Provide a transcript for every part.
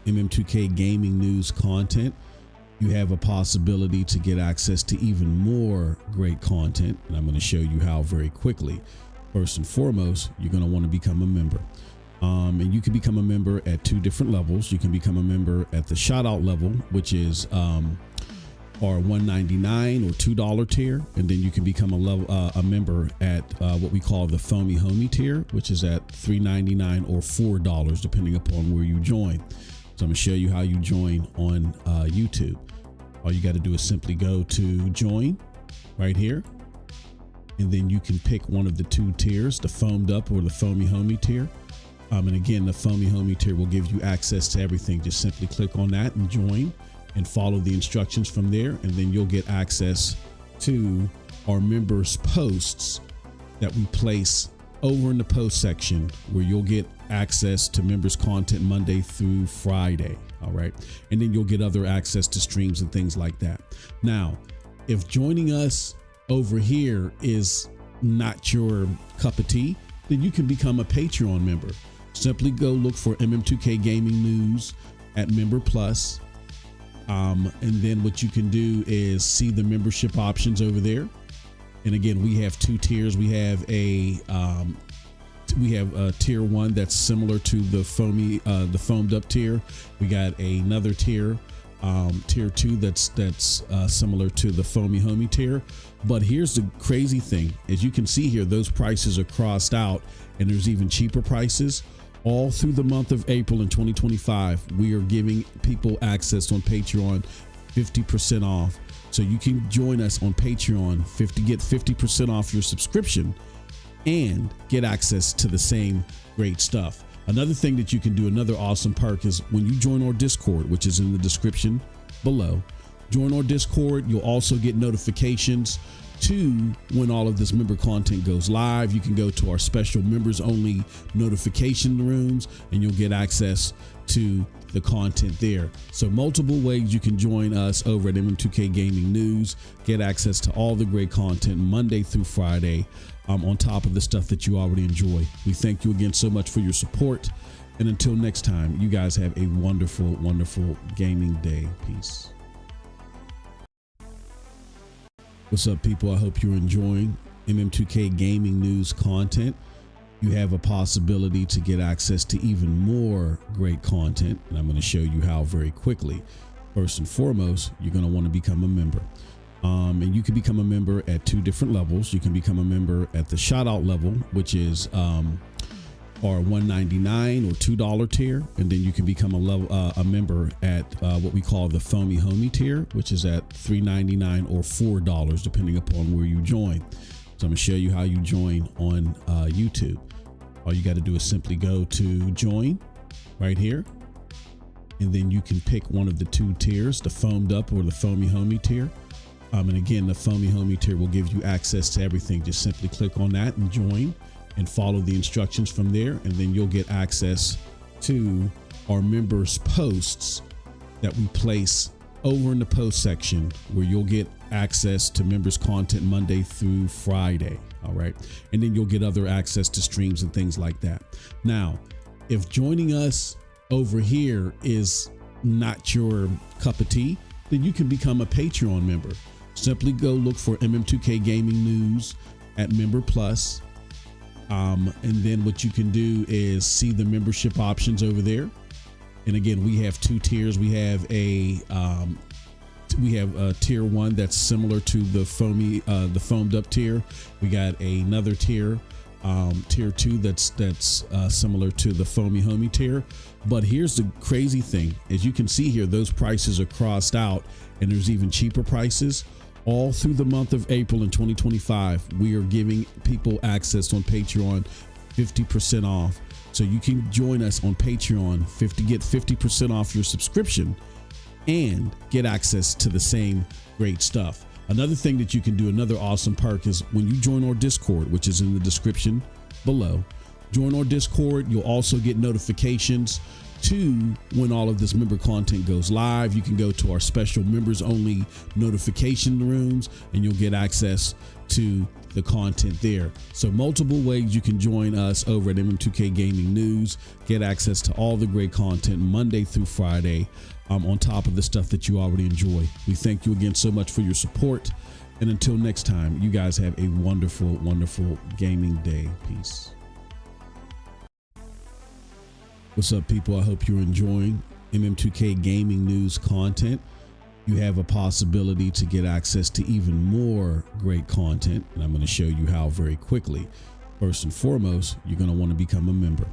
MM2K gaming news content, you have a possibility to get access to even more great content. And I'm going to show you how very quickly. First and foremost, you're going to want to become a member. And you can become a member at two different levels. You can become a member at the shout out level, which is our $1.99 or $2 tier. And then you can become a member at what we call the foamy homie tier, which is at $3.99 or $4, depending upon where you join. So I'm going to show you how you join on YouTube. All you got to do is simply go to join right here. And then you can pick one of the two tiers, the foamed up or the foamy homie tier. And again, the foamy homie tier will give you access to everything. Just simply click on that and join and follow the instructions from there. And then you'll get access to our members posts that we place over in the post section, where you'll get access to members content Monday through Friday. All right. And then you'll get other access to streams and things like that. Now, if joining us over here is not your cup of tea, then you can become a Patreon member. Simply go look for MM2K Gaming News at Member Plus. And then what you can do is see the membership options over there. And again, we have two tiers. We have a tier one that's similar to the foamed up tier. We got another tier, tier two that's similar to the foamy homie tier. But here's the crazy thing: as you can see here, those prices are crossed out, and there's even cheaper prices. All through the month of April in 2025, we are giving people access on Patreon 50% off. So you can join us on Patreon, get 50% off your subscription and get access to the same great stuff. Another thing that you can do, another awesome perk, is when you join our Discord, which is in the description below. Join our Discord. You'll also get notifications to when all of this member content goes live. You can go to our special members only notification rooms and you'll get access to the content there. So multiple ways you can join us over at MM2K Gaming News, get access to all the great content Monday through Friday, on top of the stuff that you already enjoy. We thank you again so much for your support. And until next time, you guys have a wonderful, wonderful gaming day. Peace. What's up, people? I hope you're enjoying MM2K Gaming News content. You have a possibility to get access to even more great content, and I'm going to show you how very quickly. First and foremost, you're going to want to become a member. And you can become a member at two different levels. You can become a member at the shout out level, which is our $1.99 or $2 tier. And then you can become a member at what we call the foamy homie tier, which is at $3.99 or $4, depending upon where you join. So I'm going to show you how you join on YouTube. All you got to do is simply go to join right here. And then you can pick one of the two tiers, the foamed up or the foamy homie tier. And again, the foamy homie tier will give you access to everything. Just simply click on that and join and follow the instructions from there. And then you'll get access to our members posts that we place over in the post section, where you'll get access to members content Monday through Friday. All right. And then you'll get other access to streams and things like that. Now, if joining us over here is not your cup of tea, then you can become a Patreon member. Simply go look for MM2K Gaming News at Member Plus. And then what you can do is see the membership options over there. And again, we have two tiers. We have a tier one that's similar to the foamed up tier. We got another tier, tier two that's similar to the foamy homie tier. But here's the crazy thing: as you can see here, those prices are crossed out, and there's even cheaper prices. All through the month of April in 2025, we are giving people access on Patreon 50% off. So you can join us on Patreon, get 50% off your subscription and get access to the same great stuff. Another thing that you can do, another awesome perk, is when you join our Discord, which is in the description below. Join our Discord. You'll also get notifications to when all of this member content goes live. You can go to our special members only notification rooms and you'll get access to the content there. So multiple ways you can join us over at MM2K Gaming News, get access to all the great content Monday through Friday, on top of the stuff that you already enjoy. We thank you again so much for your support. And until next time, you guys have a wonderful, wonderful gaming day. Peace. What's up, people? I hope you're enjoying MM2K Gaming News content. You have a possibility to get access to even more great content, and I'm going to show you how very quickly. First and foremost, you're going to want to become a member.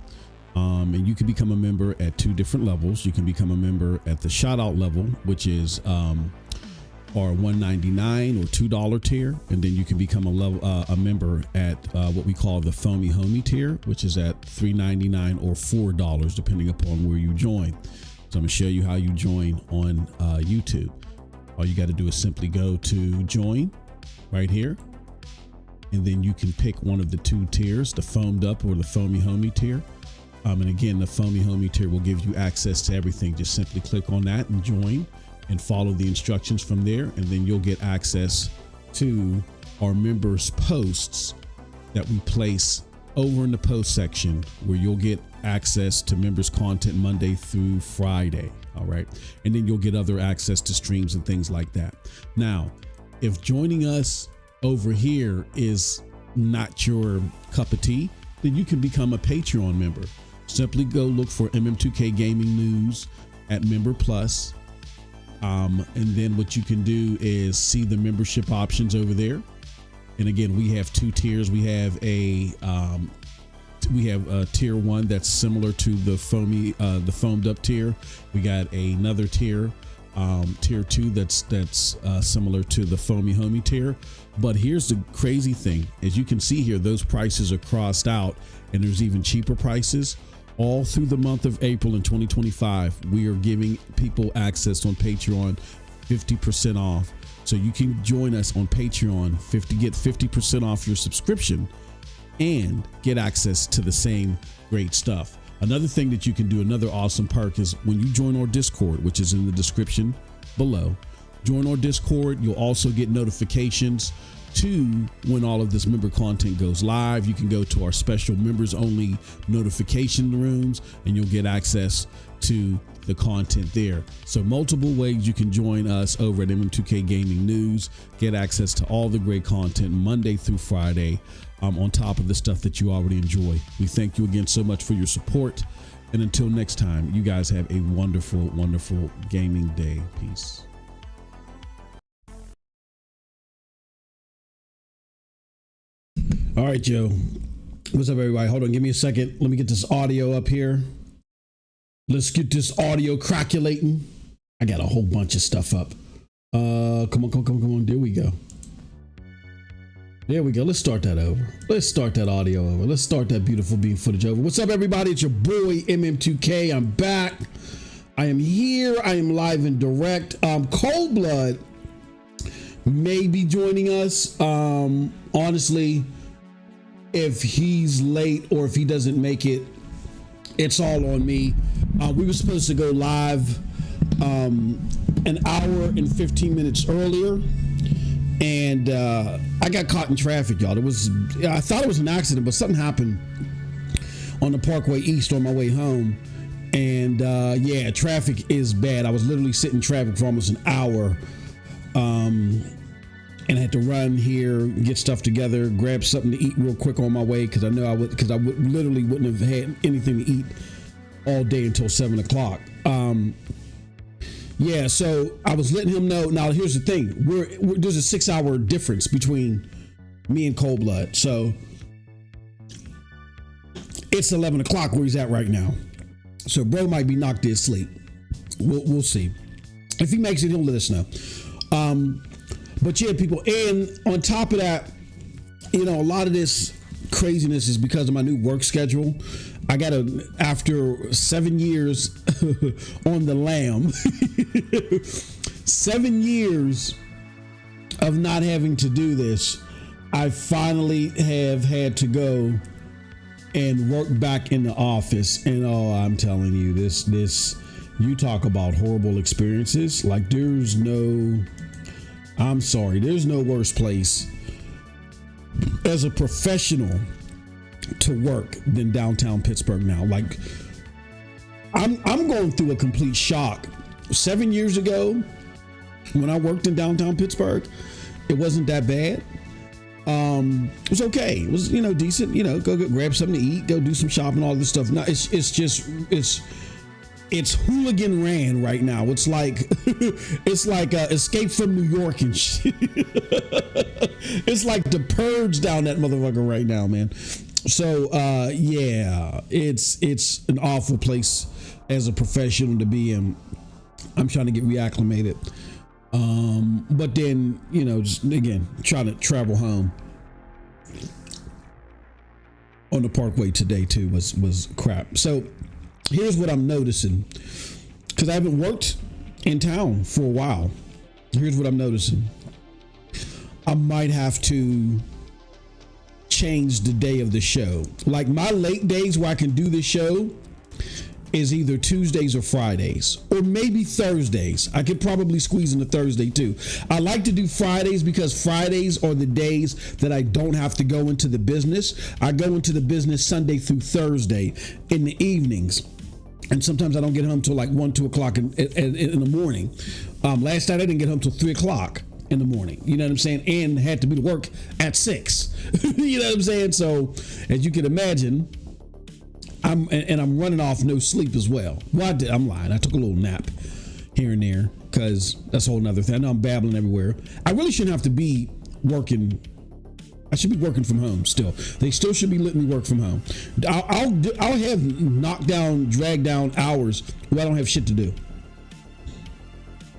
And you can become a member at two different levels. You can become a member at the shout out level, which is our $1.99 or $2 tier, and then you can become a member at what we call the Foamy Homie tier, which is at $3.99 or $4, depending upon where you join. So I'm gonna show you how you join on YouTube. All you got to do is simply go to join right here, and then you can pick one of the two tiers, the foamed up or the Foamy Homie tier. And again, the Foamy Homie tier will give you access to everything. Just simply click on that and join and follow the instructions from there, and then you'll get access to our members posts that we place over in the post section, where you'll get access to members content Monday through Friday. All right. And then you'll get other access to streams and things like that. Now, if joining us over here is not your cup of tea, then you can become a Patreon member. Simply go look for MM2K Gaming News at Member Plus. And then what you can do is see the membership options over there. And again, we have two tiers. We have a tier one that's similar to the foamed up tier. We got another tier, tier two that's similar to the Foamy Homie tier. But here's the crazy thing: as you can see here, those prices are crossed out, and there's even cheaper prices. All through the month of April in 2025, we are giving people access on Patreon 50% off. So you can join us on Patreon, get 50% off your subscription and get access to the same great stuff. Another thing that you can do, another awesome perk, is when you join our Discord, which is in the description below. Join our Discord. You'll also get notifications to when all of this member content goes live. You can go to our special members only notification rooms and you'll get access to the content there. So multiple ways you can join us over at MM2K Gaming News, get access to all the great content Monday through Friday, on top of the stuff that you already enjoy. We thank you again so much for your support. And until next time, you guys have a wonderful, wonderful gaming day. Peace. All right, Joe. What's up, everybody? Hold on. Give me a second. Let me get this audio up here. Let's get this audio crackulating. I got a whole bunch of stuff up. Come on. There we go. There we go. Let's start that over. Let's start that audio over. Let's start that beautiful beam footage over. What's up, everybody? It's your boy, MM2K. I'm back. I am here. I am live and direct. Cold Blood may be joining us. Honestly, if he's late or if he doesn't make it, it's all on me. We were supposed to go live an hour and 15 minutes earlier, and I got caught in traffic, y'all. I thought it was an accident, but something happened on the Parkway East on my way home, and yeah, traffic is bad. I was literally sitting in traffic for almost an hour, and I had to run here, get stuff together, grab something to eat real quick on my way, because I literally wouldn't have had anything to eat all day until 7 o'clock. Yeah, so I was letting him know. Now, here's the thing: there's a 6-hour difference between me and Cold Blood, so it's 11 o'clock where he's at right now. So, bro might be knocked to sleep. We'll see. If he makes it, he'll let us know. But yeah, people, and on top of that, a lot of this craziness is because of my new work schedule. I after 7 years on the lam, 7 years of not having to do this, I finally have had to go and work back in the office. And oh, I'm telling you, this you talk about horrible experiences. Like there's no worse place as a professional to work than downtown Pittsburgh now. Like I'm going through a complete shock. 7 years ago, when I worked in downtown Pittsburgh, it wasn't that bad. It was okay. It was, decent, go grab something to eat, go do some shopping, all this stuff. No, it's hooligan ran right now. It's like Escape from New York and shit. It's like the Purge down that motherfucker right now, man. So yeah, it's an awful place as a professional to be in. I'm trying to get reacclimated. But then, just again, trying to travel home on the Parkway today too was crap. So here's what I'm noticing, because I haven't worked in town for a while. Here's what I'm noticing. I might have to change the day of the show. Like my late days where I can do the show is either Tuesdays or Fridays, or maybe Thursdays. I could probably squeeze in a Thursday too. I like to do Fridays because Fridays are the days that I don't have to go into the business. I go into the business Sunday through Thursday in the evenings. And sometimes I don't get home till like 1, 2 o'clock in the morning. Last night I didn't get home till 3 o'clock in the morning. You know what I'm saying? And had to be to work at 6. You know what I'm saying? So as you can imagine, I'm running off no sleep as well. Well, I'm lying. I took a little nap here and there because that's a whole nother thing. I know I'm babbling everywhere. I really shouldn't have to be working. I should be working from home still. They still should be letting me work from home. I'll have drag down hours where I don't have shit to do.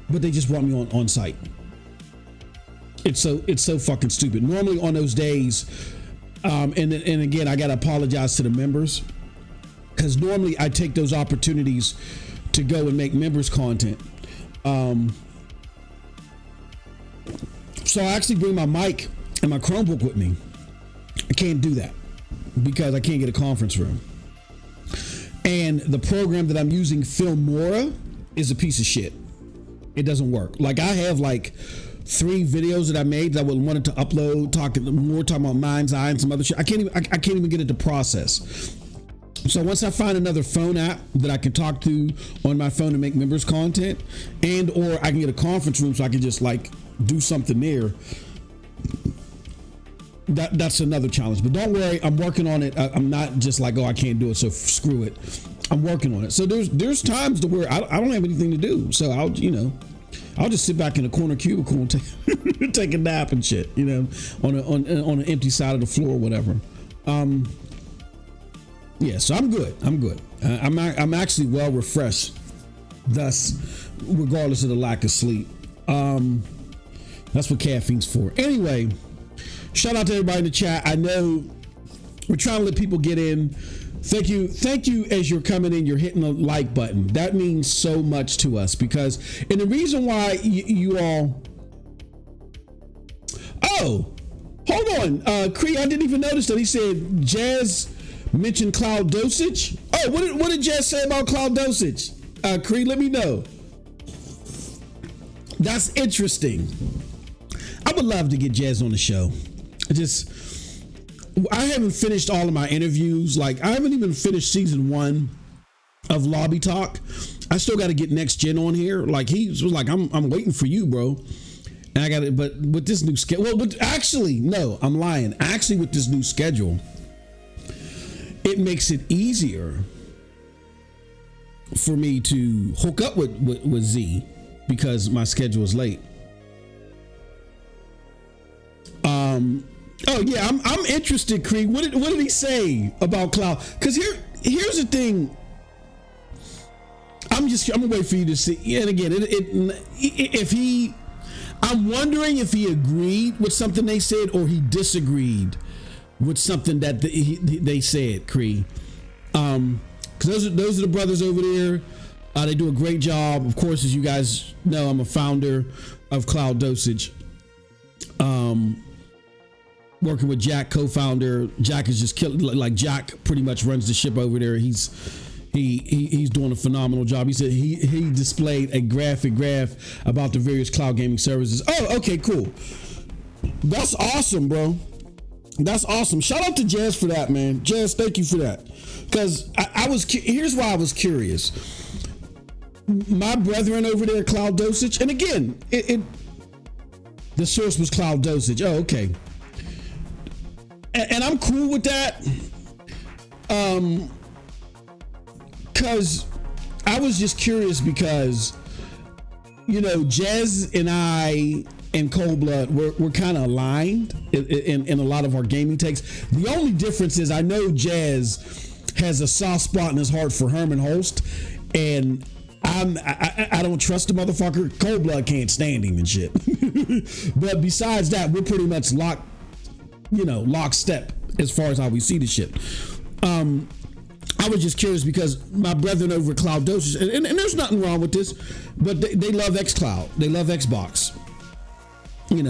But they just want me on site. It's so fucking stupid. Normally on those days, and again, I gotta apologize to the members, because normally I take those opportunities to go and make members content. So I actually bring my mic and my Chromebook with me. I can't do that because I can't get a conference room. And the program that I'm using, Filmora, is a piece of shit. It doesn't work. Like I have like 3 videos that I made that I wanted to upload, talking about MindsEye and some other shit. I can't even get it to process. So once I find another phone app that I can talk to on my phone to make members content, and or I can get a conference room so I can just like do something there, that's another challenge. But don't worry, I'm working on it. I'm not just like, oh, I can't do it, so screw it. I'm working on it. So there's times to where I don't have anything to do, so I'll just sit back in a corner cubicle and take a nap and shit, on an empty side of the floor or whatever. Yeah, so I'm good. I'm actually well refreshed, thus, regardless of the lack of sleep. That's what caffeine's for. Anyway, shout out to everybody in the chat. I know we're trying to let people get in. Thank you as you're coming in, you're hitting the like button. That means so much to us, because, and the reason why you all, oh, hold on, Cree, I didn't even notice that he said Jazz mentioned cloud dosage. Oh, what did Jazz say about cloud dosage? Cree, let me know. That's interesting. I would love to get Jazz on the show. I haven't finished all of my interviews. Like, I haven't even finished season 1 of Lobby Talk. I still got to get Next Gen on here. Like, he was like, I'm waiting for you, bro. And I got it, but with this new schedule, well, but actually, no, I'm lying. Actually, with this new schedule, it makes it easier for me to hook up with Z, because my schedule is late. Oh yeah, I'm interested, Creed. What did he say about cloud? Because here's the thing. I'm gonna wait for you to see. And again, I'm wondering if he agreed with something they said or he disagreed with something that they said, Creed. Because those are the brothers over there. They do a great job. Of course, as you guys know, I'm a founder of Cloud Dosage. And I'm interested, Creed. What did he say about cloud? Because here's the thing. I'm wondering if he agreed with something they said or he disagreed with something that they said, Creed. Because those are the brothers over there. They do a great job. Of course, as you guys know, I'm a founder of Cloud Dosage. working with Jack, co-founder. Jack is just killing. Like Jack pretty much runs the ship over there. He's doing a phenomenal job. He said he displayed a graph about the various cloud gaming services. Oh, okay, cool. That's awesome, bro. That's awesome. Shout out to Jazz for that, man. Jazz, thank you for that. Because here's why I was curious. My brethren over there, Cloud Dosage, and again, the source was Cloud Dosage. Oh, okay. And I'm cool with that. Because I was just curious because, Jazz and I and Cold Blood, we're kind of aligned in a lot of our gaming takes. The only difference is I know Jazz has a soft spot in his heart for Herman Holst, and I don't trust the motherfucker. Cold Blood can't stand him and shit. But besides that, we're pretty much lockstep as far as how we see the shit. I was just curious because my brethren over at Cloud Dosage, and there's nothing wrong with this, but they love xCloud. They love Xbox. They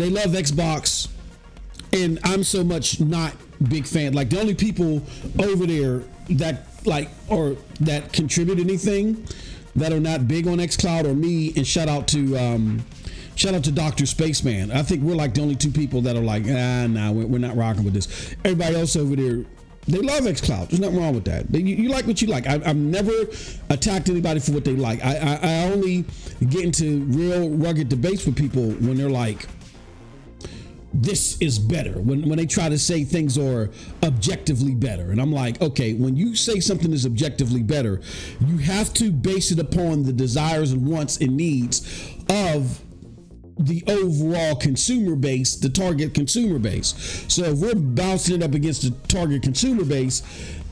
love Xbox, and I'm so much not big fan. Like the only people over there that that contribute anything that are not big on xCloud are me, and shout out to Dr. Spaceman. I think we're like the only two people that are like, we're not rocking with this. Everybody else over there, they love xCloud. There's nothing wrong with that. You like what you like. I've never attacked anybody for what they like. I only get into real rugged debates with people when they're like, this is better. When they try to say things are objectively better. And I'm like, okay, when you say something is objectively better, you have to base it upon the desires and wants and needs of the overall consumer base, the target consumer base. So if we're bouncing it up against the target consumer base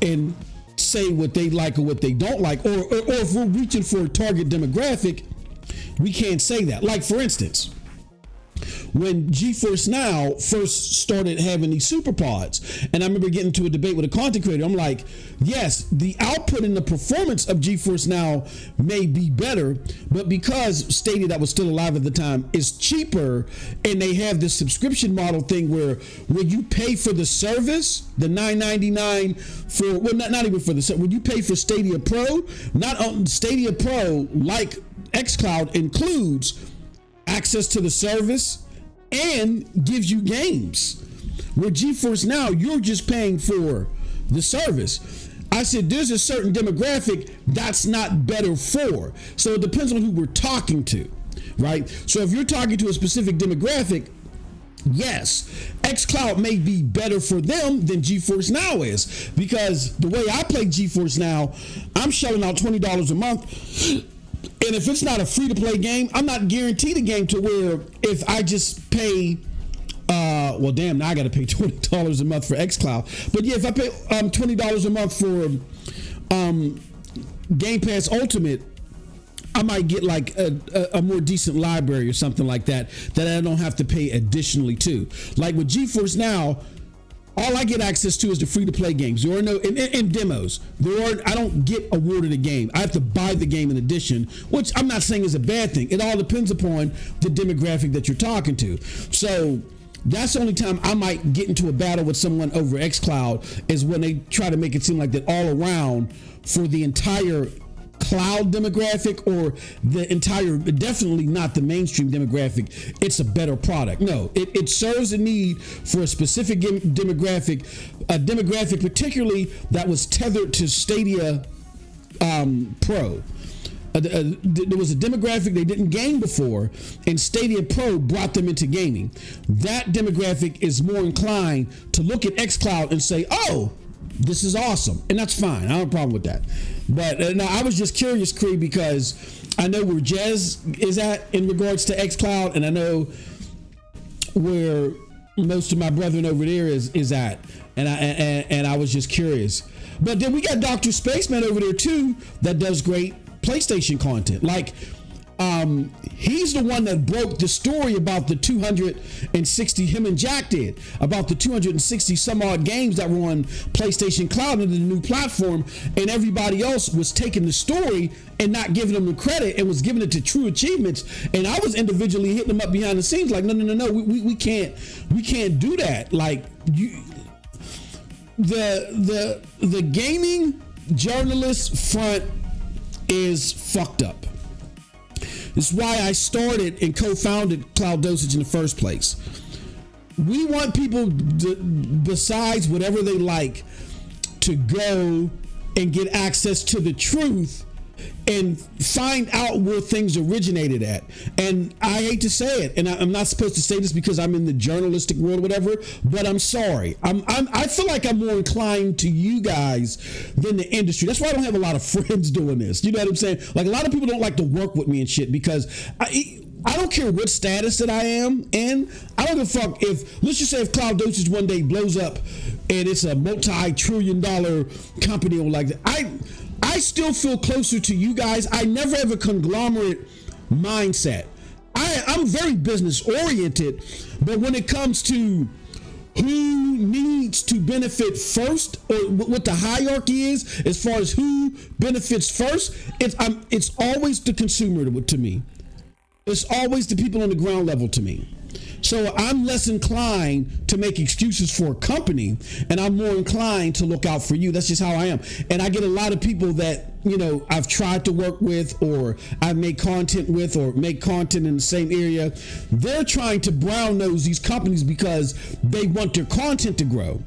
and say what they like or what they don't like, or if we're reaching for a target demographic, we can't say that. Like for instance, when GeForce Now first started having these super pods, and I remember getting into a debate with a content creator, I'm like, yes, the output and the performance of GeForce Now may be better, but because Stadia, that was still alive at the time, is cheaper, and they have this subscription model thing where when you pay for the service, the $9.99 for, well, not even for the service, when you pay for Stadia Pro, not on Stadia Pro, like xCloud, includes access to the service and gives you games. Where GeForce Now, you're just paying for the service. I said there's a certain demographic that's not better for. So it depends on who we're talking to, right? So if you're talking to a specific demographic, yes, xCloud may be better for them than GeForce Now is, because the way I play GeForce Now, I'm shelling out $20 a month. And if it's not a free-to-play game, I'm not guaranteed a game to where if I just pay, now I got to pay $20 a month for xCloud. But yeah, if I pay $20 a month for Game Pass Ultimate, I might get like a more decent library or something like that I don't have to pay additionally to. Like with GeForce Now, all I get access to is the free-to-play games. There are no in demos. I don't get awarded a game. I have to buy the game in addition, which I'm not saying is a bad thing. It all depends upon the demographic that you're talking to. So that's the only time I might get into a battle with someone over xCloud is when they try to make it seem like that all around for the entire cloud demographic or the entire, definitely not the mainstream demographic, it's a better product. No, it serves a need for a specific demographic, a demographic particularly that was tethered to Stadia Pro. There was a demographic they didn't game before, and Stadia Pro brought them into gaming. That demographic is more inclined to look at xCloud and say, oh, this is awesome. And that's fine. I don't have a problem with that. But now I was just curious, Cree, because I know where Jazz is at in regards to xCloud, and I know where most of my brethren over there is at. And I was just curious. But then we got Dr. Spaceman over there too that does great PlayStation content. Like He's the one that broke the story about the 260, him and Jack did, about the 260 some odd games that were on PlayStation Cloud under the new platform, and everybody else was taking the story and not giving them the credit and was giving it to True Achievements. And I was individually hitting them up behind the scenes like, no, we can't do that. Like, you, the gaming journalist front is fucked up. This is why I started and co-founded Cloud Dosage in the first place. We want people, besides whatever they like, to go and get access to the truth and find out where things originated at. And I hate to say it, and I'm not supposed to say this because I'm in the journalistic world or whatever, but I'm sorry. I feel like I'm more inclined to you guys than the industry. That's why I don't have a lot of friends doing this. You know what I'm saying? Like, a lot of people don't like to work with me and shit because I don't care what status that I am in. I don't give a fuck if, let's just say if Cloud Dosage one day blows up and it's a multi-trillion-dollar company or like that. I still feel closer to you guys. I never have a conglomerate mindset. I'm very business oriented, but when it comes to who needs to benefit first, or what the hierarchy is as far as who benefits first, it's always the consumer to me. It's always the people on the ground level to me. So I'm less inclined to make excuses for a company, and I'm more inclined to look out for you. That's just how I am. And I get a lot of people that, you know, I've tried to work with, or I've made content with, or make content in the same area. They're trying to brown nose these companies because they want their content to grow.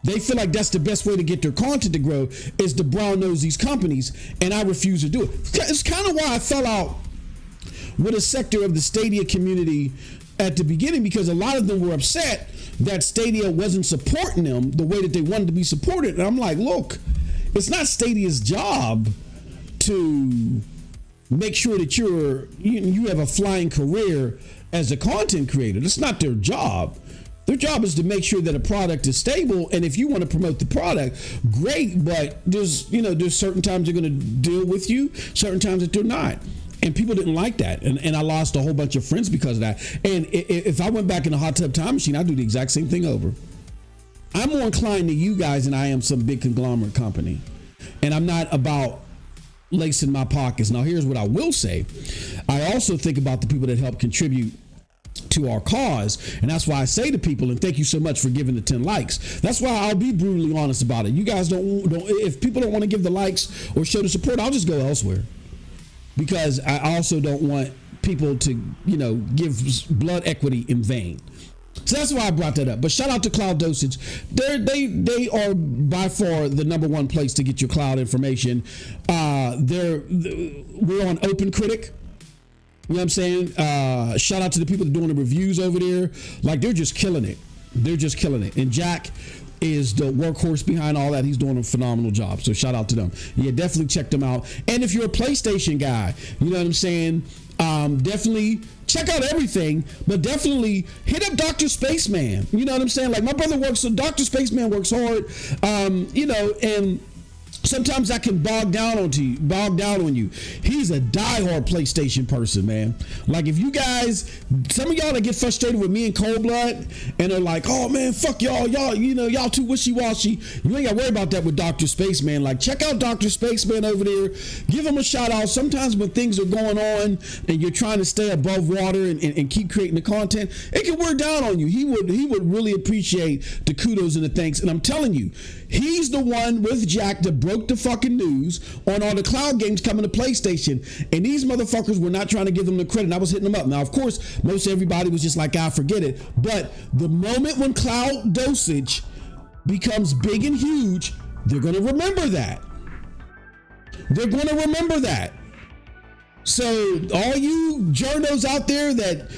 They feel like that's the best way to get their content to grow is to brown nose these companies, and I refuse to do it. It's kind of why I fell out with a sector of the Stadia community at the beginning, because a lot of them were upset that Stadia wasn't supporting them the way that they wanted to be supported. And I'm like, look, it's not Stadia's job to make sure that you have a flying career as a content creator. That's not their job. Their job is to make sure that a product is stable, and if you want to promote the product, great, but there's certain times they're going to deal with you, certain times that they're not. And people didn't like that. And I lost a whole bunch of friends because of that. And if I went back in a hot tub time machine, I'd do the exact same thing over. I'm more inclined to you guys than I am some big conglomerate company. And I'm not about lacing my pockets. Now, here's what I will say. I also think about the people that help contribute to our cause. And that's why I say to people, and thank you so much for giving the 10 likes. That's why I'll be brutally honest about it. You guys don't if people don't want to give the likes or show the support, I'll just go elsewhere. Because I also don't want people to, give blood equity in vain. So that's why I brought that up. But shout out to Cloud Dosage. They are by far the number one place to get your cloud information. We're on Open Critic. You know what I'm saying? Shout out to the people that are doing the reviews over there. Like, they're just killing it. They're just killing it. And Jack is the workhorse behind all that. He's doing a phenomenal job. So shout out to them. Yeah, definitely check them out. And if you're a PlayStation guy, you know what I'm saying? Definitely check out everything, but definitely hit up Dr. Spaceman. You know what I'm saying? Like, my brother works, so Dr. Spaceman works hard, and sometimes I can bog down on you. He's a diehard PlayStation person, man. Like, if you guys, some of y'all that get frustrated with me and Cold Blood and are like, oh man, fuck y'all, y'all too wishy-washy. You ain't gotta worry about that with Dr. Spaceman. Like, check out Dr. Spaceman over there. Give him a shout out. Sometimes when things are going on and you're trying to stay above water and keep creating the content, it can wear down on you. He would really appreciate the kudos and the thanks. And I'm telling you, he's the one with Jack that broke the fucking news on all the cloud games coming to PlayStation, and these motherfuckers were not trying to give them the credit. And I was hitting them up. Now, of course, most everybody was just like, forget it. But the moment when Cloud Dosage becomes big and huge, they're going to remember that. They're going to remember that. So all you journos out there that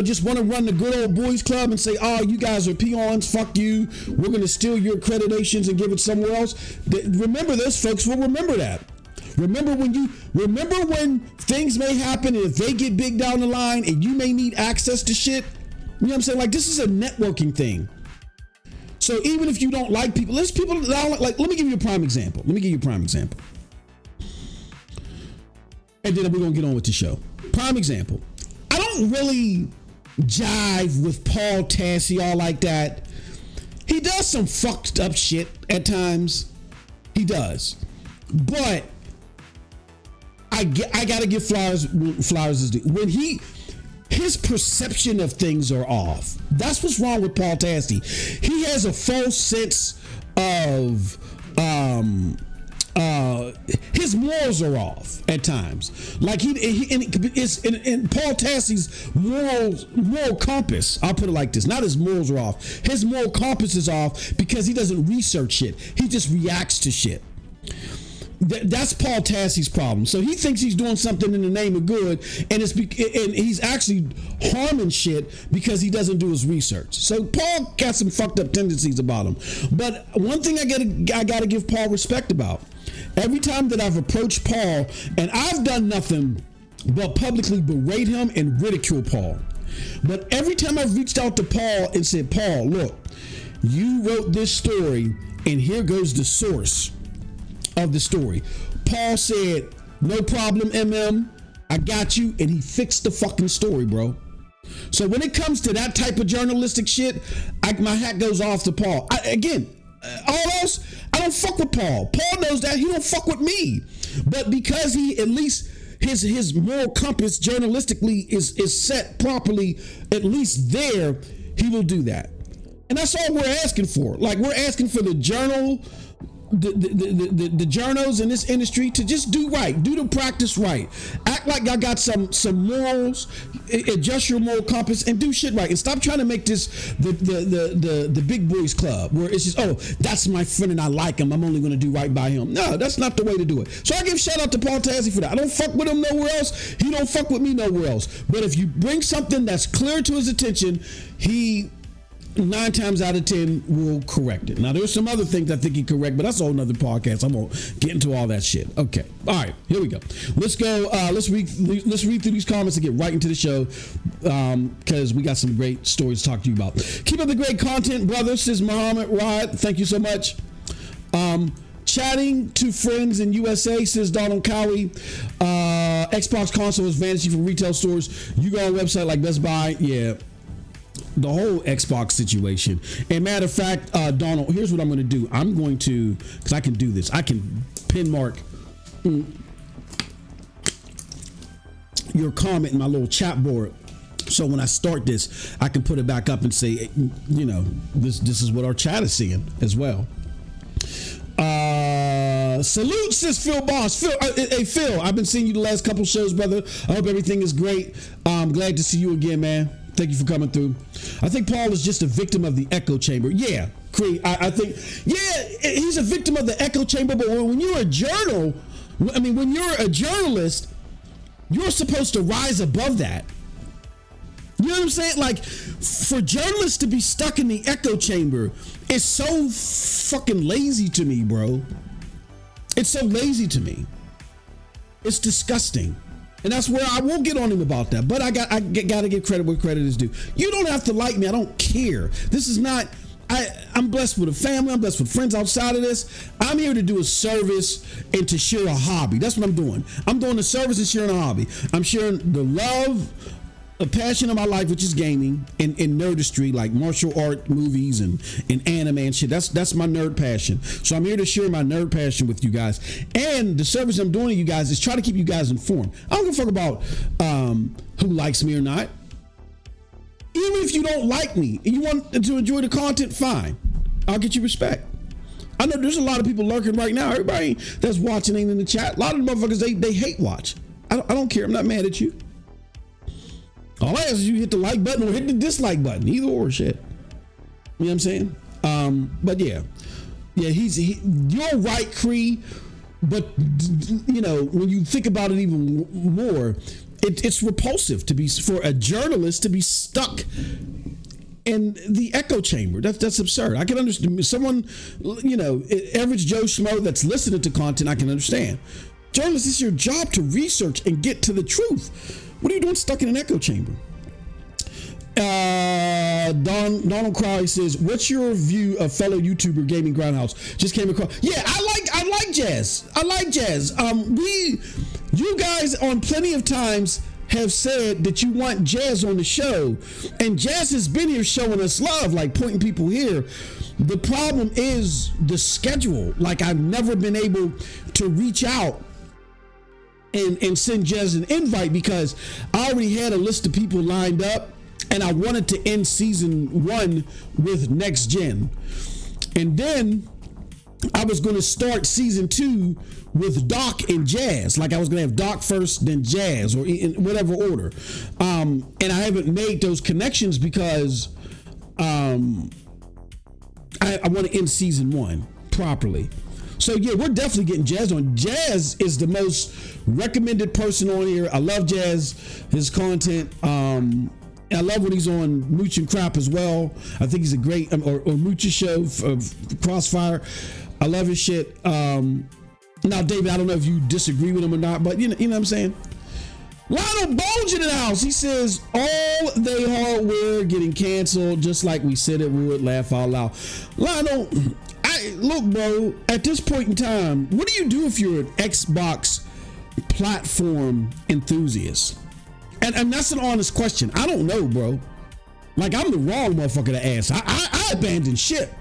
just want to run the good old boys club and say, oh, you guys are peons, fuck you, we're going to steal your accreditations and give it somewhere else. Remember, those folks will remember that. Remember when things may happen, and if they get big down the line and you may need access to shit, you know what I'm saying? Like, this is a networking thing. So even if you don't like people, let me give you a prime example. And then we're going to get on with the show. Prime example. I don't really jive with Paul Tassi all like that. He does some fucked up shit at times. He does. But I got to give flowers is due. When his perception of things are off. That's what's wrong with Paul Tassi. He has a false sense of his morals are off at times. Like in Paul Tassi's moral compass. I'll put it like this: not his morals are off. His moral compass is off because he doesn't research shit. He just reacts to shit. That's Paul Tassi's problem. So he thinks he's doing something in the name of good, and he's actually harming shit because he doesn't do his research. So Paul got some fucked up tendencies about him. But one thing I gotta give Paul respect about. Every time that I've approached Paul, and I've done nothing but publicly berate him and ridicule Paul. But every time I've reached out to Paul and said, Paul, look, you wrote this story, and here goes the source of the story. Paul said, no problem, I got you, and he fixed the fucking story, bro. So when it comes to that type of journalistic shit, my hat goes off to Paul. All else, I don't fuck with Paul. Paul knows that. He don't fuck with me. But because he, at least his moral compass journalistically is set properly, at least there, he will do that. And that's all we're asking for. Like, we're asking for the journal, the journals in this industry to just do right, do the practice right, act like I got some morals, adjust your moral compass, and do shit right, and stop trying to make this the big boys club where it's just, oh, that's my friend and I like him, I'm only going to do right by him. No, that's not the way to do it. So I give shout out to Paul Tassi for that. I don't fuck with him nowhere else. He don't fuck with me nowhere else. But if you bring something that's clear to his attention, he 9 times out of 10 will correct it. Now there's some other things I think he correct, but that's a whole nother podcast. I'm gonna get into all that shit. Okay, all right, here we go. Let's go. Let's read through these comments and get right into the show, because we got some great stories to talk to you about. Keep up the great content, brother, says Muhammad Rod. Thank you so much. Chatting to friends in USA, says Donald Cowie. Xbox console is vanishing from retail stores. You go on a website like Best Buy, yeah. The whole Xbox situation. And matter of fact, Donald, here's what I'm going to do. I'm going to, because I can do this, I can pin mark your comment in my little chat board. So when I start this, I can put it back up and say, you know, this is what our chat is seeing as well. Salute, says Phil Boss. Hey Phil, I've been seeing you the last couple shows, brother. I hope everything is great. I'm glad to see you again, man. Thank you for coming through. I think Paul is just a victim of the echo chamber. Yeah, Cree, I think, yeah, he's a victim of the echo chamber, but when you're when you're a journalist, you're supposed to rise above that. You know what I'm saying? Like, for journalists to be stuck in the echo chamber is so fucking lazy to me, bro. It's so lazy to me. It's disgusting. And that's where I won't get on him about that. But I got to give credit where credit is due. You don't have to like me. I don't care. This is not, I'm blessed with a family. I'm blessed with friends outside of this. I'm here to do a service and to share a hobby. That's what I'm doing. I'm doing a service and sharing a hobby. I'm sharing the love, a passion of my life, which is gaming and nerdistry, like martial art movies and anime and shit. That's my nerd passion. So I'm here to share my nerd passion with you guys. And the service I'm doing to you guys is try to keep you guys informed. I don't give a fuck about who likes me or not. Even if you don't like me and you want to enjoy the content, fine. I'll get you respect. I know there's a lot of people lurking right now. Everybody that's watching ain't in the chat. A lot of the motherfuckers, they hate watch. I don't care. I'm not mad at you. All I ask is you hit the like button or hit the dislike button, either or shit. You know what I'm saying? But yeah, you're right, Cree. But you know, when you think about it even more, it's repulsive for a journalist to be stuck in the echo chamber. That's absurd. I can understand someone, you know, average Joe Schmo that's listening to content. I can understand. Journalists, it's your job to research and get to the truth. What are you doing stuck in an echo chamber? Donald Crowley says, what's your view of fellow YouTuber Gaming Groundhouse? Just came across. Yeah, I like jazz. I like jazz. You guys on plenty of times have said that you want Jazz on the show, and Jazz has been here showing us love, like pointing people here. The problem is the schedule. Like, I've never been able to reach out and send Jazz an invite because I already had a list of people lined up, and I wanted to end season 1 with Next Gen. And then I was going to start season 2 with Doc and Jazz. Like, I was going to have Doc first, then Jazz, or in whatever order. And I haven't made those connections because I want to end season 1 properly. So yeah, we're definitely getting Jazz on. Jazz is the most recommended person on here. I love Jazz, his content. I love when he's on Mooch and Crap as well. I think he's a great, or Mooch's show of Crossfire. I love his shit. Now, David, I don't know if you disagree with him or not, but you know what I'm saying? Lionel Bulge in the house. He says, all they hardware getting canceled, just like we said it would. Laugh out loud. Lionel, look, bro, at this point in time, what do you do if you're an Xbox platform enthusiast? And that's an honest question. I don't know, bro. Like, I'm the wrong motherfucker to ask. I abandoned ship.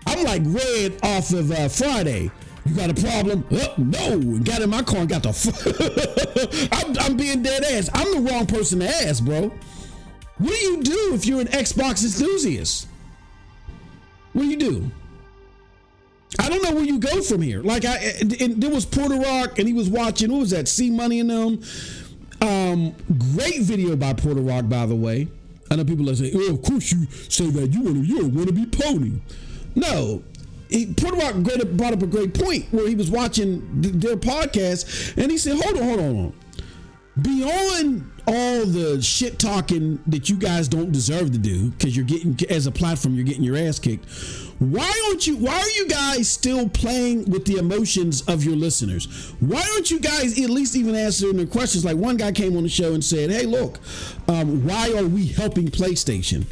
I'm like Red off of Friday. You got a problem? No. Got in my car and got the I'm being dead ass. I'm the wrong person to ask, bro. What do you do if you're an Xbox enthusiast? What do you do? I don't know where you go from here. Like, and there was Porter Rock, and he was watching, what was that, C Money and them? Great video by Porter Rock, by the way. I know people are saying, oh, of course you say that you're a wannabe pony. No. Porter Rock brought up a great point where he was watching their podcast, and he said, hold on. Beyond all the shit talking that you guys don't deserve to do, because you're getting, as a platform, you're getting your ass kicked. Why are you guys still playing with the emotions of your listeners? Why aren't you guys at least even answering their questions? Like, one guy came on the show and said, hey, look, why are we helping PlayStation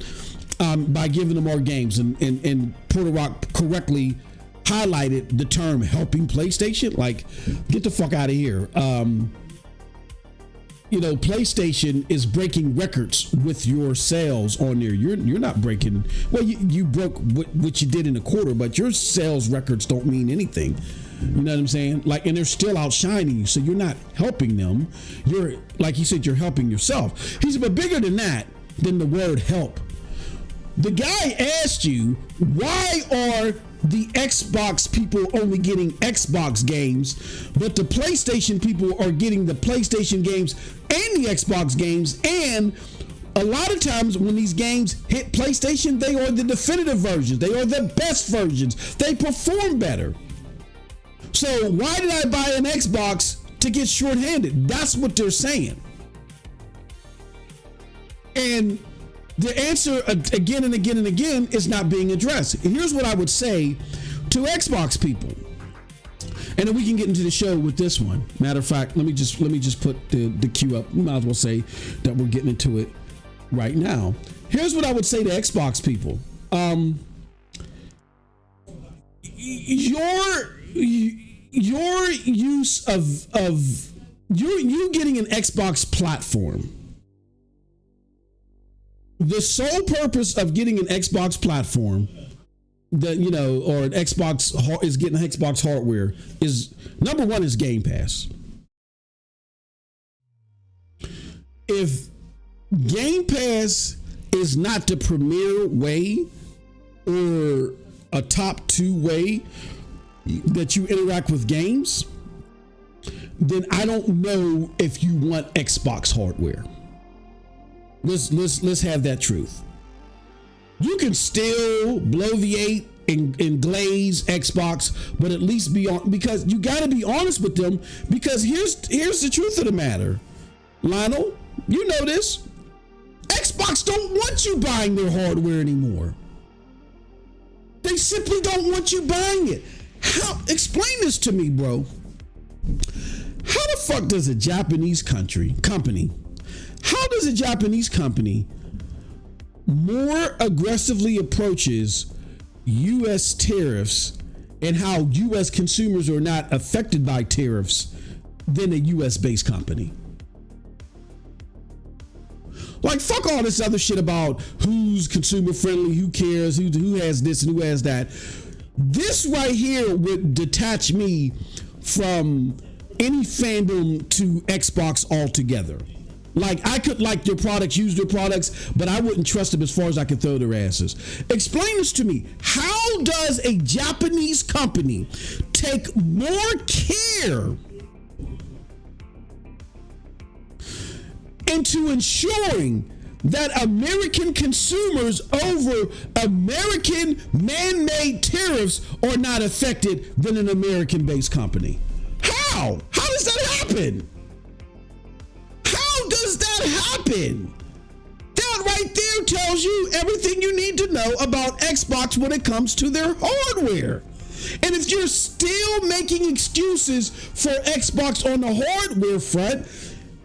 by giving them our games? And Porter Rock correctly highlighted the term helping PlayStation. Like, get the fuck out of here. You know, PlayStation is breaking records with your sales on there. You're not breaking. Well, you broke what you did in a quarter, but your sales records don't mean anything. You know what I'm saying? Like, and they're still outshining you, so you're not helping them. You're, like he said, you're helping yourself. He said, but bigger than that, than the word help. The guy asked you, why are the Xbox people only getting Xbox games, but the PlayStation people are getting the PlayStation games and the Xbox games? And a lot of times when these games hit PlayStation, they are the definitive versions. They are the best versions. They perform better. So why did I buy an Xbox to get shorthanded? That's what they're saying. And the answer again and again and again is not being addressed. Here's what I would say to Xbox people, and then we can get into the show with this one. Matter of fact, let me just put the cue up. We might as well say that we're getting into it right now. Here's what I would say to Xbox people. Your use of you getting an Xbox platform. The sole purpose of getting an Xbox platform, that, you know, or an Xbox is getting Xbox hardware, is number one is Game Pass. If Game Pass is not the premier way or a top 2 way that you interact with games, then I don't know if you want Xbox hardware. Let's have that truth. You can still bloviate and glaze Xbox, but at least be on, because you got to be honest with them. Because here's the truth of the matter, Lionel. You know this. Xbox don't want you buying their hardware anymore. They simply don't want you buying it. How? Explain this to me, bro. How the fuck does a Japanese company? How does a Japanese company more aggressively approaches U.S. tariffs and how U.S. consumers are not affected by tariffs than a US based company. Like, fuck all this other shit about who's consumer friendly, who cares, who has this and who has that. This right here would detach me from any fandom to Xbox altogether. Like, I could like their products, use their products, but I wouldn't trust them as far as I could throw their asses. Explain this to me. How does a Japanese company take more care into ensuring that American consumers over American man-made tariffs are not affected than an American-based company? How? How does that happen? How does that happen? That right there tells you everything you need to know about Xbox when it comes to their hardware. And if you're still making excuses for Xbox on the hardware front,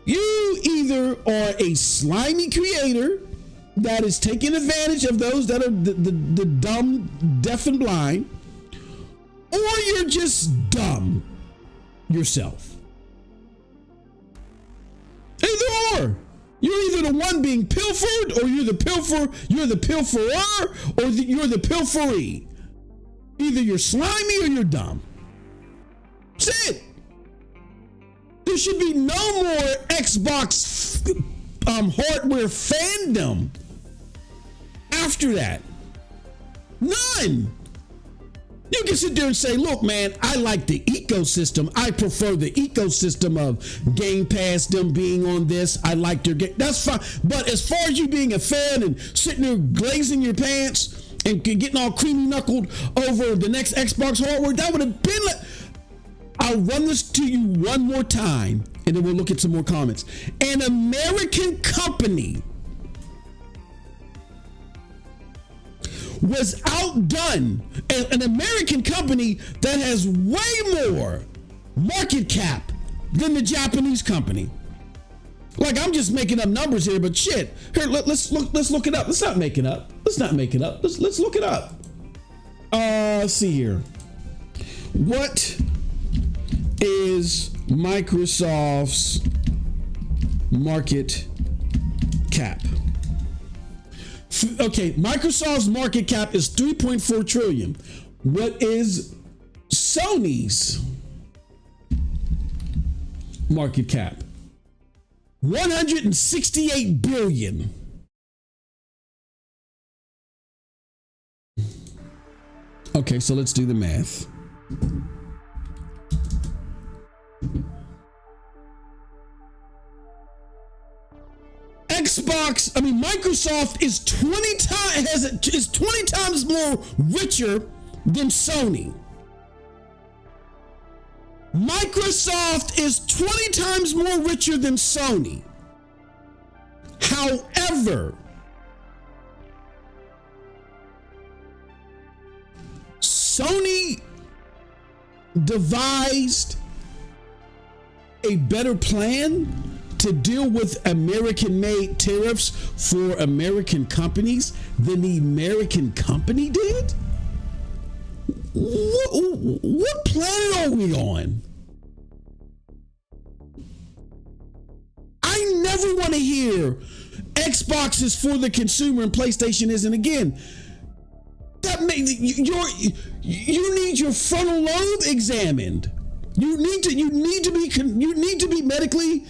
you either are a slimy creator that is taking advantage of those that are the dumb, deaf, and blind, or you're just dumb yourself. Either or. You're either the one being pilfered, or you're the pilferer, you're the pilferer, or you're the pilferee. Either you're slimy or you're dumb. That's it. There should be no more Xbox hardware fandom after that. None. You can sit there and say, look, man, I like the ecosystem. I prefer the ecosystem of Game Pass, them being on this. I like their game. That's fine. But as far as you being a fan and sitting there glazing your pants and getting all creamy knuckled over the next Xbox hardware, that would have been like, I'll run this to you one more time and then we'll look at some more comments. An American company was outdone. An American company that has way more market cap than the Japanese company. Like, I'm just making up numbers here, but shit. Here, let's look it up. Let's not make it up. Let's look it up. Let's see here. What is Microsoft's market cap? Okay, Microsoft's market cap is 3.4 trillion. What is Sony's market cap? 168 billion. Okay, so let's do the math. Microsoft is 20 times more richer than Sony. Microsoft is 20 times more richer than Sony. However, Sony devised a better plan to deal with American-made tariffs for American companies than the American company did? What planet are we on? I never want to hear Xbox is for the consumer and PlayStation isn't. Again, that makes you need your frontal lobe examined. You need to be medically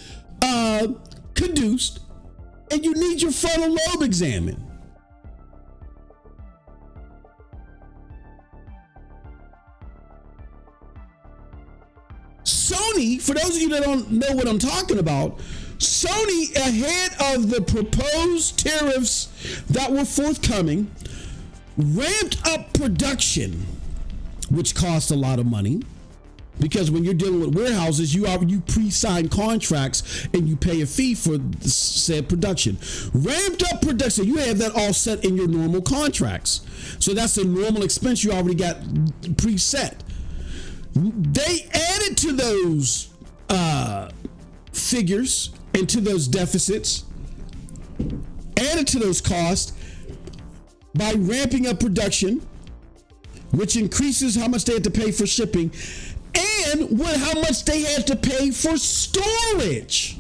conduced, and you need your frontal lobe examined. Sony, for those of you that don't know what I'm talking about, Sony, ahead of the proposed tariffs that were forthcoming, ramped up production, which cost a lot of money. Because when you're dealing with warehouses, you pre-sign contracts and you pay a fee for said production. Ramped up production, you have that all set in your normal contracts. So that's a normal expense you already got preset. They added to those figures and to those deficits, added to those costs by ramping up production, which increases how much they had to pay for shipping. and how much they had to pay for storage.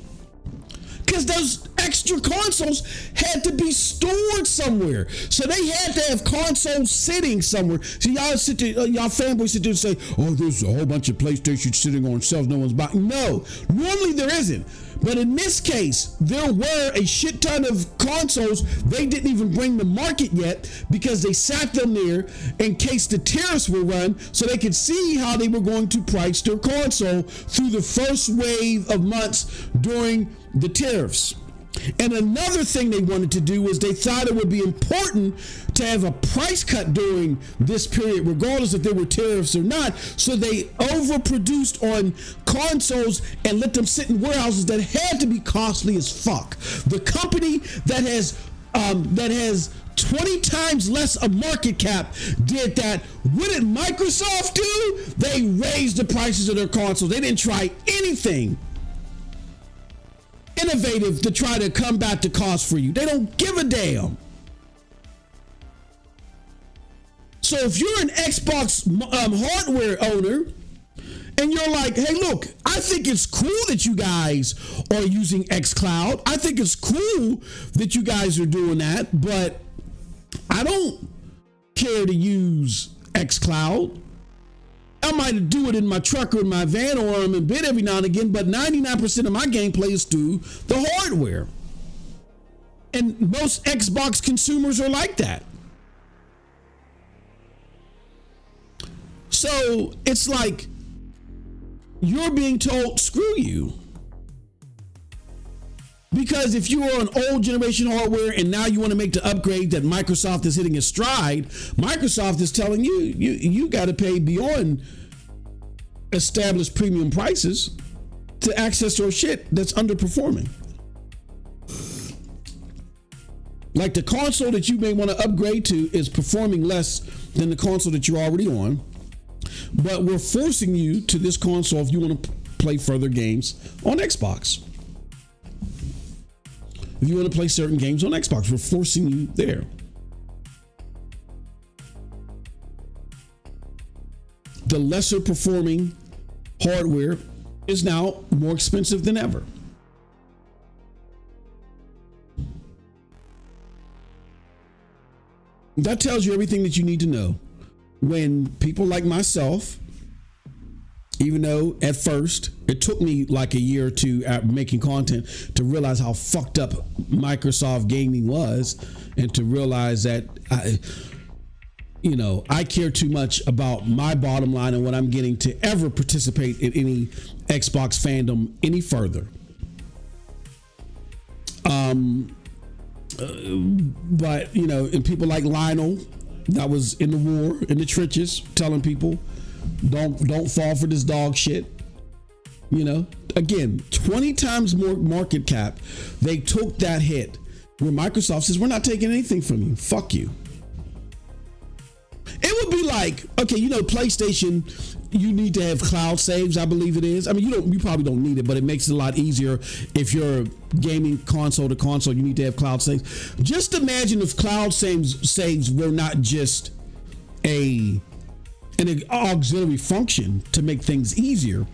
Because those extra consoles had to be stored somewhere. So they had to have consoles sitting somewhere. So y'all fanboys sit there and say, oh, there's a whole bunch of PlayStation sitting on shelves no one's buying. No, normally there isn't. But in this case, there were a shit ton of consoles they didn't even bring to market yet because they sat them there in case the tariffs were run so they could see how they were going to price their console through the first wave of months during the tariffs. And another thing they wanted to do was they thought it would be important to have a price cut during this period, regardless if there were tariffs or not. So they overproduced on consoles and let them sit in warehouses that had to be costly as fuck. The company that has 20 times less a market cap did that. What did Microsoft do? They raised the prices of their consoles. They didn't try anything innovative to try to combat the cost for you. They don't give a damn. So if you're an Xbox hardware owner and you're like, hey, look, I think it's cool that you guys are using xCloud. I think it's cool that you guys are doing that, but I don't care to use xCloud. I might do it in my truck or in my van or I'm in bed every now and again, but 99% of my gameplay is through the hardware. And most Xbox consumers are like that. So it's like you're being told, screw you. Because if you are on old generation hardware and now you want to make the upgrade that Microsoft is hitting its stride, Microsoft is telling you got to pay beyond established premium prices to access your shit that's underperforming. Like the console that you may want to upgrade to is performing less than the console that you're already on, but we're forcing you to this console if you want to play further games on Xbox. If you want to play certain games on Xbox, we're forcing you there. The lesser performing hardware is now more expensive than ever. That tells you everything that you need to know. When people like myself, even though at first it took me like a year or two at making content to realize how fucked up Microsoft gaming was, and to realize that I care too much about my bottom line and what I'm getting to ever participate in any Xbox fandom any further. But and people like Lionel that was in the war, in the trenches, telling people, don't fall for this dog shit. Again, 20 times more market cap. They took that hit where Microsoft says, we're not taking anything from you. Fuck you. It would be like, okay, PlayStation, you need to have cloud saves, I believe it is. I mean, you probably don't need it, but it makes it a lot easier if you're gaming console to console, you need to have cloud saves. Just imagine if cloud saves were not just an auxiliary function to make things easier,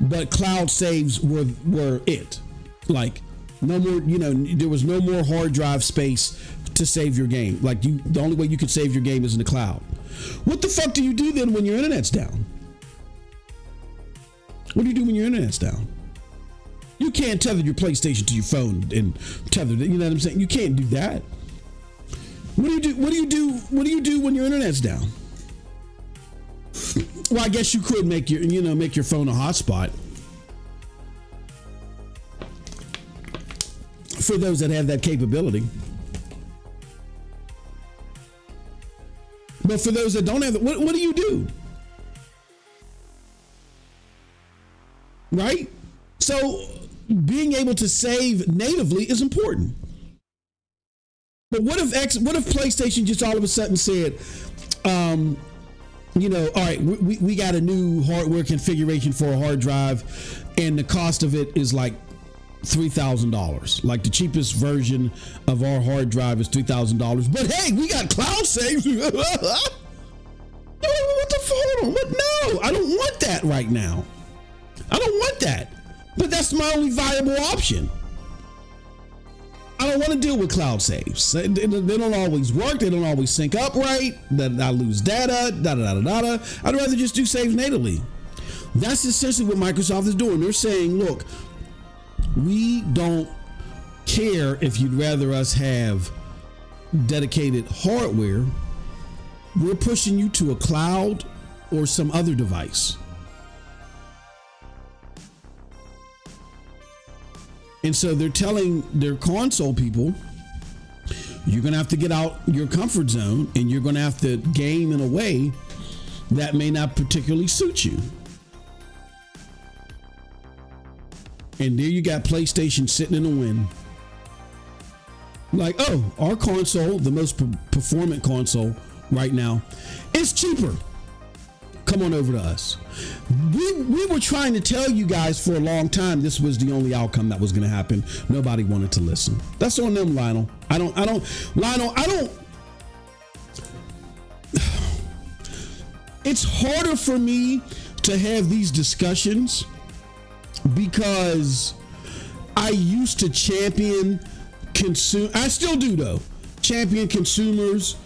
but cloud saves were it. Like no more, there was no more hard drive space to save your game. Like the only way you could save your game is in the cloud. What the fuck do you do then when your internet's down? What do you do when your internet's down? You can't tether your PlayStation to your phone and tether it. You know what I'm saying? You can't do that. What do you do? What do you do when your internet's down? Well, I guess you could make your phone a hotspot. For those that have that capability. But for those that don't have it, what do you do? Right? So being able to save natively is important. But what if PlayStation just all of a sudden said, all right, we got a new hardware configuration for a hard drive, and the cost of it is like $3,000. Like the cheapest version of our hard drive is $3,000. But hey, we got cloud saves. What the fuck? What? No, I don't want that. that right now. I don't want that. But that's my only viable option. I don't want to deal with cloud saves. They don't always work. They don't always sync up right. That I lose data. I'd rather just do saves natively. That's essentially what Microsoft is doing. They're saying, look, we don't care if you'd rather us have dedicated hardware. We're pushing you to a cloud or some other device. And so they're telling their console people, you're going to have to get out your comfort zone and you're going to have to game in a way that may not particularly suit you. And there you got PlayStation sitting in the wind. Like, oh, our console, the most performant console right now, is cheaper. Come on over to us. We were trying to tell you guys for a long time this was the only outcome that was going to happen. Nobody wanted to listen. That's on them, Lionel. It's harder for me to have these discussions because I used to champion I still do though, champion consumers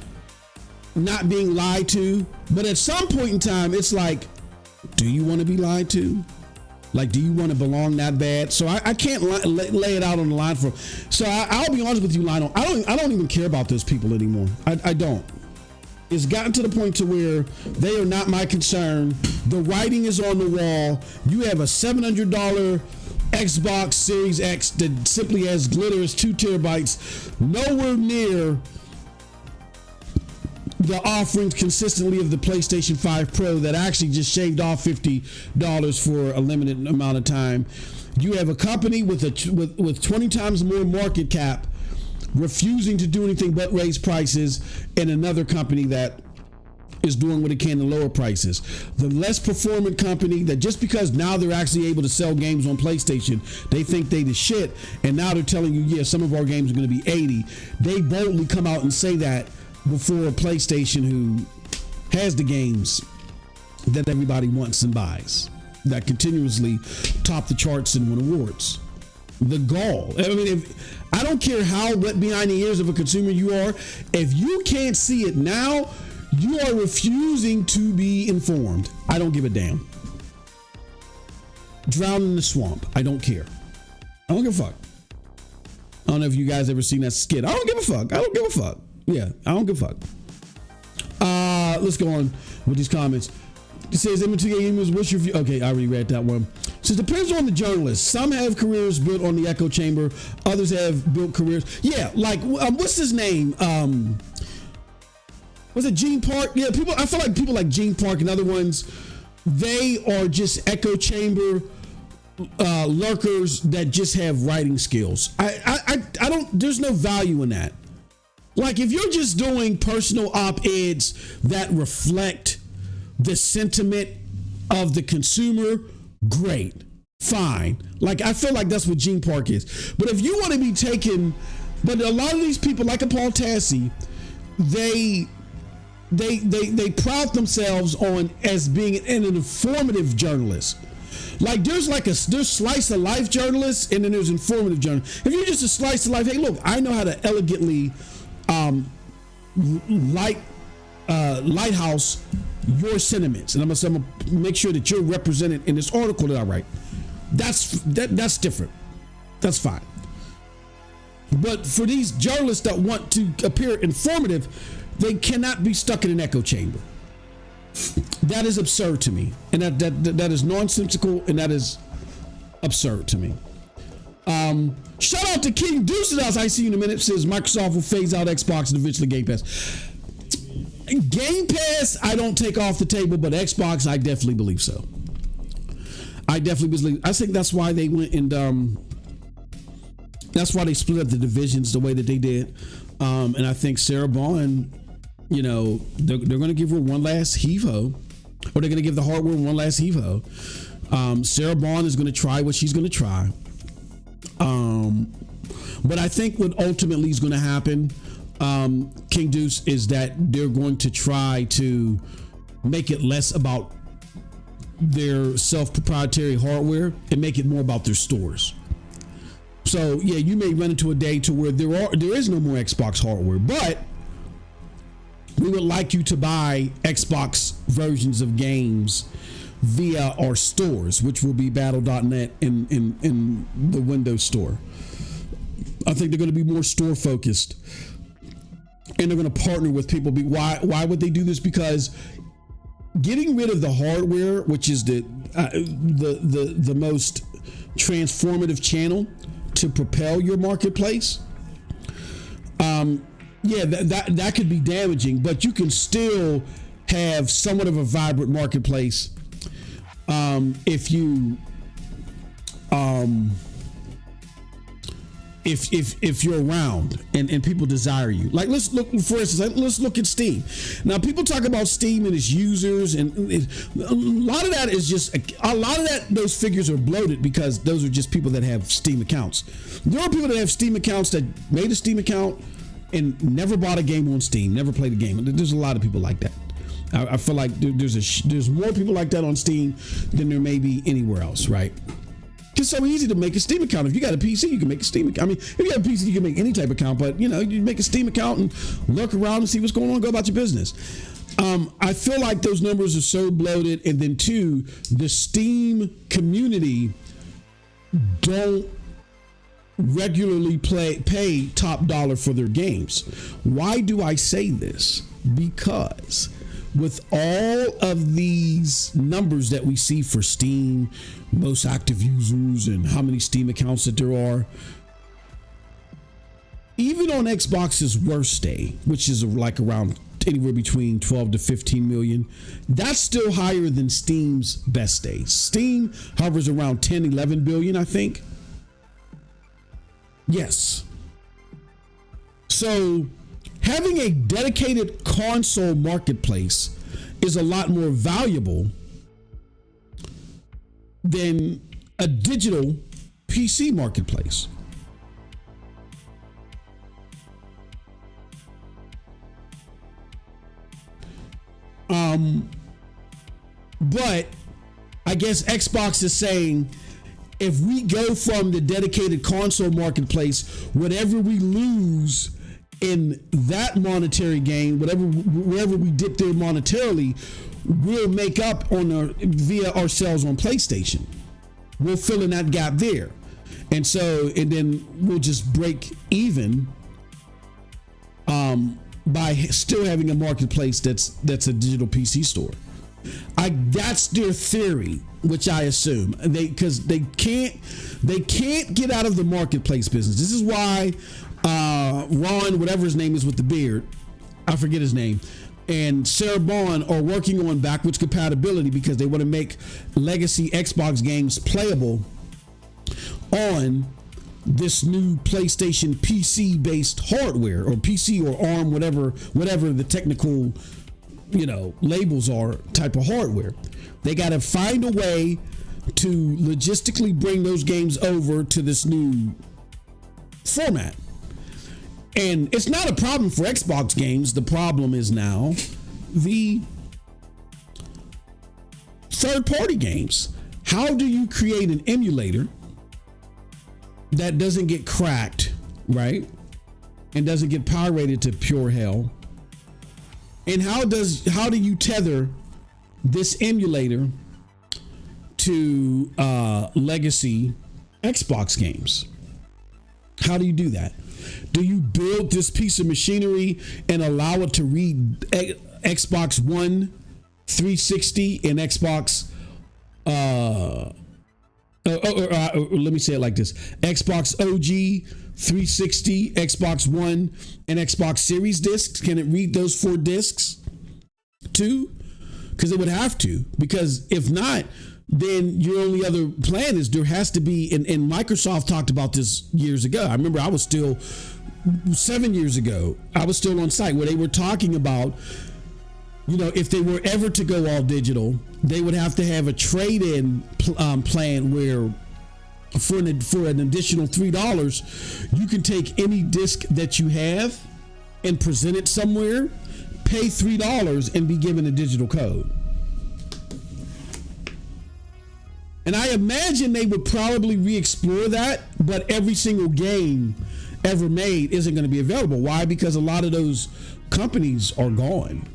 not being lied to. But at some point in time, it's like, do you want to be lied to? Like, do you want to belong that bad? So I can't lay it out on the line for. So I'll be honest with you, Lionel. I don't even care about those people anymore. I don't. It's gotten to the point to where they are not my concern. The writing is on the wall. You have a $700 Xbox Series X that simply has glitter, is 2 terabytes, nowhere near the offerings consistently of the PlayStation 5 Pro that actually just shaved off $50 for a limited amount of time. You have a company with 20 times more market cap refusing to do anything but raise prices, and another company that is doing what it can to lower prices. The less performant company that just because now they're actually able to sell games on PlayStation, they think they the shit, and now they're telling you, yeah, some of our games are going to be 80. They boldly come out and say that before PlayStation, who has the games that everybody wants and buys, that continuously top the charts and win awards. The gall. I mean, I don't care how wet behind the ears of a consumer you are, if you can't see it now, you are refusing to be informed. I don't give a damn. Drown in the swamp. I don't care. I don't give a fuck. I don't know if you guys ever seen that skit. I don't give a fuck. I don't give a fuck. Yeah, I don't give a fuck. Let's go on with these comments. It says, M2K Gamers, what's your view? Okay, I already read that one. It says, depends on the journalist. Some have careers built on the echo chamber. Others have built careers. Yeah, like, what's his name? Was it Gene Park? Yeah, I feel like people like Gene Park and other ones, they are just echo chamber lurkers that just have writing skills. I don't, there's no value in that. Like, if you're just doing personal op-eds that reflect the sentiment of the consumer, great, fine. Like, I feel like that's what Gene Park is. But if you want to be taken, but a lot of these people, like a Paul Tassi, they proud themselves on as being an informative journalist. Like, there's slice of life journalists, and then there's informative journalists. If you're just a slice of life, hey, look, I know how to elegantly lighthouse your sentiments, and I'm gonna make sure that you're represented in this article that I write. That's different. That's fine. But for these journalists that want to appear informative, they cannot be stuck in an echo chamber. That is absurd to me, and that is nonsensical, and that is absurd to me. Shout out to King Deuce House. I see you in a minute. Says Microsoft will phase out Xbox and eventually Game Pass. Game Pass, I don't take off the table, but Xbox, I definitely believe so. I definitely believe. I think that's why they went and that's why they split up the divisions the way that they did. And I think Sarah Bond, you know, they're going to give her one last heave-ho, or they're going to give the hardware one last heave-ho. Sarah Bond is going to try what she's going to try. But I think what ultimately is going to happen, King Deuce, is that they're going to try to make it less about their self-proprietary hardware and make it more about their stores. So yeah, you may run into a day to where there is no more Xbox hardware, but we would like you to buy Xbox versions of games via our stores, which will be battle.net in the Windows Store. I think they're going to be more store focused, and they're going to partner with people. Why would they do this? Because getting rid of the hardware, which is the most transformative channel to propel your marketplace, that could be damaging, but you can still have somewhat of a vibrant marketplace if you're around and people desire you. Like, let's look, for instance, let's look at Steam. Now, people talk about Steam and its users, and a lot of that is just those figures are bloated because those are just people that have Steam accounts. There are people that have Steam accounts that made a Steam account and never bought a game on Steam, never played a game. There's a lot of people like that. I feel like there's more people like that on Steam than there may be anywhere else, right? It's so easy to make a Steam account. If you got a PC, you can make a Steam account. I mean, if you have a PC, you can make any type of account, but you make a Steam account and look around and see what's going on, go about your business. I feel like those numbers are so bloated. And then two, the Steam community don't regularly pay top dollar for their games. Why do I say this? Because with all of these numbers that we see for Steam, most active users and how many Steam accounts that there are, even on Xbox's worst day, which is like around anywhere between 12 to 15 million, that's still higher than Steam's best days. Steam hovers around 10, 11 billion, I think. Yes. So having a dedicated console marketplace is a lot more valuable than a digital PC marketplace. But I guess Xbox is saying, if we go from the dedicated console marketplace, whatever we lose in that monetary gain, wherever we dip there monetarily, we'll make up via our sales on PlayStation. We'll fill in that gap there. And then we'll just break even by still having a marketplace that's a digital PC store. That's their theory, which I assume because they can't get out of the marketplace business. This is why Ron, whatever his name is with the beard, I forget his name, and Sarah Bond are working on backwards compatibility because they want to make legacy Xbox games playable on this new PlayStation PC based hardware, or PC or ARM, whatever the technical labels are, type of hardware. They got to find a way to logistically bring those games over to this new format. And it's not a problem for Xbox games. The problem is now the third-party games. How do you create an emulator that doesn't get cracked, right? And doesn't get pirated to pure hell? And how do you tether this emulator to legacy Xbox games? How do you do that? Do you build this piece of machinery and allow it to read Xbox One, 360, and Xbox? Let me say it like this: Xbox OG, 360, Xbox One, and Xbox Series discs. Can it read those 4 discs too? Because it would have to. Because if not, then your only other plan is there has to be, and Microsoft talked about this years ago. I remember 7 years ago, I was still on site where they were talking about, if they were ever to go all digital, they would have to have a trade-in plan where for an additional $3, you can take any disc that you have and present it somewhere, pay $3 and be given a digital code. And I imagine they would probably re-explore that, but every single game ever made isn't going to be available. Why? Because a lot of those companies are gone.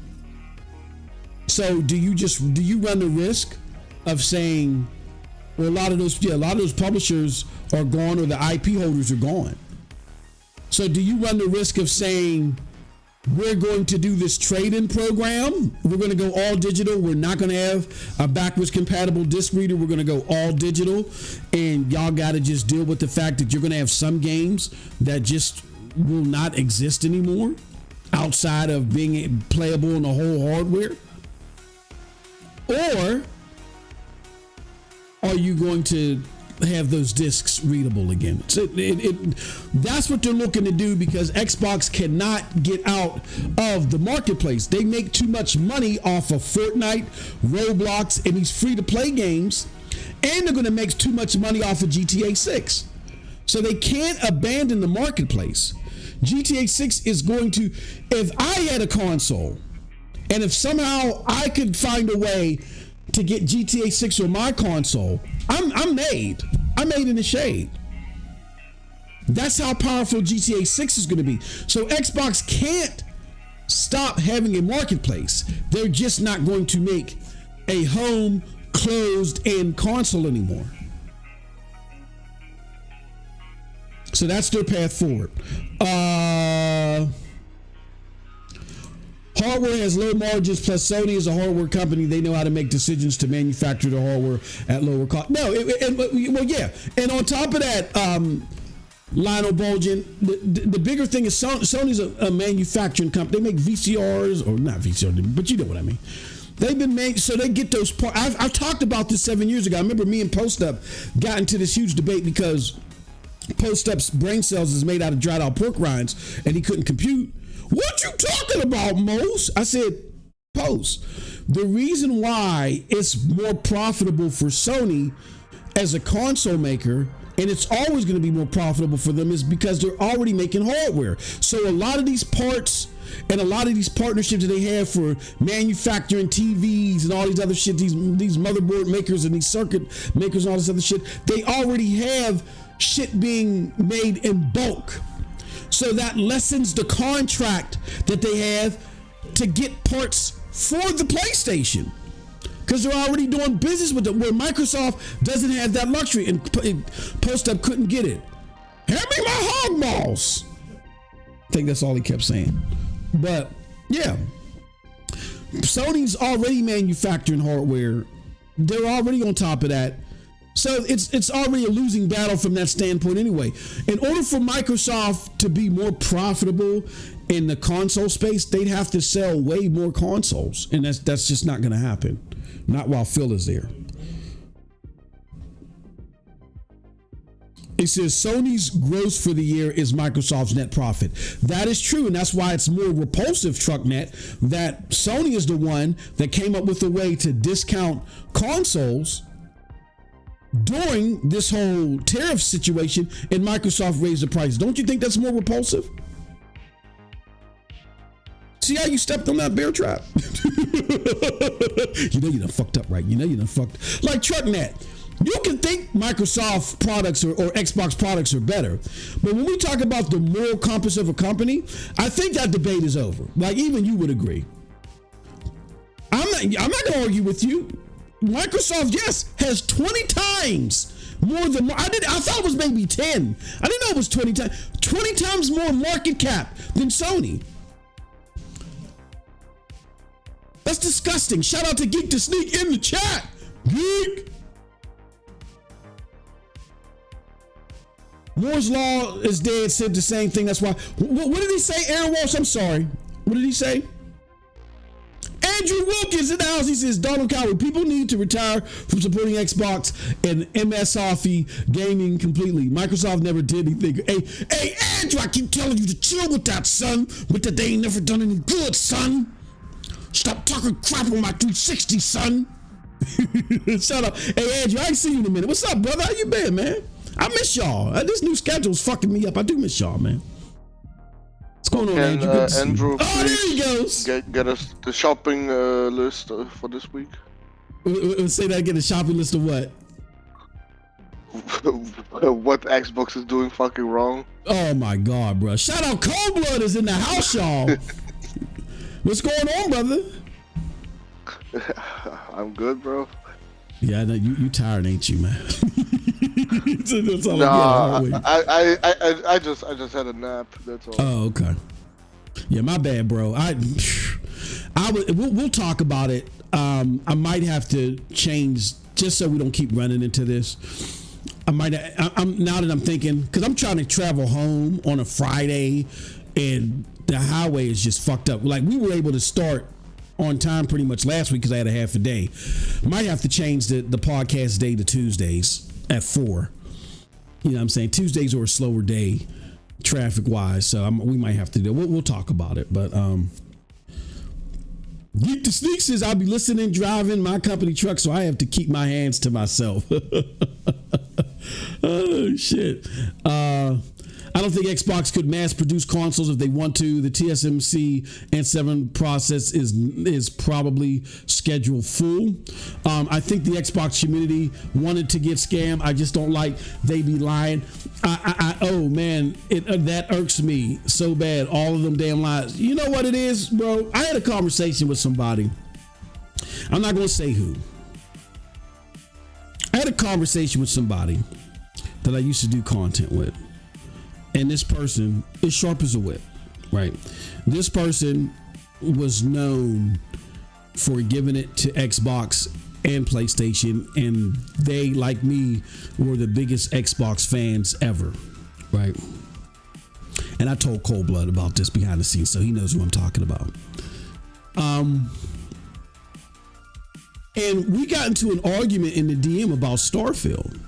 So do you run the risk of saying, well, a lot of those publishers are gone, or the IP holders are gone. So do you run the risk of saying, we're going to do this trade-in program, we're going to go all digital, we're not going to have a backwards compatible disc reader, we're going to go all digital, and y'all got to just deal with the fact that you're going to have some games that just will not exist anymore outside of being playable in the whole hardware? Or are you going to have those discs readable again? So that's what they're looking to do, because Xbox cannot get out of the marketplace. They make too much money off of Fortnite, Roblox, and these free-to-play games, and they're going to make too much money off of GTA 6. So they can't abandon the marketplace. GTA 6 is going to, if I had a console, and if somehow I could find a way to get GTA 6 on my console, I'm made in the shade. That's how powerful GTA 6 is going to be. So Xbox can't stop having a marketplace. They're just not going to make a home closed-in console anymore. So that's their path forward. Hardware has low margins, plus Sony is a hardware company. They know how to make decisions to manufacture the hardware at lower cost. No, well, yeah. And on top of that, Lionel Bolgen, the bigger thing is Sony's a manufacturing company. They make VCRs, or not VCR, but you know what I mean. They've been made, so they get those parts. I've talked about this 7 years ago. I remember me and Post Up got into this huge debate because Post Up's brain cells is made out of dried out pork rinds, and he couldn't compute. What you talking about, Mose? I said, Post, the reason why it's more profitable for Sony as a console maker, and it's always going to be more profitable for them, is because they're already making hardware. So a lot of these parts and a lot of these partnerships that they have for manufacturing TVs and all these other shit, these motherboard makers and these circuit makers and all this other shit, they already have shit being made in bulk. So that lessens the contract that they have to get parts for the PlayStation, because they're already doing business with them, where Microsoft doesn't have that luxury, and Post Up couldn't get it. Hand me my hog balls. I think that's all he kept saying. But yeah, Sony's already manufacturing hardware. They're already on top of that. So it's already a losing battle from that standpoint anyway. In order for Microsoft to be more profitable in the console space, they'd have to sell way more consoles, and that's just not going to happen. Not while Phil is there. It says Sony's gross for the year is Microsoft's net profit. That is true, and that's why it's more repulsive, Trucknet, that Sony is the one that came up with a way to discount consoles during this whole tariff situation, and Microsoft raised the price. Don't you think that's more repulsive? See how you stepped on that bear trap? You know you done fucked up, right? You know you done fucked. Like Trucknet, you can think Microsoft products or Xbox products are better, but when we talk about the moral compass of a company, I think that debate is over. Like, even you would agree. I'm not gonna argue with you. Microsoft, yes, has 20 times more than I thought it was maybe 10. I didn't know it was 20 times. 20 times more market cap than Sony. That's disgusting. Shout out to Geek to Sneak in the chat. Geek. Moore's Law is dead said the same thing. That's why. What did he say, Aaron Walsh? I'm sorry. What did he say? Andrew Wilkins in the house. He says, Donald Coward, people need to retire from supporting Xbox and MSRP gaming completely. Microsoft never did anything. Hey, Andrew, I keep telling you to chill with that, son. But that they ain't never done any good, son. Stop talking crap on my 360, son. Shut up. Hey, Andrew, I ain't seen you in a minute. What's up, brother? How you been, man? I miss y'all. This new schedule's fucking me up. I do miss y'all, man. What's going on, Andrew? Andrew, oh, there he goes. Get us the shopping list for this week. Say that again. The shopping list of what? what Xbox is doing fucking wrong. Oh my God, bro! Shout out Cold Blood is in the house, y'all. What's going on, brother? I'm good, bro. Yeah, I know you tired, ain't you, man? That's all Nah, I just had a nap. That's all. Oh, okay. Yeah, my bad, bro. We'll talk about it. I might have to change just so we don't keep running into this. I'm now that I'm thinking, because I'm trying to travel home on a Friday, and the highway is just fucked up. Like, we were able to start on time pretty much last week because I had a half a day. Might have to change the podcast day to Tuesdays at 4. You know what I'm saying? Tuesdays are a slower day traffic wise, so we might have to do. We'll talk about it, but Geek the Sneak says I'll be listening driving my company truck, so I have to keep my hands to myself. Oh shit. I don't think Xbox could mass produce consoles if they want to. The TSMC N7 process is probably scheduled full. I think the Xbox community wanted to get scammed. I just don't like they be lying. Oh man, that irks me so bad. All of them damn lies. You know what it is, bro? I had a conversation with somebody. I'm not going to say who. I had a conversation with somebody that I used to do content with. And this person is sharp as a whip, right? This person was known for giving it to Xbox and PlayStation, and they, like me, were the biggest Xbox fans ever, right? And I told Cold Blood about this behind the scenes, so he knows who I'm talking about. And we got into an argument in the DM about Starfield.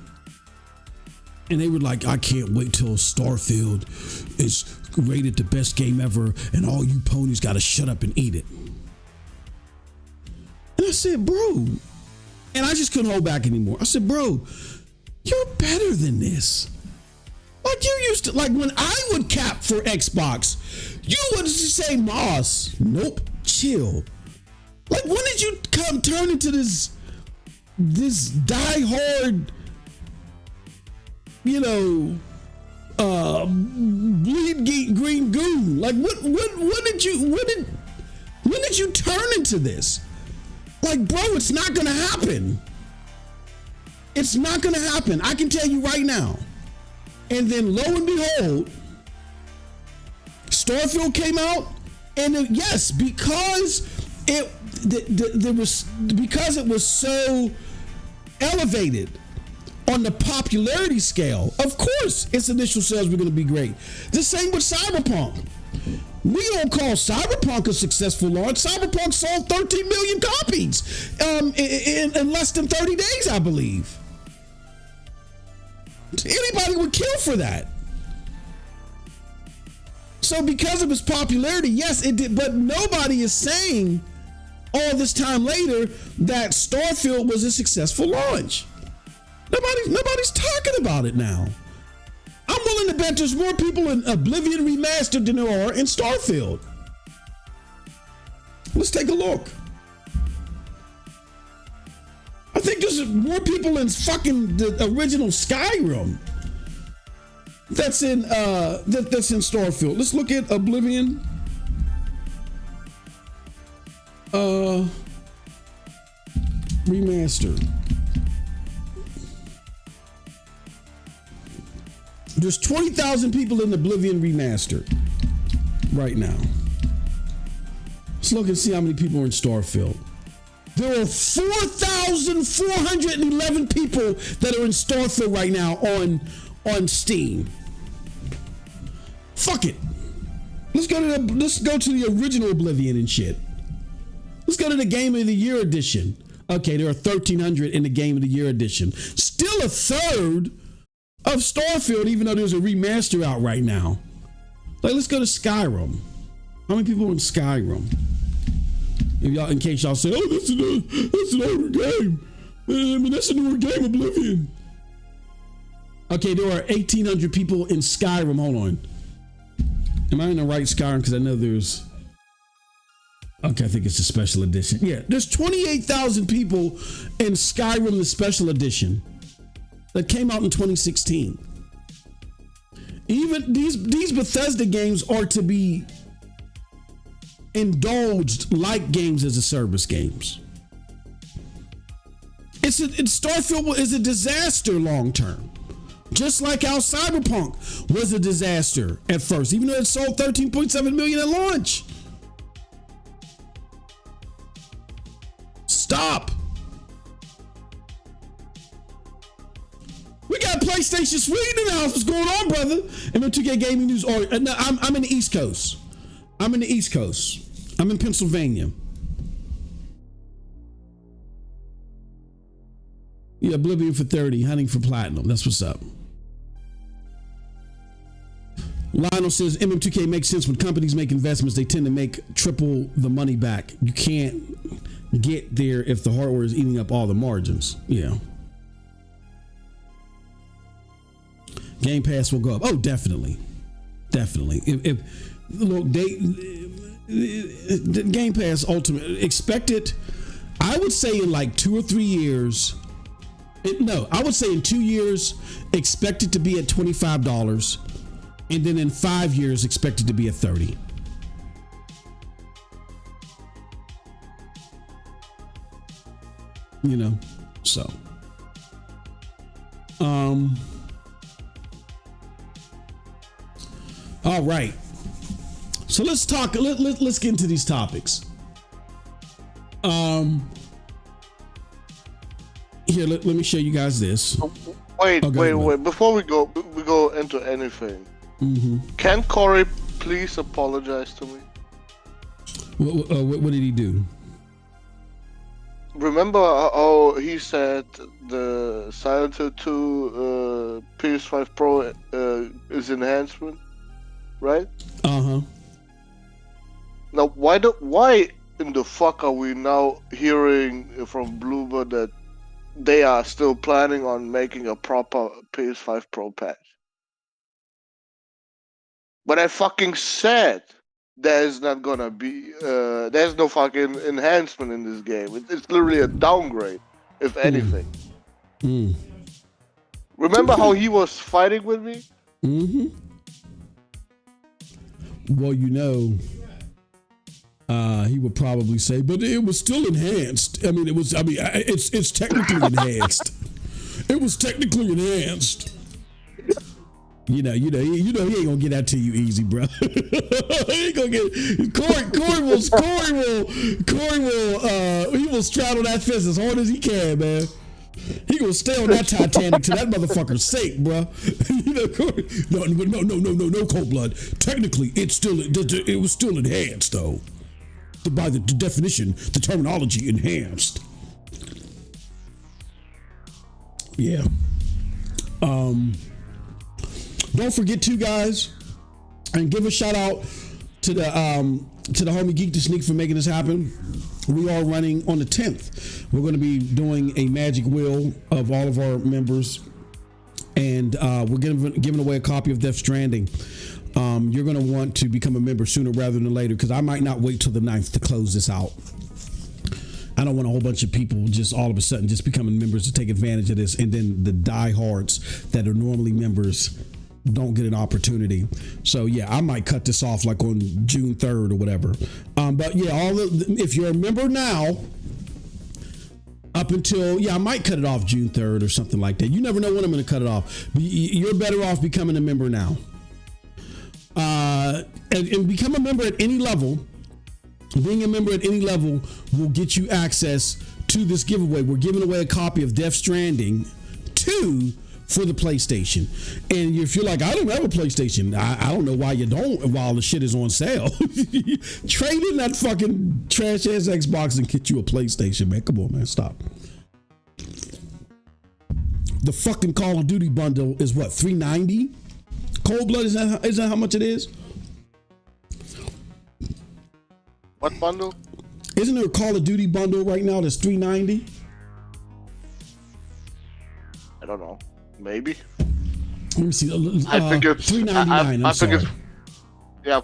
And they were like, I can't wait till Starfield is rated the best game ever, and all you ponies got to shut up and eat it. And I said, bro, and I just couldn't hold back anymore. I said, bro, you're better than this. Like, you used to, like, when I would cap for Xbox, you would say, Moss, nope, chill. Like, when did you turn into this die-hard, you know, bleed green goon? Like, when did you turn into this? Like, bro, it's not gonna happen. It's not gonna happen. I can tell you right now. And then lo and behold, Starfield came out, and yes, because it was so elevated on the popularity scale, of course its initial sales were going to be great. The same with Cyberpunk. We don't call Cyberpunk a successful launch. Cyberpunk sold 13 million copies in less than 30 days, I believe. Anybody would kill for that. So because of its popularity, yes, it did, but nobody is saying all this time later that Starfield was a successful launch. Nobody's talking about it now. I'm willing to bet there's more people in Oblivion Remastered than there are in Starfield. Let's take a look. I think there's more people in fucking the original Skyrim that's in Starfield. Let's look at Oblivion. Remastered. There's 20,000 people in Oblivion Remastered right now. Let's look and see how many people are in Starfield. There are 4,411 people that are in Starfield right now on Steam. Fuck it. Let's go to the original Oblivion and shit. Let's go to the Game of the Year edition. Okay, there are 1,300 in the Game of the Year edition. Still a third of Starfield, even though there's a remaster out right now. Like, let's go to Skyrim. How many people are in Skyrim? In case y'all say, oh, that's an older game. I mean, that's a newer game, Oblivion. Okay, there are 1,800 people in Skyrim. Hold on. Am I in the right Skyrim? Because I know there's... Okay, I think it's a special edition. Yeah, there's 28,000 people in Skyrim, the special edition. that came out in 2016. Even these Bethesda games are to be indulged like games as a service games. Starfield is a disaster long term. Just like how Cyberpunk was a disaster at first, even though it sold 13.7 million at launch. Stop. We got PlayStation Sweden in the house. What's going on, brother? M2K Gaming News. No, I'm in the East Coast. I'm in the East Coast. I'm in Pennsylvania. Yeah, Oblivion for 30, hunting for platinum. That's what's up. Lionel says MM2K makes sense when companies make investments. They tend to make triple the money back. You can't get there if the hardware is eating up all the margins. Yeah. Game Pass will go up. Oh, definitely. Definitely. If look, the Game Pass Ultimate, expect it, I would say in like 2 or 3 years. I would say in 2 years, expect it to be at $25. And then in 5 years, expect it to be at 30. You know, so. All right. So let's talk. Let's get into these topics. Here, let me show you guys this. Wait. Before we go into anything, can Corey please apologize to me? What did he do? Remember how he said the Silencer 2 PS5 Pro is enhancement, right? Now, why in the fuck are we now hearing from Bloomberg that they are still planning on making a proper PS5 Pro patch? But I fucking said there's not gonna be, there's no fucking enhancement in this game. It's literally a downgrade, if anything. Remember how he was fighting with me? Well, you know, he would probably say, but it was still enhanced. I mean, it's technically enhanced. It was technically enhanced. You know, he ain't gonna get that to you easy, bro. He ain't gonna get Corey will he will straddle that fence as hard as he can, man. He gonna stay on that Titanic to that motherfucker's sake, bro. You know, Corey, no, Cold Blood. Technically, it was still enhanced, though. By the definition, the terminology enhanced. Yeah. Don't forget to, guys, and give a shout out to the homie Geek to Sneak for making this happen. We are running on the 10th. We're going to be doing a magic wheel of all of our members, and we're giving away a copy of Death Stranding. You're going to want to become a member sooner rather than later, because I might not wait till the 9th to close this out. I don't want a whole bunch of people just all of a sudden just becoming members to take advantage of this, and then the diehards that are normally members don't get an opportunity. So yeah, I might cut this off like on June 3rd or whatever. But yeah, if you're a member now, up until, I might cut it off June 3rd or something like that. You never know when I'm going to cut it off. You're better off becoming a member now. And become a member at any level. Being a member at any level will get you access to this giveaway. We're giving away a copy of Death Stranding 2 for the PlayStation. And if you're like, I don't have a PlayStation, I don't know why you don't while the shit is on sale. Trade in that fucking trash ass Xbox and get you a PlayStation, man. Come on, man, stop. The fucking Call of Duty bundle is what, $390? Cold Blood, is that how much it is? What bundle? Isn't there a Call of Duty bundle right now that's $390? I don't know. Maybe. Let me see. I think it's $399. I think it's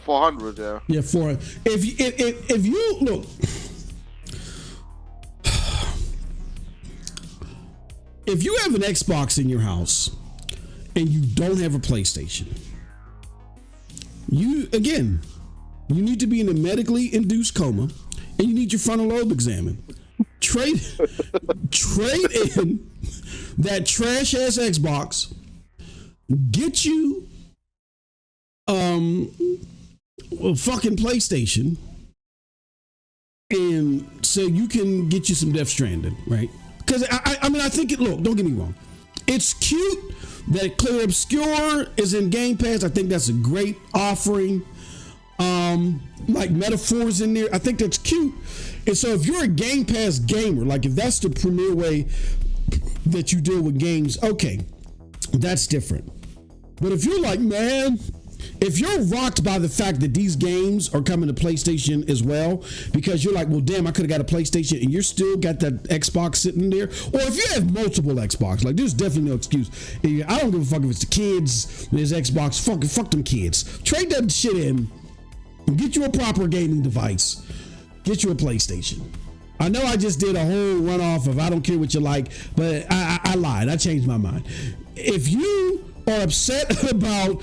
400. Yeah. Yeah, 400. If you look, if you have an Xbox in your house and you don't have a PlayStation, you need to be in a medically induced coma and you need your frontal lobe examined. Trade in that trash ass Xbox, get you a fucking PlayStation, and so you can get you some Death Stranding, right? Because I think it. Look, don't get me wrong, it's cute that Clear Obscure is in Game Pass. I think that's a great offering. Like metaphors in there, I think that's cute. And so if you're a Game Pass gamer, like if that's the premier way that you deal with games, okay, that's different. But if you're like, man, if you're rocked by the fact that these games are coming to PlayStation as well, because you're like, well, damn, I could have got a PlayStation, and you're still got that Xbox sitting there, or if you have multiple Xbox, like there's definitely no excuse. I don't give a fuck if it's the kids, there's Xbox, fuck them kids. Trade that shit in, get you a proper gaming device, get you a PlayStation. I know I just did a whole runoff of I don't care what you like, but I lied. I changed my mind. If you are upset about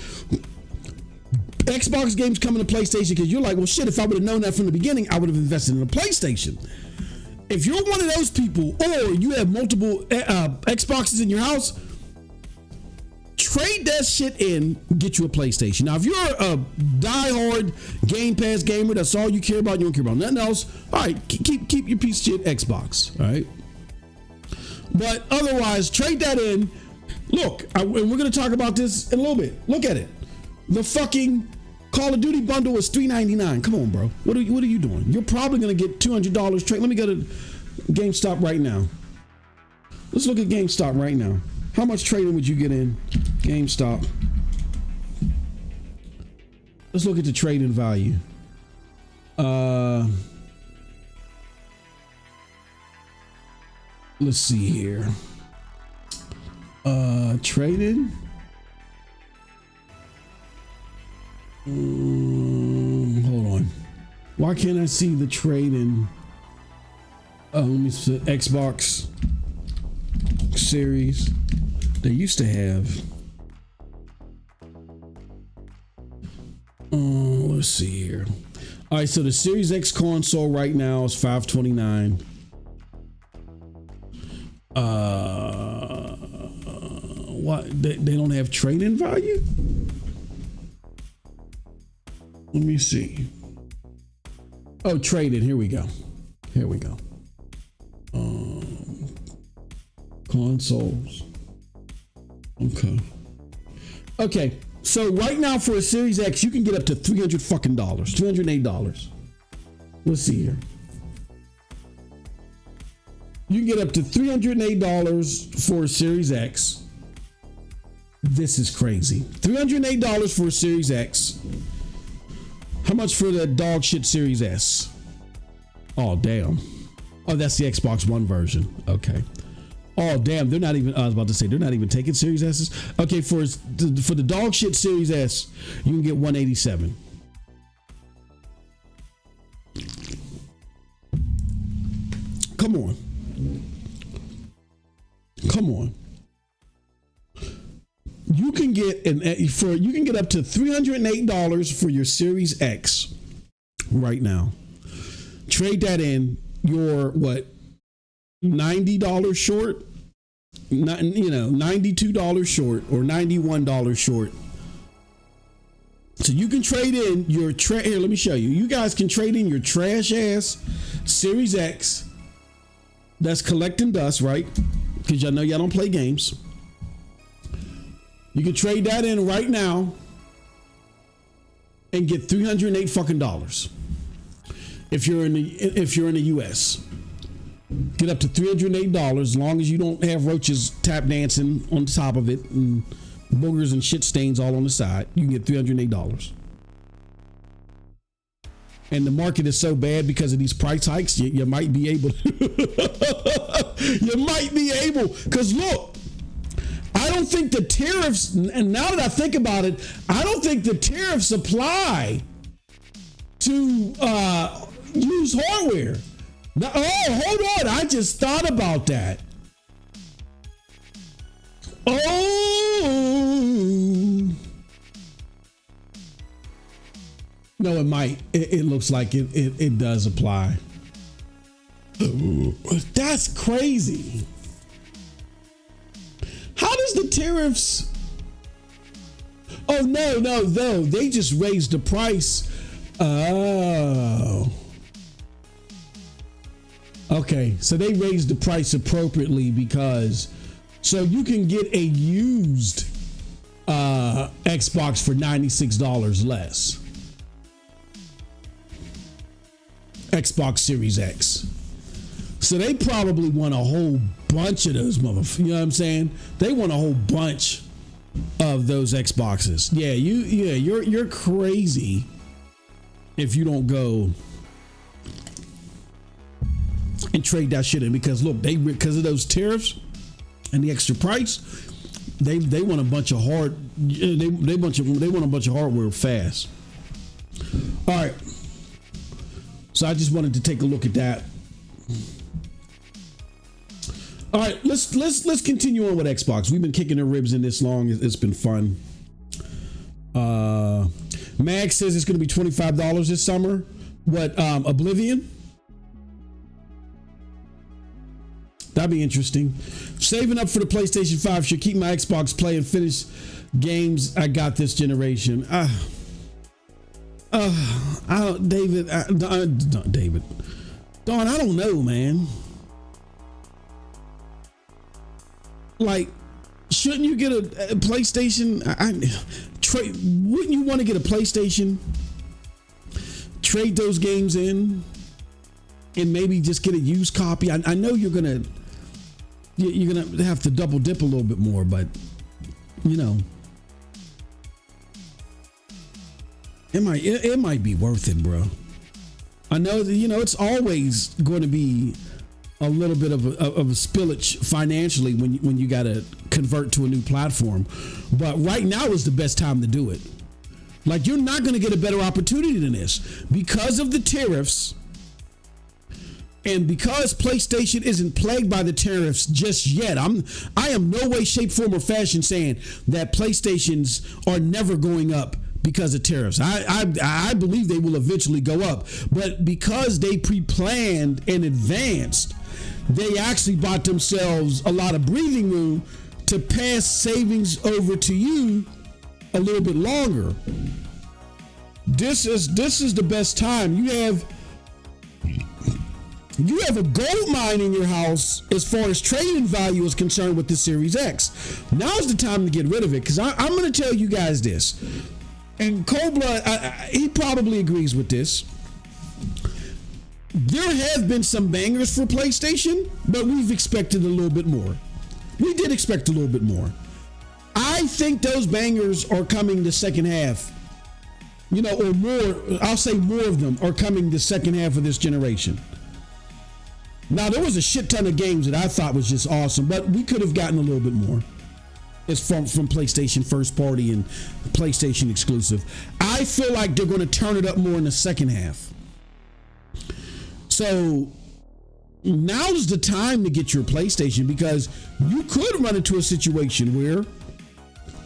Xbox games coming to PlayStation because you're like, well, shit, if I would have known that from the beginning, I would have invested in a PlayStation. If you're one of those people, or you have multiple Xboxes in your house, trade that shit in, get you a PlayStation. Now, if you're a diehard Game Pass gamer, that's all you care about, you don't care about nothing else, all right, keep your piece of shit Xbox, all right? But otherwise, trade that in. Look, and we're going to talk about this in a little bit. Look at it. The fucking Call of Duty bundle was $399. Come on, bro. What are you doing? You're probably going to get $200 trade. Let me go to GameStop right now. Let's look at GameStop right now. How much trading would you get in GameStop? Let's look at the trading value. Let's see here. Trading. Hold on. Why can't I see the trading? Let me see. Xbox Series. They used to have. Let's see here. All right, so the Series X console right now is $529. What? They don't have trade-in value? Let me see. Oh, trade-in. Here we go. Consoles. Okay. So right now for a Series X, you can get up to $308. Let's see here. You can get up to $308 for a Series X. This is crazy. $308 for a Series X. How much for the dog shit Series S? Oh, damn. Oh, that's the Xbox One version. Okay. Oh, damn. They're not even, I was about to say, they're not even taking Series S's. Okay, for the dog shit Series S, you can get $187. Come on. You can get you can get up to $308 for your Series X right now. Trade that in. You're what? $90 short? $92 short or $91 short. So you can trade in your here, let me show you. You guys can trade in your trash ass Series X that's collecting dust, right? Because y'all know y'all don't play games. You can trade that in right now and get $308 fucking dollars. If you're in the US. Get up to $308 as long as you don't have roaches tap dancing on top of it and boogers and shit stains all on the side. You can get $308. And the market is so bad because of these price hikes, you might be able to. You might be able, because look, I don't think the tariffs, and now that I think about it, I don't think the tariffs apply to used hardware. Now, oh, hold on. I just thought about that. Oh no, it might. It looks like it does apply. That's crazy. How does the tariffs? Oh no, they just raised the price. Oh. Okay, so they raised the price appropriately because so you can get a used Xbox for $96 less. Xbox Series X. So they probably want a whole bunch of those motherfuckers. You know what I'm saying? They want a whole bunch of those Xboxes. You're crazy if you don't go and trade that shit in, because look, because of those tariffs and the extra price, they want a bunch of they want a bunch of hardware fast. All right. So I just wanted to take a look at that. All right, let's continue on with Xbox. We've been kicking their ribs in this long. It's been fun. Mag says it's going to be $25 this summer. What, Oblivion? That'd be interesting. Saving up for the PlayStation 5 should keep my Xbox play and finish games I got this generation. David. Dawn, I don't know, man. Like, shouldn't you get a PlayStation? Wouldn't you want to get a PlayStation? Trade those games in, and maybe just get a used copy. I know you're gonna have to double dip a little bit more, but you know, it might be worth it, bro. I know that it's always going to be a little bit of a spillage financially when you got to convert to a new platform, but right now is the best time to do it. Like, you're not going to get a better opportunity than this because of the tariffs, and because PlayStation isn't plagued by the tariffs just yet. I am no way, shape, form, or fashion saying that PlayStations are never going up because of tariffs. I believe they will eventually go up, but because they pre-planned in advance, they actually bought themselves a lot of breathing room to pass savings over to you a little bit longer. This is the best time. You have a gold mine in your house as far as trading value is concerned with the Series X. Now's the time to get rid of it, because I'm going to tell you guys this, and Cold Blood, he probably agrees with this. There have been some bangers for PlayStation, but we've expected a little bit more. We did expect a little bit more. I think those bangers are coming the second half, or more. I'll say more of them are coming the second half of this generation. Now, there was a shit ton of games that I thought was just awesome, but we could have gotten a little bit more. It's from PlayStation first party and PlayStation exclusive. I feel like they're going to turn it up more in the second half. So now's the time to get your PlayStation, because you could run into a situation where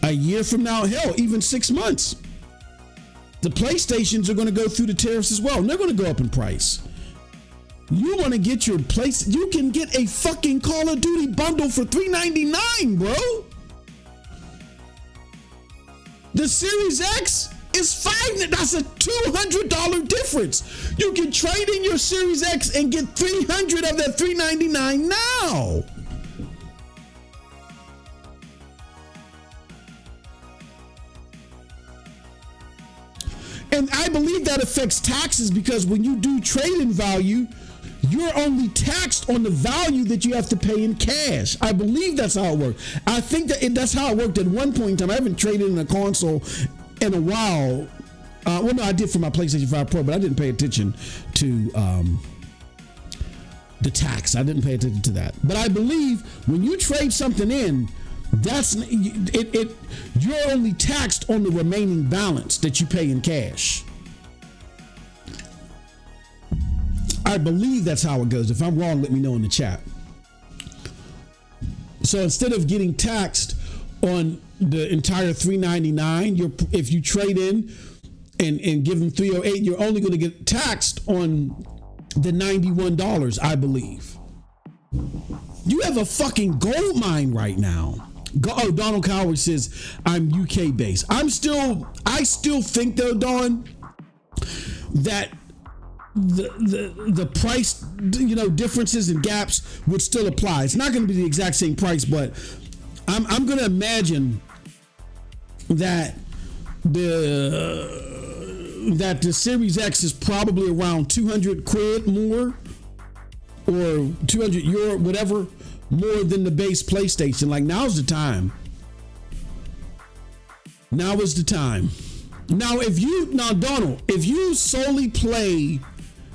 a year from now, hell, even 6 months, the PlayStations are going to go through the tariffs as well, and they're going to go up in price. You want to get your place? You can get a fucking Call of Duty bundle for $399, bro. The Series X is $5. That's a $200 difference. You can trade in your Series X and get $300 of that $399 now. And I believe that affects taxes, because when you do trade-in value, you're only taxed on the value that you have to pay in cash. I believe that's how it works. I think that's how it worked at one point in time. I haven't traded in a console in a while. Well, no, I did for my PlayStation 5 Pro, but I didn't pay attention to the tax. I didn't pay attention to that. But I believe when you trade something in, you're only taxed on the remaining balance that you pay in cash. I believe that's how it goes. If I'm wrong, let me know in the chat. So instead of getting taxed on the entire $399. If you trade in and give them $308, you're only going to get taxed on the $91, I believe. You have a fucking gold mine right now. Donald Coward says I'm UK based. I still think though, Don, that the price, differences and gaps would still apply. It's not going to be the exact same price, but I'm going to imagine that the Series X is probably around 200 quid more, or 200 euro, whatever, more than the base PlayStation. Like, now's the time. Now is the time. Now, Donald, if you solely play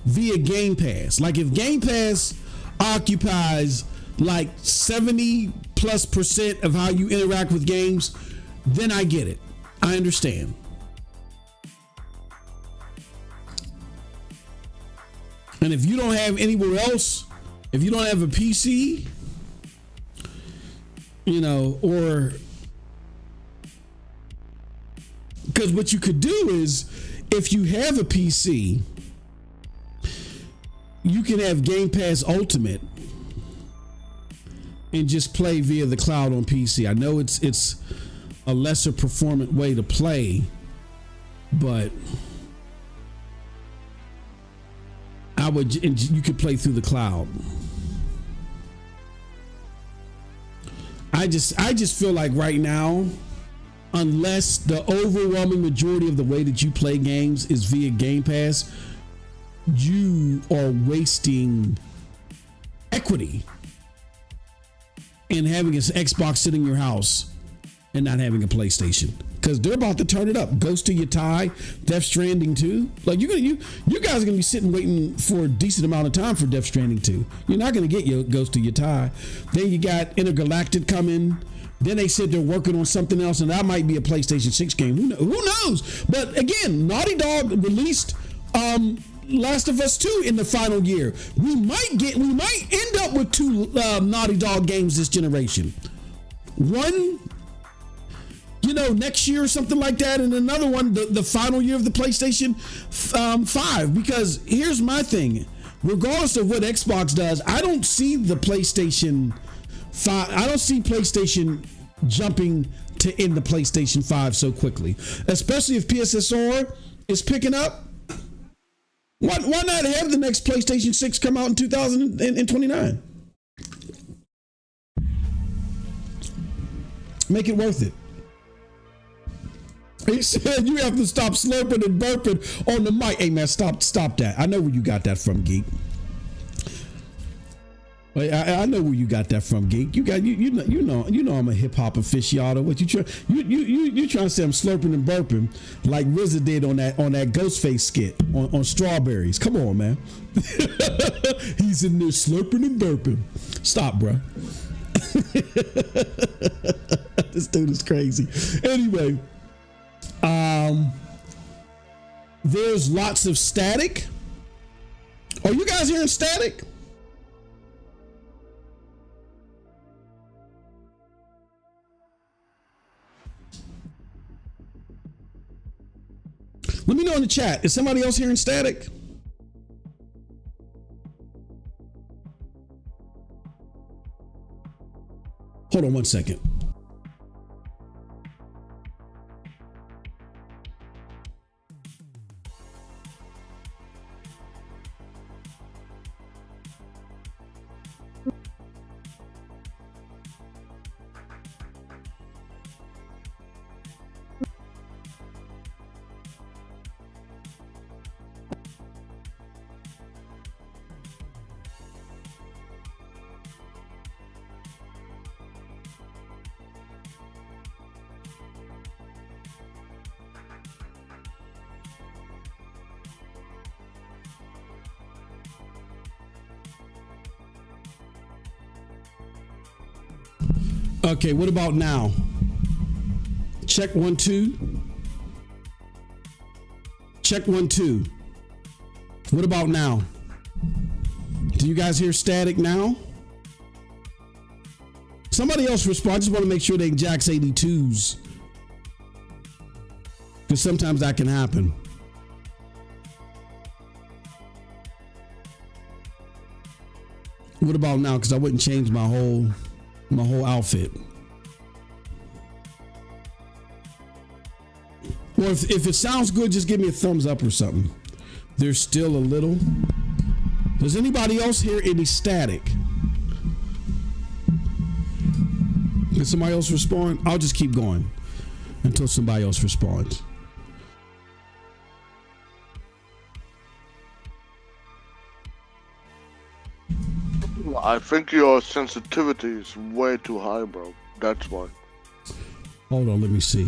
via Game Pass, like if Game Pass occupies like 70+% of how you interact with games, then I get it. I understand. And if you don't have anywhere else, if you don't have a PC, or because what you could do is, if you have a PC, you can have Game Pass Ultimate and just play via the cloud on PC. I know it's a lesser performant way to play, but you could play through the cloud. I just feel like right now, unless the overwhelming majority of the way that you play games is via Game Pass, you are wasting equity in having an Xbox sitting in your house and not having a PlayStation, because they're about to turn it up. Ghost of Yai, Death Stranding 2. Like, you guys are gonna be sitting waiting for a decent amount of time for Death Stranding 2. You're not gonna get your Ghost of Yai. Then you got Intergalactic coming. Then they said they're working on something else, and that might be a PlayStation 6 game. Who knows? But again, Naughty Dog released Last of Us 2 in the final year. We might end up with two Naughty Dog games this generation. One, next year or something like that, and another one the final year of the PlayStation 5. Because here's my thing: regardless of what Xbox does, I don't see the PlayStation 5. I don't see PlayStation jumping to end the PlayStation 5 so quickly, especially if PSSR is picking up. Why not have the next PlayStation 6 come out in 2029? Make it worth it. He said you have to stop slurping and burping on the mic. Hey man, stop that. I know where you got that from, Geek. I know where you got that from, Geek. You know I'm a hip hop aficionado. What you trying to say? I'm slurping and burping like RZA did on that Ghostface skit on Strawberries. Come on, man. He's in there slurping and burping. Stop, bro. This dude is crazy. Anyway, there's lots of static. Are you guys hearing static? Let me know in the chat. Is somebody else hearing static? Hold on one second. Okay, what about now? Check 1 2. Check 1 2. What about now? Do you guys hear static now? Somebody else respond. I just want to make sure they Jax 82s. Because sometimes that can happen. What about now? Because I wouldn't change my whole outfit. Or if it sounds good, just give me a thumbs up or something. There's still a little. Does anybody else hear any static? Did somebody else respond? I'll just keep going until somebody else responds. I think your sensitivity is way too high, bro. That's why. Hold on, let me see.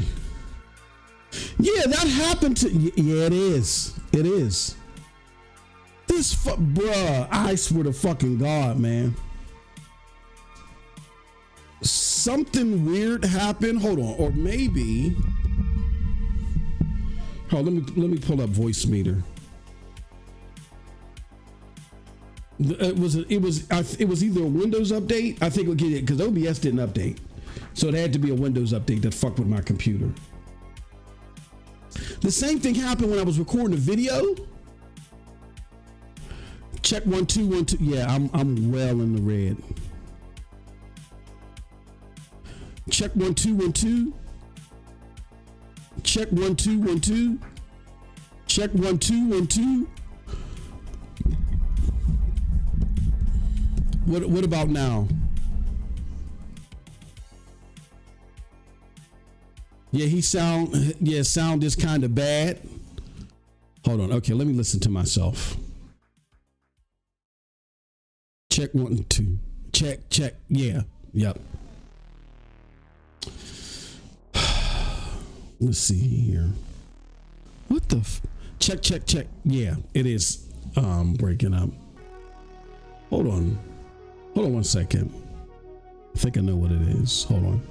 Yeah, that happened to. Yeah, it is. It is. Bruh, I swear to fucking God, man. Something weird happened. Hold on, or maybe. Hold on, let me pull up voice meter. It was either a Windows update. I think we'll get it because OBS didn't update, so it had to be a Windows update that fucked with my computer. The same thing happened when I was recording a video. Check 1 2 1 2. Yeah, I'm well in the red. Check 1 2 1 2. Check 1 2 1 2. Check 1 2 1 2. What about now? Yeah, sound is kind of bad. Hold on. Okay, let me listen to myself. Check 1 2. Check. Yeah. Yep. Let's see here. What the check. Yeah, it is breaking up. Hold on 1 second. I think I know what it is. Hold on.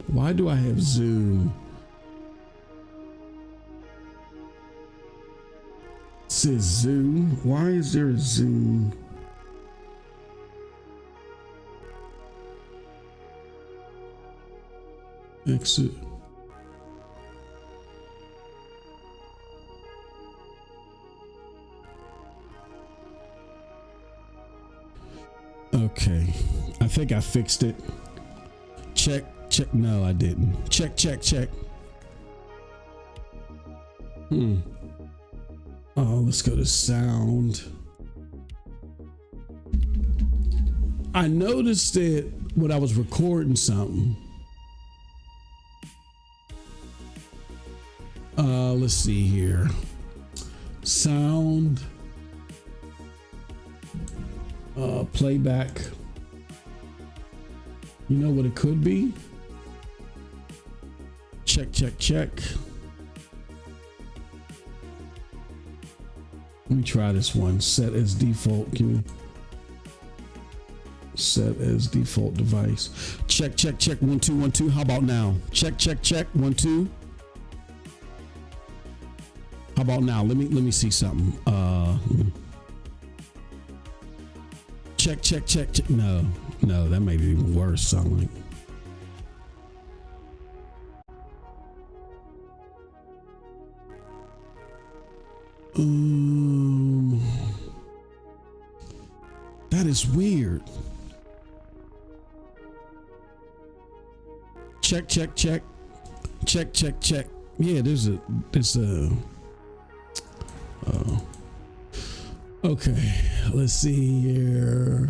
Why do I have Zoom? It says Zoom. Why is there a Zoom? Exit. Okay, I think I fixed it. Check. No, I didn't. Check. Oh, let's go to sound. I noticed that when I was recording something. Let's see here. Sound. Playback. You know what it could be? Check. Let me try this one. Set as default. Give me set as default device. Check. 1 2 1 2. How about now? Check. 1 2. How about now? Let me see something. Check. No, that made it even worse. Sound like. That is weird. Check. Yeah, there's a. Okay, let's see here.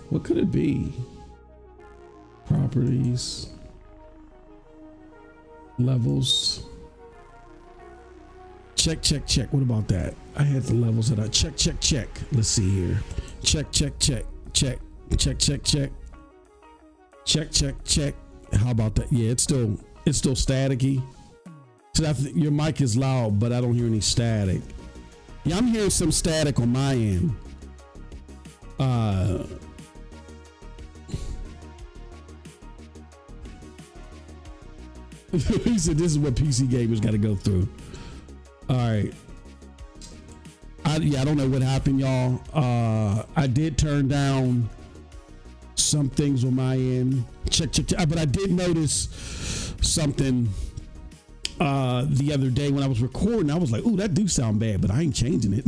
What could it be? Properties, levels. Check. What about that? I had the levels that I check. Let's see here. Check. How about that? Yeah, it's still staticky. So your mic is loud, but I don't hear any static. Yeah, I'm hearing some static on my end. He said this is what PC gamers got to go through. All right. I I don't know what happened, y'all. I did turn down some things on my end. Check. But I did notice something the other day when I was recording. I was like, ooh, that do sound bad, but I ain't changing it.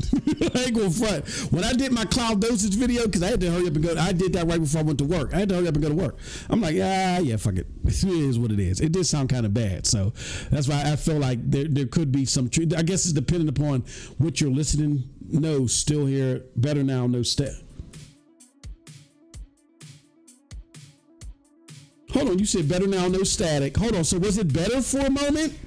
I ain't gonna front. When I did my cloud dosage video, because I had to hurry up and go, I did that right before I went to work. I had to hurry up and go to work. I'm like, yeah, fuck it. It is what it is. It did sound kind of bad. So that's why I feel like there could be some truth. I guess it's dependent upon what you're listening. No, still here. Better now, no step. Hold on, you said better now, no static. Hold on, so was it better for a moment?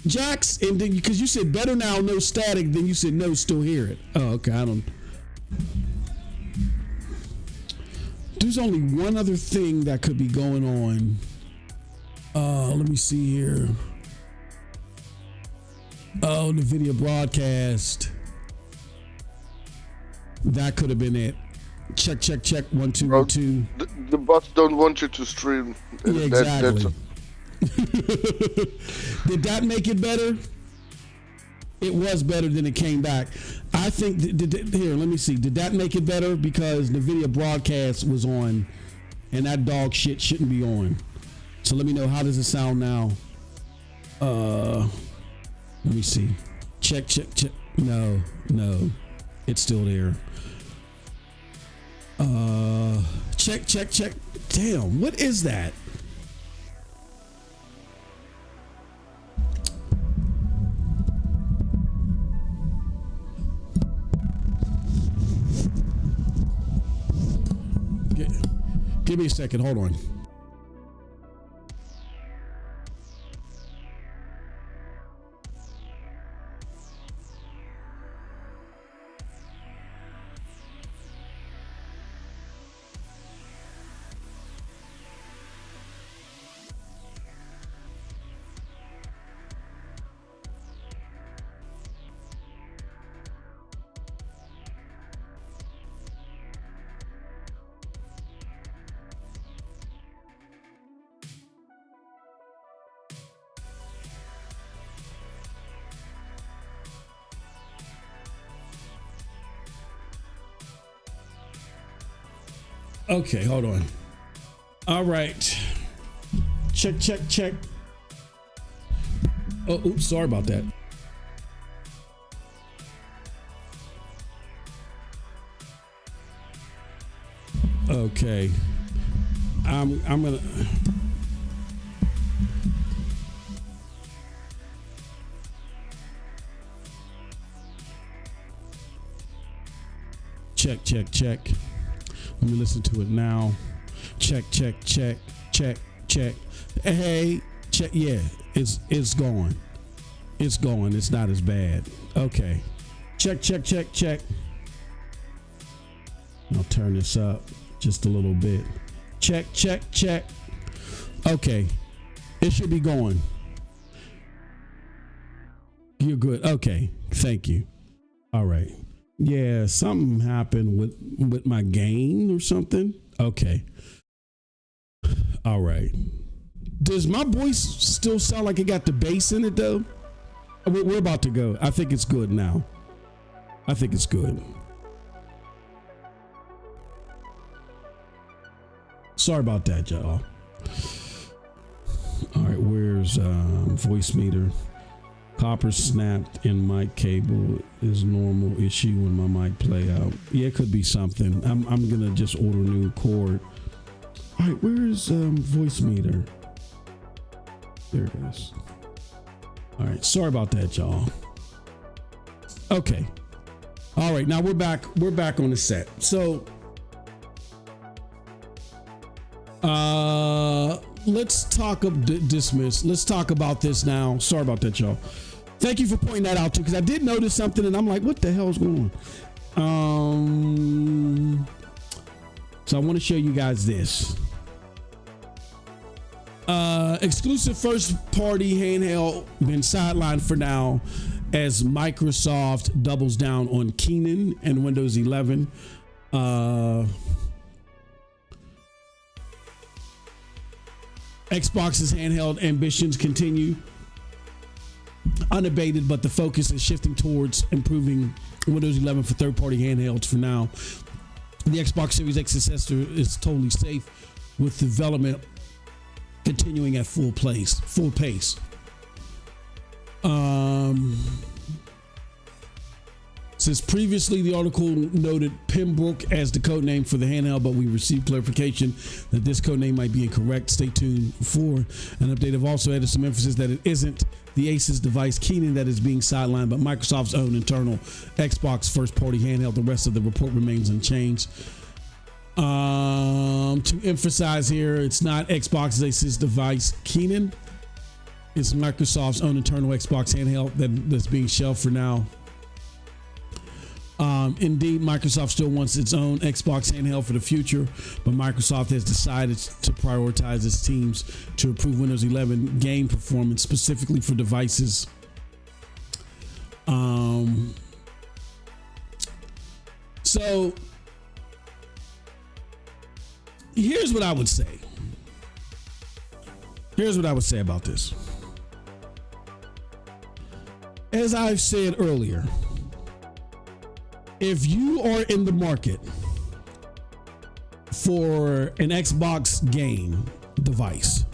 Jax, and then because you said better now, no static, then you said no, still hear it. Oh, okay, I don't. There's only one other thing that could be going on. Let me see here. Oh, the video broadcast. That could have been it. Check. 1 2 1 2. The bots don't want you to stream. Yeah, exactly. Did that make it better? It was better than it came back. I think. Here, let me see. Did that make it better? Because the video broadcast was on, and that dog shit shouldn't be on. So let me know, how does it sound now? Let me see. Check. No, it's still there. Check. Damn, what is that? Give me a second, hold on. Okay, hold on. All right. Check. Oh, oops, sorry about that. Okay. I'm gonna check. Let me listen to it now. Check. Hey, check. Yeah, it's going. It's going. It's not as bad. Okay. Check. I'll turn this up just a little bit. Check. Okay. It should be going. You're good. Okay. Thank you. All right. Yeah, something happened with my gain or something. Okay. All right. Does my voice still sound like it got the bass in it though? We're about to go. I think it's good now. I think it's good. Sorry about that, y'all. All right, where's voice meter? Copper snapped in mic cable is normal issue when my mic play out. Yeah, it could be something. I'm gonna just order a new cord. All right, where is voice meter? There it is. All right, sorry about that, y'all. Okay. All right, now we're back on the set. So let's talk dismiss. Let's talk about this now. Sorry about that, y'all. Thank you for pointing that out too, because I did notice something and I'm like, what the hell is going on? So I want to show you guys this. Exclusive first party handheld been sidelined for now as Microsoft doubles down on Keenan and Windows 11. Xbox's handheld ambitions continue. unabated, but the focus is shifting towards improving Windows 11 for third-party handhelds for now. The Xbox Series X successor is totally safe, with development continuing at full pace. Since previously the article noted Pembroke as the codename for the handheld, but we received clarification that this codename might be incorrect. Stay tuned for an update. I've also added some emphasis that it isn't the Asus device Keenan that is being sidelined, but Microsoft's own internal Xbox first-party handheld. The rest of the report remains unchanged. To emphasize here, it's not Xbox's Asus device Keenan. It's Microsoft's own internal Xbox handheld that's being shelved for now. Indeed, Microsoft still wants its own Xbox handheld for the future, but Microsoft has decided to prioritize its teams to improve Windows 11 game performance specifically for devices. So here's what I would say. Here's what I would say about this. As I've said earlier, if you are in the market for an Xbox game device,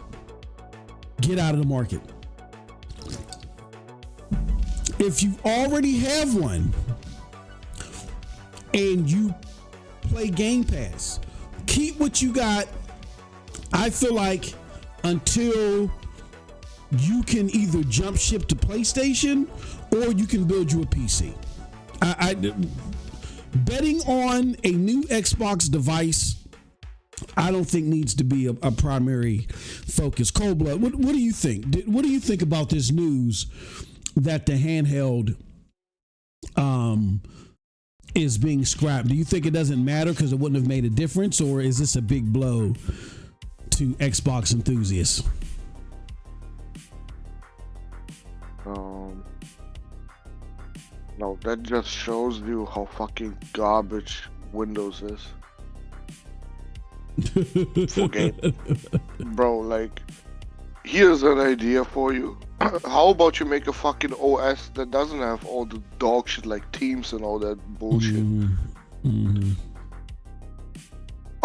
get out of the market. If you already have one and you play Game Pass, keep what you got. I feel like until you can either jump ship to PlayStation or you can build you a PC. Betting on a new Xbox device, I don't think needs to be a primary focus. Cold Blood, what do you think? What do you think about this news that the handheld is being scrapped? Do you think it doesn't matter because it wouldn't have made a difference, or is this a big blow to Xbox enthusiasts? No, that just shows you how fucking garbage Windows is. For game. Bro, like, here's an idea for you. How about you make a fucking OS that doesn't have all the dog shit like Teams and all that bullshit? Mm-hmm.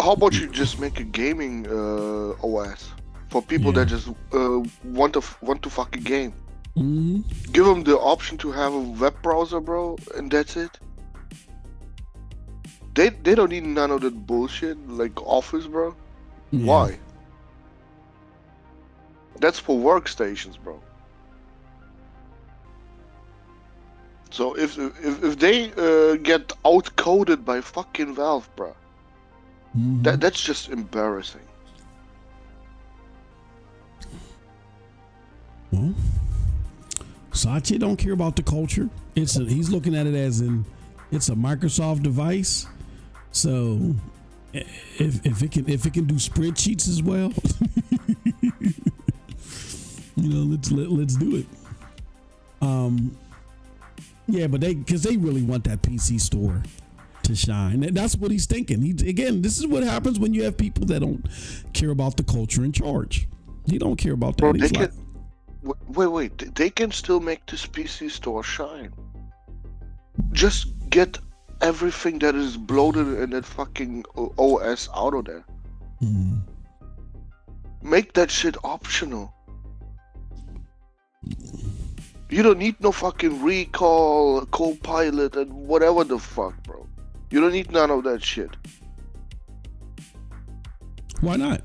How about you just make a gaming OS for people that just want to fucking game? Mm-hmm. Give them the option to have a web browser, bro, and that's it. They don't need none of that bullshit like Office, bro. Yeah. Why? That's for workstations, bro. So if they get outcoded by fucking Valve, bro, Mm-hmm. that's just embarrassing. Well, Satya don't care about the culture. He's looking at it as it's a Microsoft device. So if it can do spreadsheets as well, let's do it. Yeah, but because they really want that PC store to shine. And that's what he's thinking. This is what happens when you have people that don't care about the culture in charge. He don't care about that. Bro, wait, they can still make this PC store shine. Just get everything that is bloated in that fucking OS out of there. Mm. Make that shit optional. You don't need no fucking recall, Copilot, and whatever the fuck, bro. You don't need none of that shit. Why not?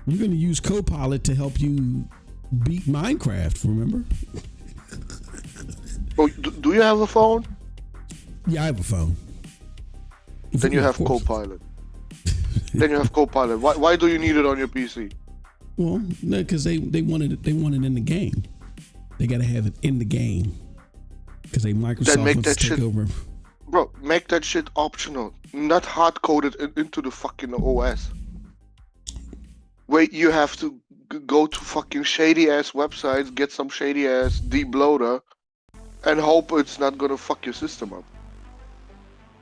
You're going to use Copilot to help you beat Minecraft, remember? Oh, do you have a phone? Yeah, I have a phone. Then you have Copilot. Then you have Copilot. Why do you need it on your PC? Well, no, because they wanted it in the game. They got to have it in the game because Microsoft wants to take over. Bro, make that shit optional, not hard coded into the fucking OS. Where you have to go to fucking shady ass websites, get some shady ass debloater, and hope it's not gonna fuck your system up.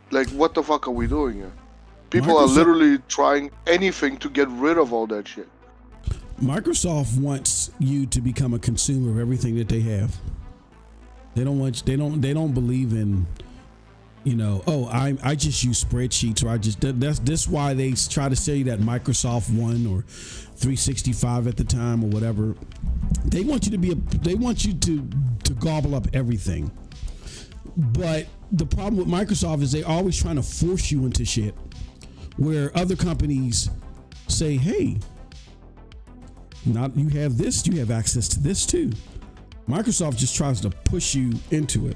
Like, what the fuck are we doing here? People are literally trying anything to get rid of all that shit. Microsoft wants you to become a consumer of everything that they have. They don't believe in, I just use spreadsheets, or that's why they try to sell you that Microsoft One or 365 at the time or whatever. They want you to gobble up everything. But the problem with Microsoft is they're always trying to force you into shit where other companies say, hey, not you have this, you have access to this too. Microsoft just tries to push you into it.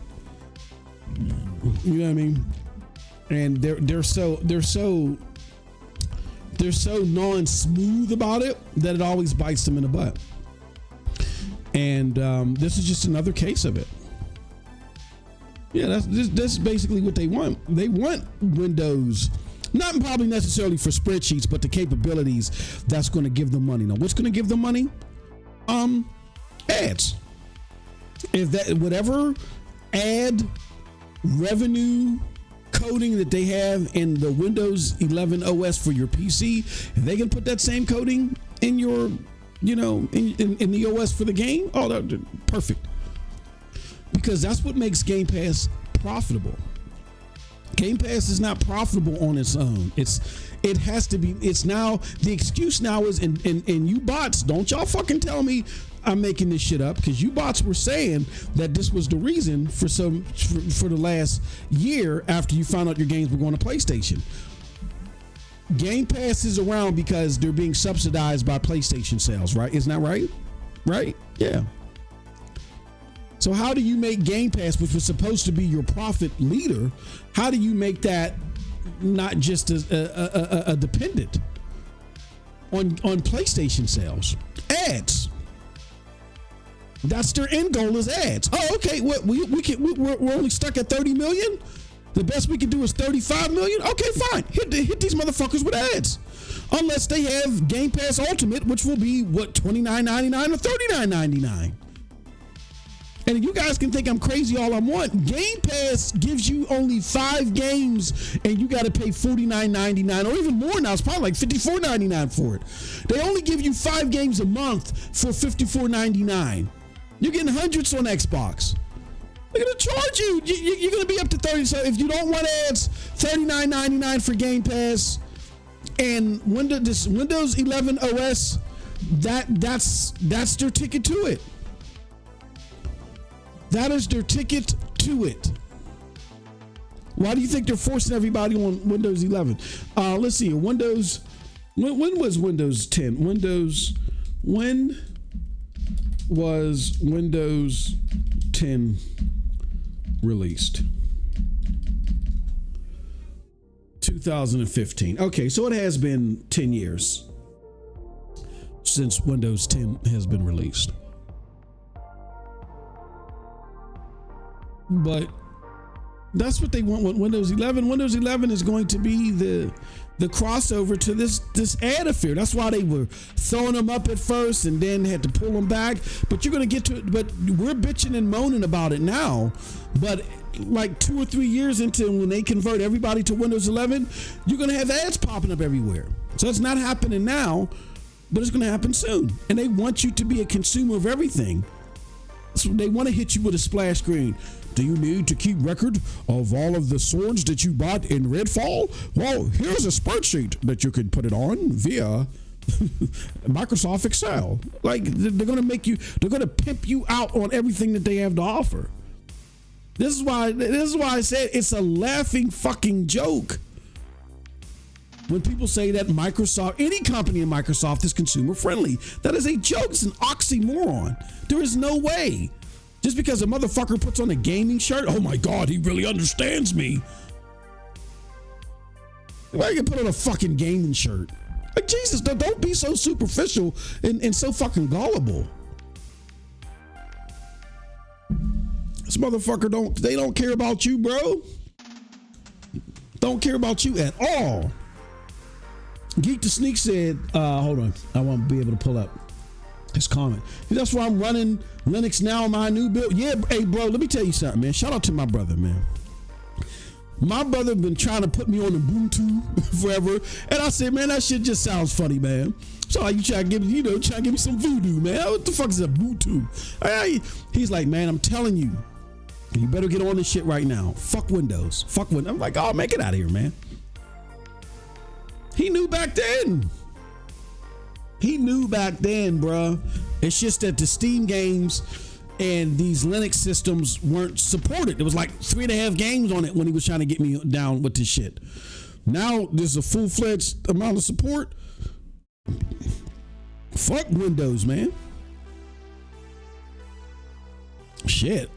You know what I mean? And they're so non-smooth about it that it always bites them in the butt. And this is just another case of it. Yeah, that's basically what they want. They want Windows, not probably necessarily for spreadsheets, but the capabilities that's going to give them money. Now, what's going to give them money? Ads. If that whatever ad revenue coding that they have in the Windows 11 OS for your PC, if they can put that same coding in your, in the OS for the game, they're perfect. Because that's what makes Game Pass profitable. Game Pass is not profitable on its own. It has to be. It's now the excuse now is, and you bots, don't y'all fucking tell me I'm making this shit up, because you bots were saying that this was the reason for the last year after you found out your games were going to PlayStation. Game Pass is around because they're being subsidized by PlayStation sales, right? Isn't that right? Right? Yeah. So how do you make Game Pass, which was supposed to be your profit leader, how do you make that not just a dependent on PlayStation sales? Ads. That's their end goal, is ads. Oh, okay. We're only stuck at 30 million. The best we can do is 35 million. Okay, fine. Hit these motherfuckers with ads. Unless they have Game Pass Ultimate, which will be $29.99 or $39.99. And you guys can think I'm crazy all I want. Game Pass gives you only 5 games, and you got to pay $49.99 or even more now. It's probably like $54.99 for it. They only give you 5 games a month for $54.99. You're getting hundreds on Xbox. They're going to charge you. You're going to be up to 30. So if you don't want ads, $39.99 for Game Pass. And Windows 11 OS, that's their ticket to it. That is their ticket to it. Why do you think they're forcing everybody on Windows 11? Let's see. When was Windows 10? When was Windows 10 released? 2015. Okay, so it has been 10 years since Windows 10 has been released. But that's what they want with Windows 11. Windows 11 is going to be the crossover to this ad affair. That's why they were throwing them up at first and then had to pull them back. But you're going to get to it. But we're bitching and moaning about it now. But like 2 or 3 years into when they convert everybody to Windows 11, you're going to have ads popping up everywhere. So it's not happening now, but it's going to happen soon. And they want you to be a consumer of everything. So they want to hit you with a splash screen. Do you need to keep record of all of the swords that you bought in Redfall? Well, here's a spreadsheet that you can put it on via Microsoft Excel. Like, they're going to pimp you out on everything that they have to offer. This is why I said it's a laughing fucking joke when people say that Microsoft, any company in Microsoft, is consumer friendly. That is a joke. It's an oxymoron. There is no way. Just because a motherfucker puts on a gaming shirt, oh my God, he really understands me. Why can put on a fucking gaming shirt? Like, Jesus, don't be so superficial and so fucking gullible. This motherfucker don't care about you, bro. Don't care about you at all. Geek the Sneak said, hold on, I want to be able to pull up his comment. That's why I'm running Linux now on my new build. Yeah, hey bro, let me tell you something, man. Shout out to my brother, man. My brother been trying to put me on Ubuntu forever, and I said, man, that shit just sounds funny, man. So you try to give me, try to give me some voodoo, man. What the fuck is a voodoo? He's like, man, I'm telling you, you better get on this shit right now. Fuck Windows. Fuck Windows. I'm like, oh, make it out of here, man. He knew back then. Bruh. It's just that the Steam games and these Linux systems weren't supported. There was like 3.5 games on it when he was trying to get me down with this shit. Now there's a full-fledged amount of support. Fuck Windows, man. Shit.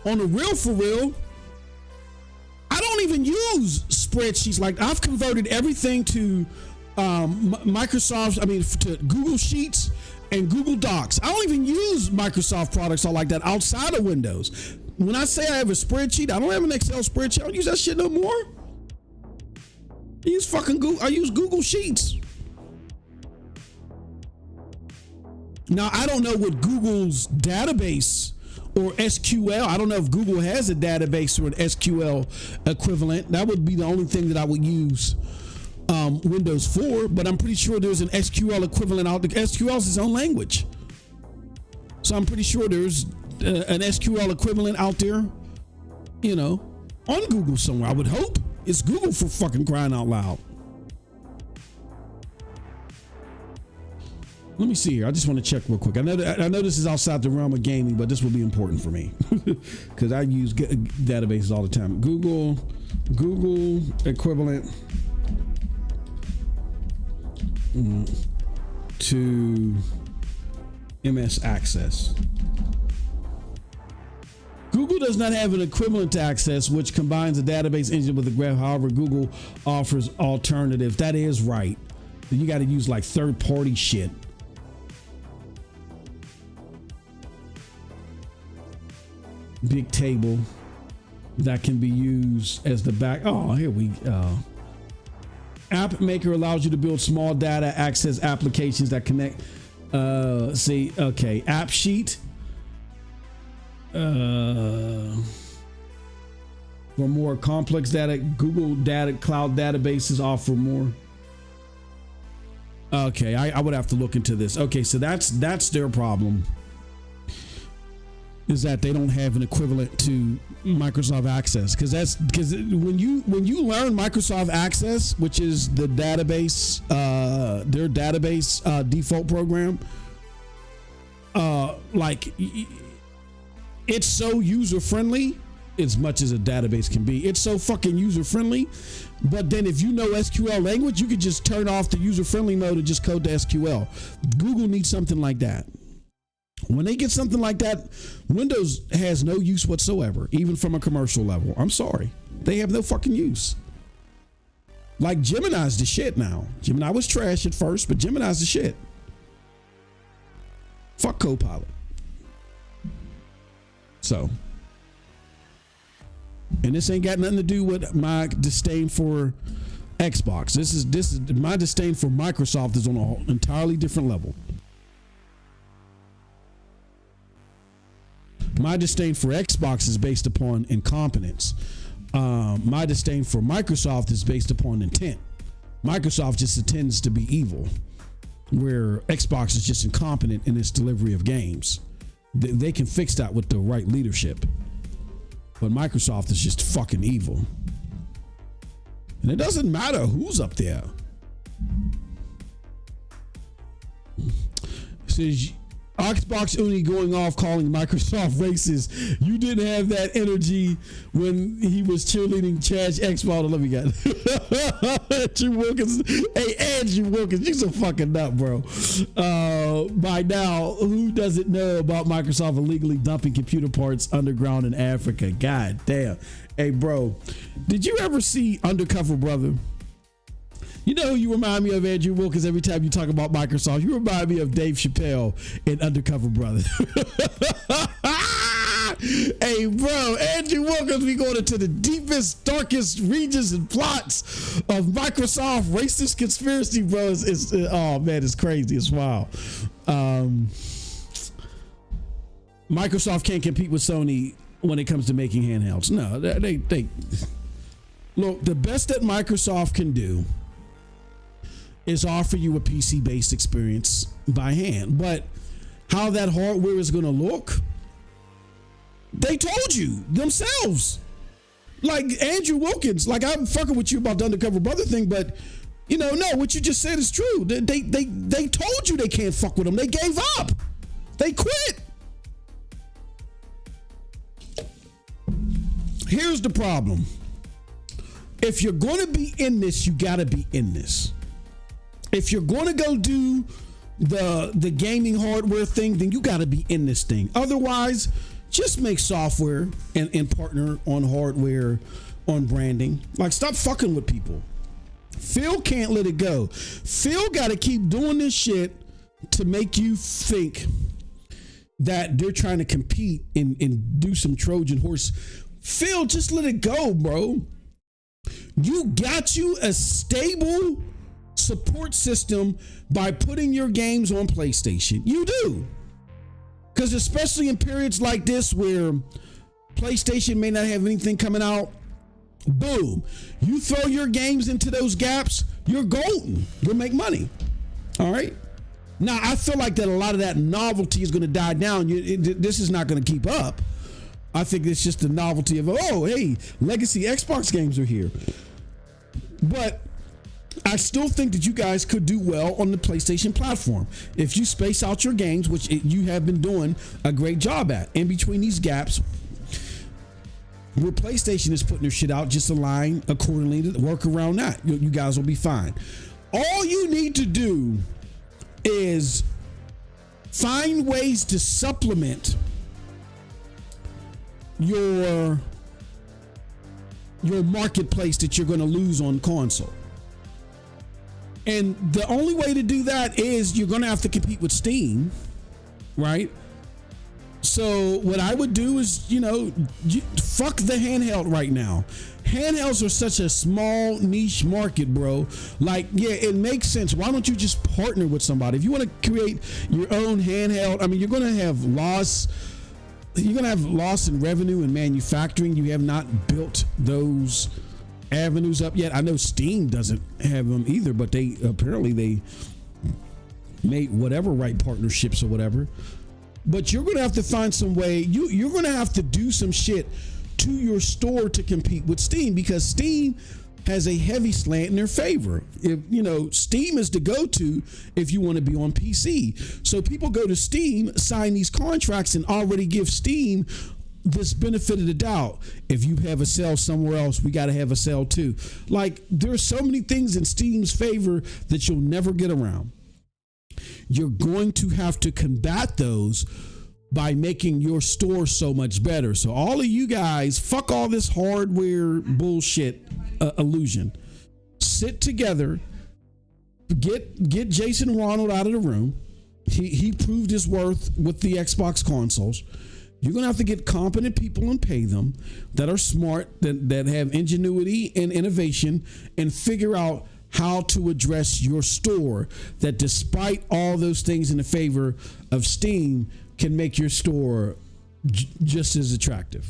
On the real for real, I don't even use spreadsheets. Like, I've converted everything to to Google Sheets and Google Docs. I don't even use Microsoft products all like that outside of Windows. When I say I have a spreadsheet, I don't have an Excel spreadsheet. I don't use that shit no more. I use Google Sheets. Now, I don't know what Google's database or SQL. I don't know if Google has a database or an SQL equivalent. That would be the only thing that I would use Windows for, but I'm pretty sure there's an SQL equivalent out there. SQL is its own language. So I'm pretty sure there's an SQL equivalent out there, on Google somewhere. I would hope. It's Google, for fucking crying out loud. Let me see here. I just want to check real quick. I know this is outside the realm of gaming, but this will be important for me because I use databases all the time. Google equivalent to MS Access. Google does not have an equivalent to Access, which combines a database engine with a graph. However, Google offers alternatives. That is right. You got to use like third-party shit. Big table that can be used as the back. Oh, here we go. App Maker allows you to build small data access applications that connect. App Sheet. For more complex data, Google data cloud databases offer more. Okay, I would have to look into this. Okay, so that's their problem, is that they don't have an equivalent to Microsoft Access, because when you learn Microsoft Access, which is the database, their database default program, it's so user friendly as much as a database can be. It's so fucking user friendly. But then if you know SQL language, you could just turn off the user friendly mode and just code to SQL. Google needs something like that. When they get something like that, Windows has no use whatsoever, even from a commercial level. I'm sorry. They have no fucking use. Like, Gemini's the shit now. Gemini was trash at first, but Gemini's the shit. Fuck Copilot. So, and this ain't got nothing to do with my disdain for Xbox. This is my disdain for Microsoft is on an entirely different level. My disdain for Xbox is based upon incompetence. My disdain for Microsoft is based upon intent. Microsoft just intends to be evil, where Xbox is just incompetent in its delivery of games. They can fix that with the right leadership. But Microsoft is just fucking evil. And it doesn't matter who's up there. It says, Xbox Uni going off calling Microsoft racist. You didn't have that energy when he was cheerleading Chad Xbox. Let me get Andrew Wilkins. Hey, Andrew Wilkins, you so fucking nut, bro. By now, who doesn't know about Microsoft illegally dumping computer parts underground in Africa? God damn. Hey, bro, did you ever see Undercover Brother? You know who you remind me of, Andrew Wilkins, every time you talk about Microsoft? You remind me of Dave Chappelle in Undercover Brother. Hey, bro, Andrew Wilkins be going into the deepest, darkest regions and plots of Microsoft racist conspiracy, bro. Oh, man, it's crazy. It's wild. Microsoft can't compete with Sony when it comes to making handhelds. No, they look, the best that Microsoft can do is offer you a PC based experience by hand. But how that hardware is going to look, they told you themselves. Like Andrew Wilkins, like I'm fucking with you about the undercover brother thing, but no, what you just said is true. They told you they can't fuck with them. They gave up. They quit. Here's the problem. If you're going to be in this, you got to be in this. If you're going to go do the gaming hardware thing, then you got to be in this thing. Otherwise, just make software and partner on hardware, on branding. Like, stop fucking with people. Phil can't let it go. Phil got to keep doing this shit to make you think that they're trying to compete and do some Trojan horse. Phil, just let it go, bro. You got you a stable support system by putting your games on PlayStation. You do. Because especially in periods like this where PlayStation may not have anything coming out, boom, you throw your games into those gaps, you're golden. You'll make money. All right. Now, I feel like that a lot of that novelty is going to die down. This is not going to keep up. I think it's just the novelty of, oh, hey, legacy Xbox games are here. But I still think that you guys could do well on the PlayStation platform. If you space out your games, which you have been doing a great job at, in between these gaps, where PlayStation is putting their shit out, just align accordingly to work around that. You guys will be fine. All you need to do is find ways to supplement your marketplace that you're going to lose on console. And the only way to do that is you're going to have to compete with Steam, right? So what I would do is, fuck the handheld right now. Handhelds are such a small niche market, bro. Like, yeah, it makes sense. Why don't you just partner with somebody? If you want to create your own handheld, I mean, you're going to have loss. You're going to have loss in revenue and manufacturing. You have not built those avenues up yet. I know Steam doesn't have them either, but they made whatever right partnerships or whatever. But you're going to have to find some way. You're going to have to do some shit to your store to compete with Steam, because Steam has a heavy slant in their favor. If Steam is the go-to if you want to be on PC. So people go to Steam, sign these contracts, and already give Steam this benefit of the doubt. If you have a sale somewhere else, we got to have a sale too. Like, there's so many things in Steam's favor that you'll never get around. You're going to have to combat those by making your store so much better. So all of you guys, fuck all this hardware bullshit illusion. Sit together, get Jason Ronald out of the room. He proved his worth with the Xbox consoles. You're going to have to get competent people and pay them that are smart, that have ingenuity and innovation, and figure out how to address your store that, despite all those things in the favor of Steam, can make your store just as attractive.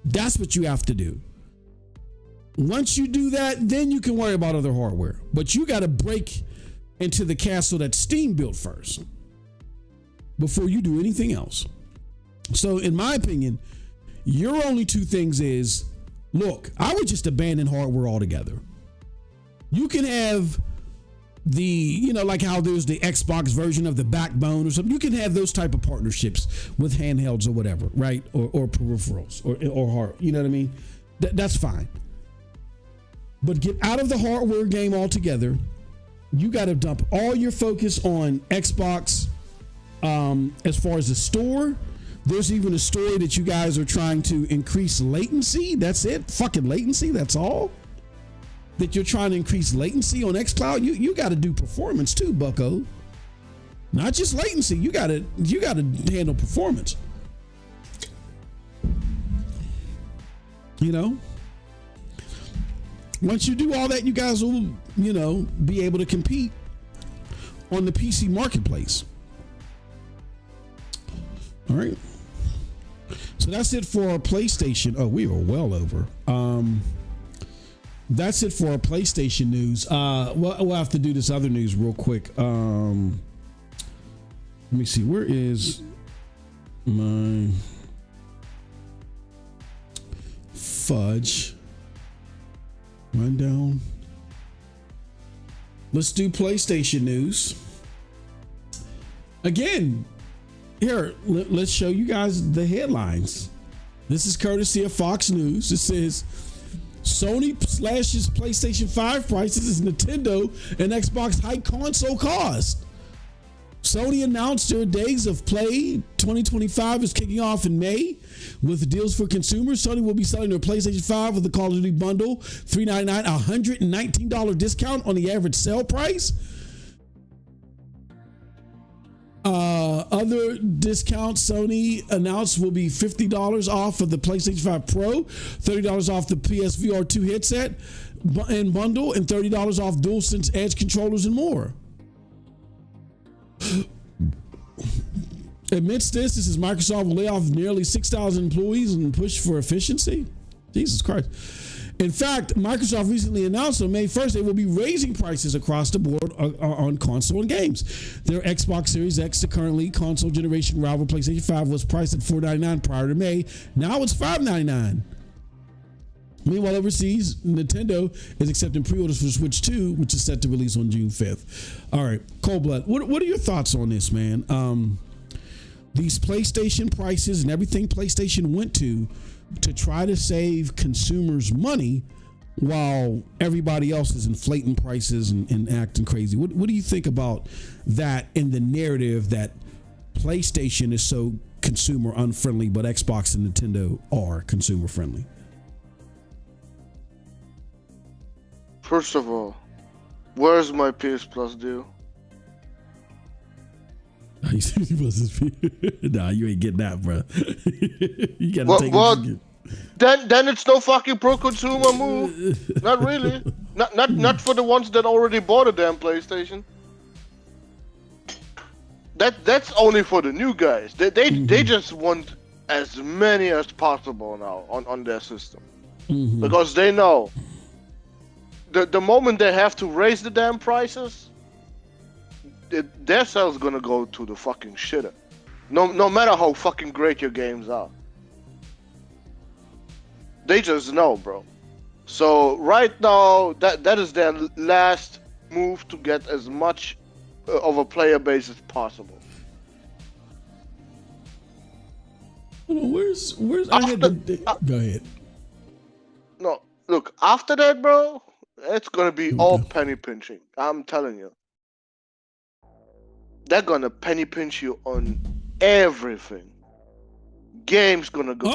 That's what you have to do. Once you do that, then you can worry about other hardware. But you got to break into the castle that Steam built first before you do anything else. So in my opinion, your only two things is, look, I would just abandon hardware altogether. You can have the, like how there's the Xbox version of the backbone or something. You can have those type of partnerships with handhelds or whatever, right? Or peripherals or hard, you know what I mean? That's fine. But get out of the hardware game altogether. You got to dump all your focus on Xbox. As far as the store, there's even a story that you guys are trying to increase latency. That's it. Fucking latency. That's all. That you're trying to increase latency on xCloud. You got to do performance too, bucko. Not just latency. You got to handle performance. Once you do all that, you guys will, be able to compete on the PC marketplace. All right. So that's it for PlayStation. Oh, we are well over. that's it for our PlayStation news. We'll have to do this other news real quick. Let me see. Where is my fudge rundown? Let's do PlayStation news. Again, here, let's show you guys the headlines. This is courtesy of Fox News. It says, Sony slashes PlayStation 5 prices as Nintendo and Xbox hike console cost. Sony announced their Days of Play 2025 is kicking off in May with deals for consumers. Sony will be selling their PlayStation 5 with the Call of Duty bundle, $399, $119 discount on the average sale price. Other discounts Sony announced will be $50 off of the PlayStation 5 Pro, $30 off the PSVR 2 headset and bundle, and $30 off DualSense Edge controllers and more. Amidst this is Microsoft will lay off nearly 6,000 employees and push for efficiency. Jesus Christ. In fact, Microsoft recently announced on May 1st they will be raising prices across the board on console and games. Their Xbox Series X, the currently console generation rival PlayStation 5, was priced at $499 prior to May. Now it's $599. Meanwhile, overseas, Nintendo is accepting pre-orders for Switch 2, which is set to release on June 5th. All right, Cold Blood, what are your thoughts on this, man? These PlayStation prices and everything PlayStation went to try to save consumers money while everybody else is inflating prices and acting crazy. What do you think about that in the narrative that PlayStation is so consumer unfriendly, but Xbox and Nintendo are consumer friendly? First of all, where's my PS Plus deal? Nah, you ain't getting that, bro. You gotta What? take What? it. Then it's no fucking pro-consumer move. Not really. Not for the ones that already bought a damn PlayStation. That's only for the new guys. They just want as many as possible now on their system, because they know the moment they have to raise the damn prices, their sales gonna go to the fucking shitter. No matter how fucking great your games are. They just know, bro. So right now, that is their last move to get as much of a player base as possible. Where's go ahead. No, look, after that, bro, it's gonna be all penny pinching. I'm telling you. They're gonna penny pinch you on everything. Game's gonna go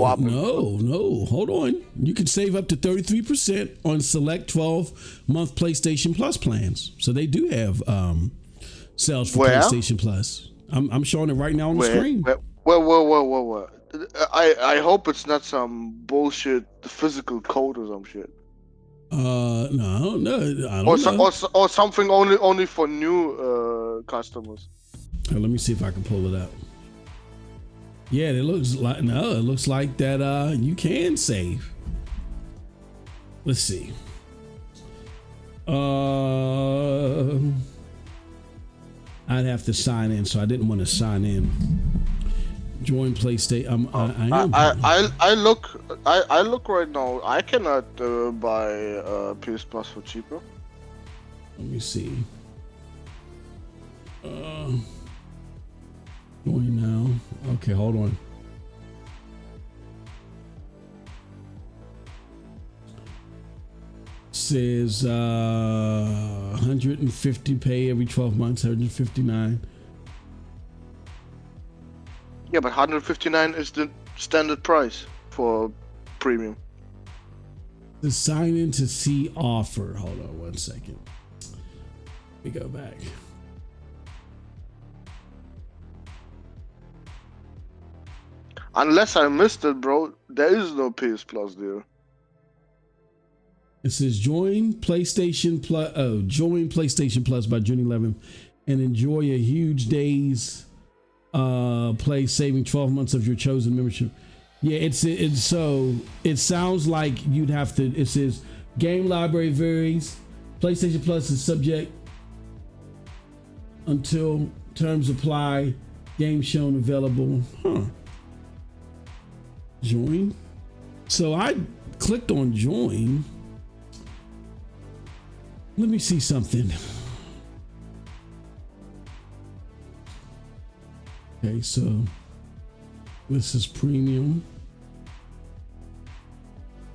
up. No. Hold on. You can save up to 33% on select 12-month PlayStation Plus plans. So they do have sales for PlayStation Plus. I'm showing it right now on the screen. Whoa. I hope it's not some bullshit physical code or some shit. No, I don't know. Or something only for new customers. Let me see if I can pull it up. Yeah, it looks like that you can save. Let's see. I'd have to sign in, so I didn't want to sign in. Join PlayStation. I look right now. I cannot buy PS Plus for cheaper. Let me see. Join now. Okay, hold on. Says 150 pay every 12 months, 159. Yeah, but 159 is the standard price for premium. The sign in to see offer. Hold on 1 second. Let me go back. Unless I missed it, bro, there is no PS Plus deal. It says join PlayStation Plus. Oh, join PlayStation Plus by June 11th and enjoy a huge days play, saving 12 months of your chosen membership. Yeah, it's so it sounds like you'd have to. It says Game library varies. PlayStation Plus is subject until terms apply. Game shown available. Join. So I clicked on join. Let me see something. Okay, so this is premium.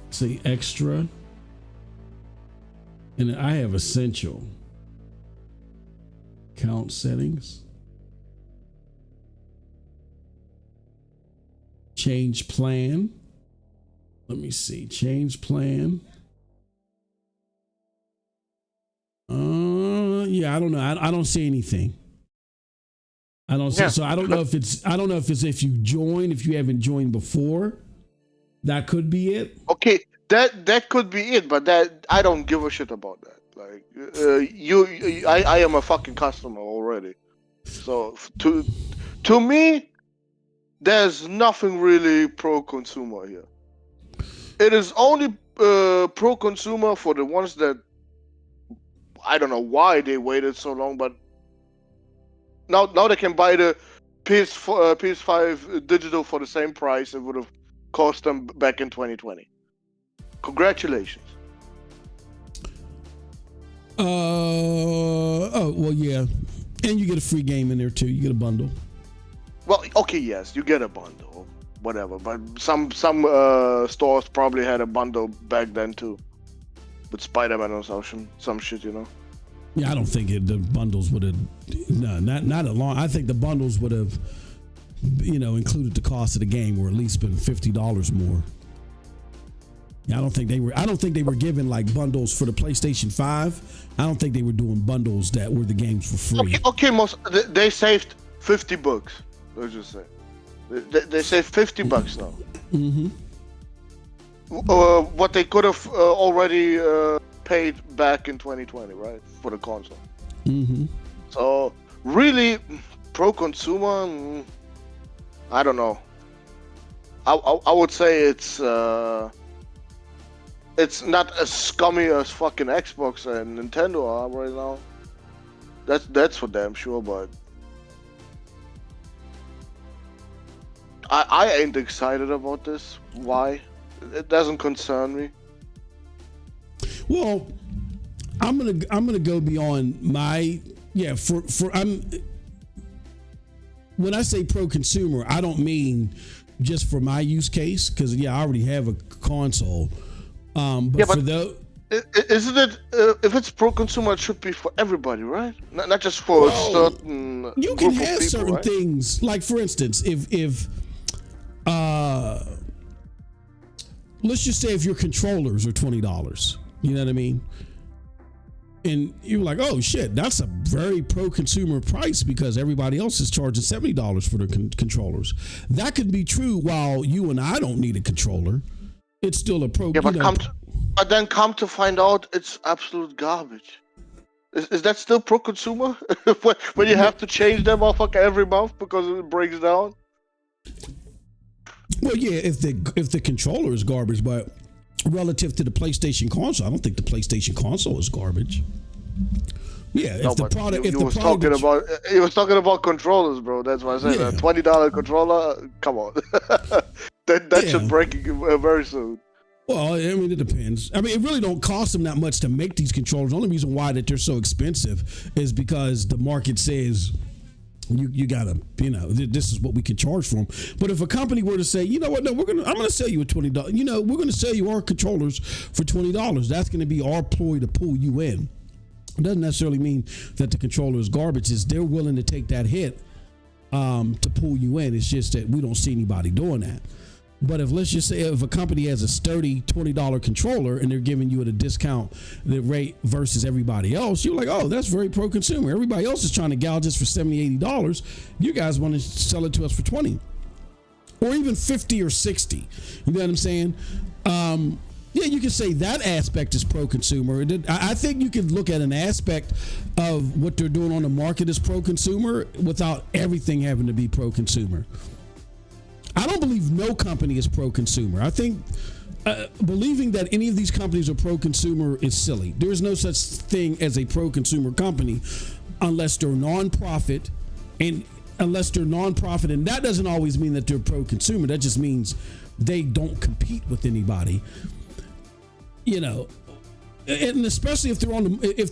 Say extra. And I have essential. Count settings. Change plan. Let me see. Change plan. Yeah, I don't know. I don't see anything. I don't see. So I don't know if it's. I don't know if it's if you join. If you haven't joined before, that could be it. Okay, that could be it, but that I don't give a shit about that. Like I am a fucking customer already. So to me, there's nothing really pro-consumer here. It is only pro-consumer for the ones that I don't know why they waited so long, but now they can buy the PS5 digital for the same price it would have cost them back in 2020. Congratulations. Oh well, yeah, and you get a free game in there too. You get a bundle. Well, okay, yes, you get a bundle, whatever. But some stores probably had a bundle back then too, with Spider-Man or some shit, you know. Yeah, I don't think the bundles would have. No, not a long. I think the bundles would have, included the cost of the game, or at least been $50 more. Yeah, I don't think they were giving like bundles for the PlayStation 5. I don't think they were doing bundles that were the games for free. Okay, they saved $50. Let's just say they saved $50 now. Mm-hmm. What they could have already paid back in 2020, right, for the console. Mm-hmm. So really, pro-consumer, I don't know. I would say it's not as scummy as fucking Xbox and Nintendo are right now. That's for damn sure, but I ain't excited about this. Why? It doesn't concern me. Well, I'm gonna go beyond my when I say pro-consumer, I don't mean just for my use case, because I already have a console. But for those, isn't it? If it's pro-consumer, it should be for everybody, right? Not just for a certain. You can have people, certain things, like for instance, if let's just say if your controllers are $20, you know what I mean? And you're like, oh shit, that's a very pro-consumer price because everybody else is charging $70 for their controllers. That could be true while you and I don't need a controller. It's still a pro. Yeah, but then come to find out, it's absolute garbage. Is that still pro-consumer? when you have to change them off every month because it breaks down? Well, yeah, if the controller is garbage, but relative to the PlayStation console, I don't think the PlayStation console is garbage. Yeah, no, if the product, he was talking about controllers, bro. That's why I said a $20 controller. Come on, that should break very soon. Well, I mean, it depends. I mean, it really don't cost them that much to make these controllers. The only reason why that they're so expensive is because the market says you gotta, this is what we can charge for them. But if a company were to say, you know what, no, I'm gonna sell you a $20. We're gonna sell you our controllers for $20. That's gonna be our ploy to pull you in. It doesn't necessarily mean that the controller is garbage. It's they're willing to take that hit to pull you in. It's just that we don't see anybody doing that. But let's just say if a company has a sturdy $20 controller and they're giving you at a discount the rate versus everybody else, you're like, oh, that's very pro-consumer. Everybody else is trying to gouge us for $70, $80. You guys want to sell it to us for $20 or even $50 or $60. You know what I'm saying? Yeah, you can say that aspect is pro-consumer. I think you can look at an aspect of what they're doing on the market as pro-consumer without everything having to be pro-consumer. I don't believe no company is pro-consumer. I think believing that any of these companies are pro-consumer is silly. There is no such thing as a pro-consumer company unless they're nonprofit, and that doesn't always mean that they're pro-consumer. That just means they don't compete with anybody. You know, and especially if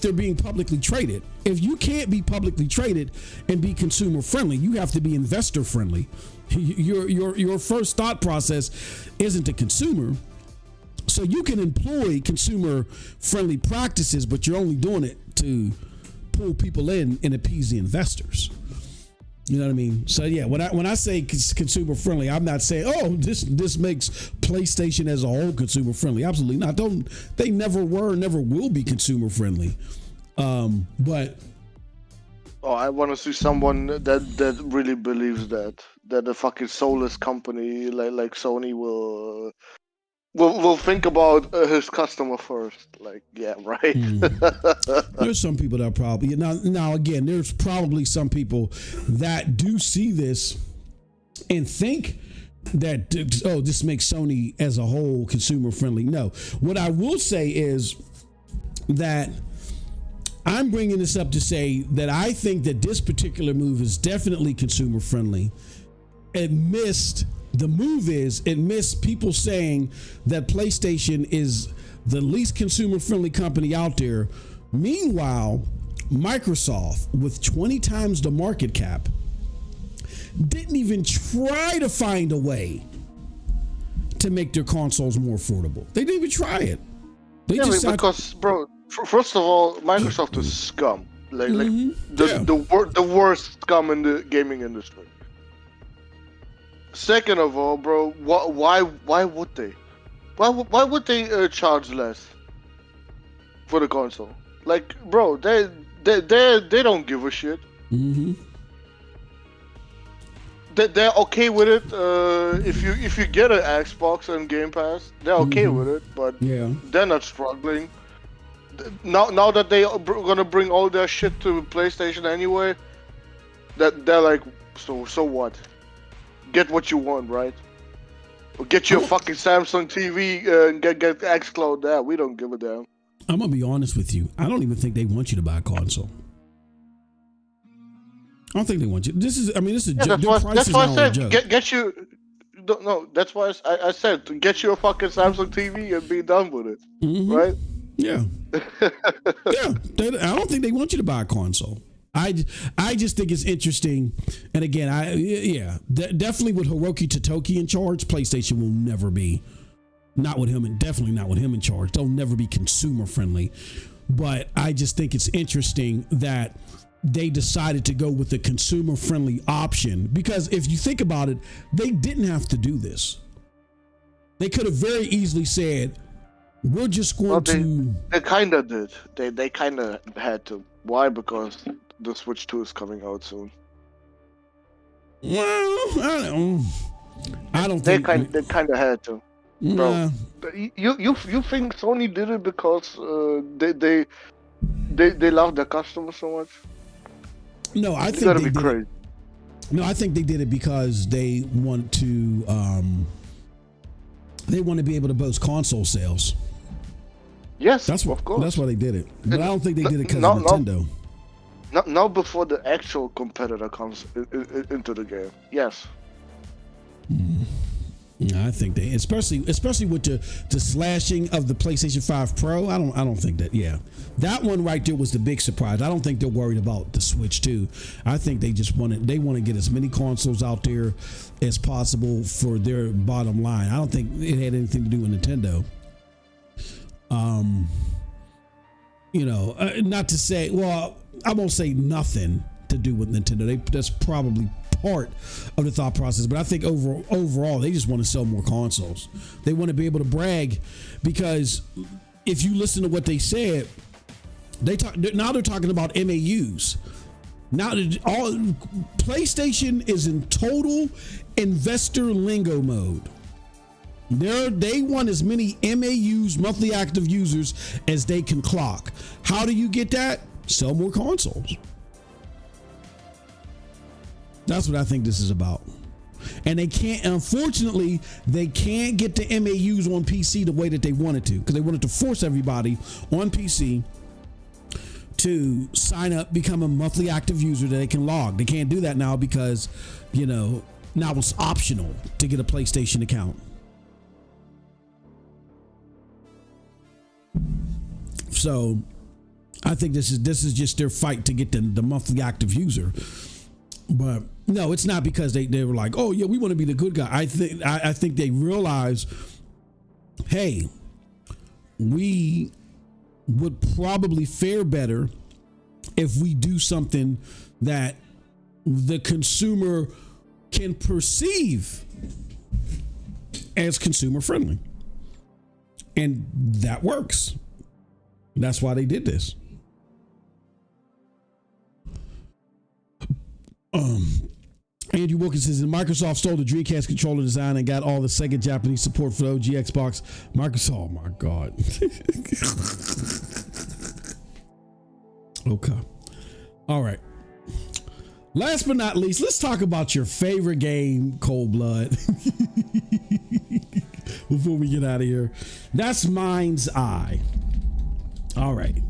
they're being publicly traded. If you can't be publicly traded and be consumer friendly, you have to be investor friendly. Your first thought process isn't a consumer. So you can employ consumer friendly practices, but you're only doing it to pull people in and appease the investors. You know what I mean? So yeah, when I say consumer friendly, I'm not saying, oh, this makes PlayStation as a whole consumer friendly. Absolutely not. They never were, never will be consumer friendly. But I want to see someone that really believes that a fucking soulless company like Sony will think about his customer first. Like, yeah, right. There's some people that probably now again, there's probably some people that do see this and think that, oh, this makes Sony as a whole consumer friendly. No, what I will say is that I'm bringing this up to say that I think that this particular move is definitely consumer friendly. It missed people saying that PlayStation is the least consumer friendly company out there. Meanwhile, Microsoft, with 20 times the market cap, didn't even try to find a way to make their consoles more affordable. They didn't even try it. Because, bro, first of all, Microsoft is scum. The worst scum in the gaming industry. Second of all, bro, why would they? Why would they charge less for the console? Like, bro, they don't give a shit. They're okay with it. If you get an Xbox and Game Pass, they're okay with it. But they're not struggling. Now that they are gonna bring all their shit to PlayStation anyway, that they're like, so what? Get what you want, right? Or get your fucking Samsung TV and get xCloud there. We don't give a damn. I'm gonna be honest with you. I don't even think they want you to buy a console. I don't think they want you. This is a joke. That's why I said get you. No, that's why I said to get you a fucking Samsung TV and be done with it, right? Yeah. I don't think they want you to buy a console. I just think it's interesting, and again, definitely with Hiroki Totoki in charge, PlayStation will never be, definitely not with him in charge. They'll never be consumer friendly. But I just think it's interesting that they decided to go with the consumer friendly option, because if you think about it, they didn't have to do this. They could have very easily said, we're just going to. They kind of did. They kind of had to. Why? Because the Switch 2 is coming out soon. Well, I don't think they kind of had to. Bro, you think Sony did it because they love their customers so much? No, I think they did it. No, I think they did it because they want to be able to boast console sales. Yes, of course. That's why they did it. But I don't think they did it because of Nintendo. Not before the actual competitor comes into the game. Yes. I think they, especially with the slashing of the PlayStation 5 Pro. I don't think that. Yeah, that one right there was the big surprise. I don't think they're worried about the Switch 2. I think they just want to get as many consoles out there as possible for their bottom line. I don't think it had anything to do with Nintendo. Not to say, well, I won't say nothing to do with Nintendo. That's probably part of the thought process, but I think overall they just want to sell more consoles. They want to be able to brag, because if you listen to what they said, they're talking about MAUs. Now all PlayStation is in total investor lingo mode. They want as many MAUs, monthly active users, as they can clock. How do you get that? Sell more consoles. That's what I think this is about. And they can't, unfortunately, they can't get the MAUs on PC the way that they wanted to, because they wanted to force everybody on PC to sign up, become a monthly active user that they can log. They can't do that now because, you know, now it's optional to get a PlayStation account. So I think this is just their fight to get the monthly active user. But no, it's not because they were like, oh yeah, we want to be the good guy. I think they realize, hey, we would probably fare better if we do something that the consumer can perceive as consumer friendly. And that works. That's why they did this. Andrew Wilkins says, Microsoft stole the Dreamcast controller design and got all the Sega Japanese support for the OG Xbox. Microsoft, oh my God. Okay. All right. Last but not least, let's talk about your favorite game, Cold Blood. Before we get out of here. That's MindsEye. All right.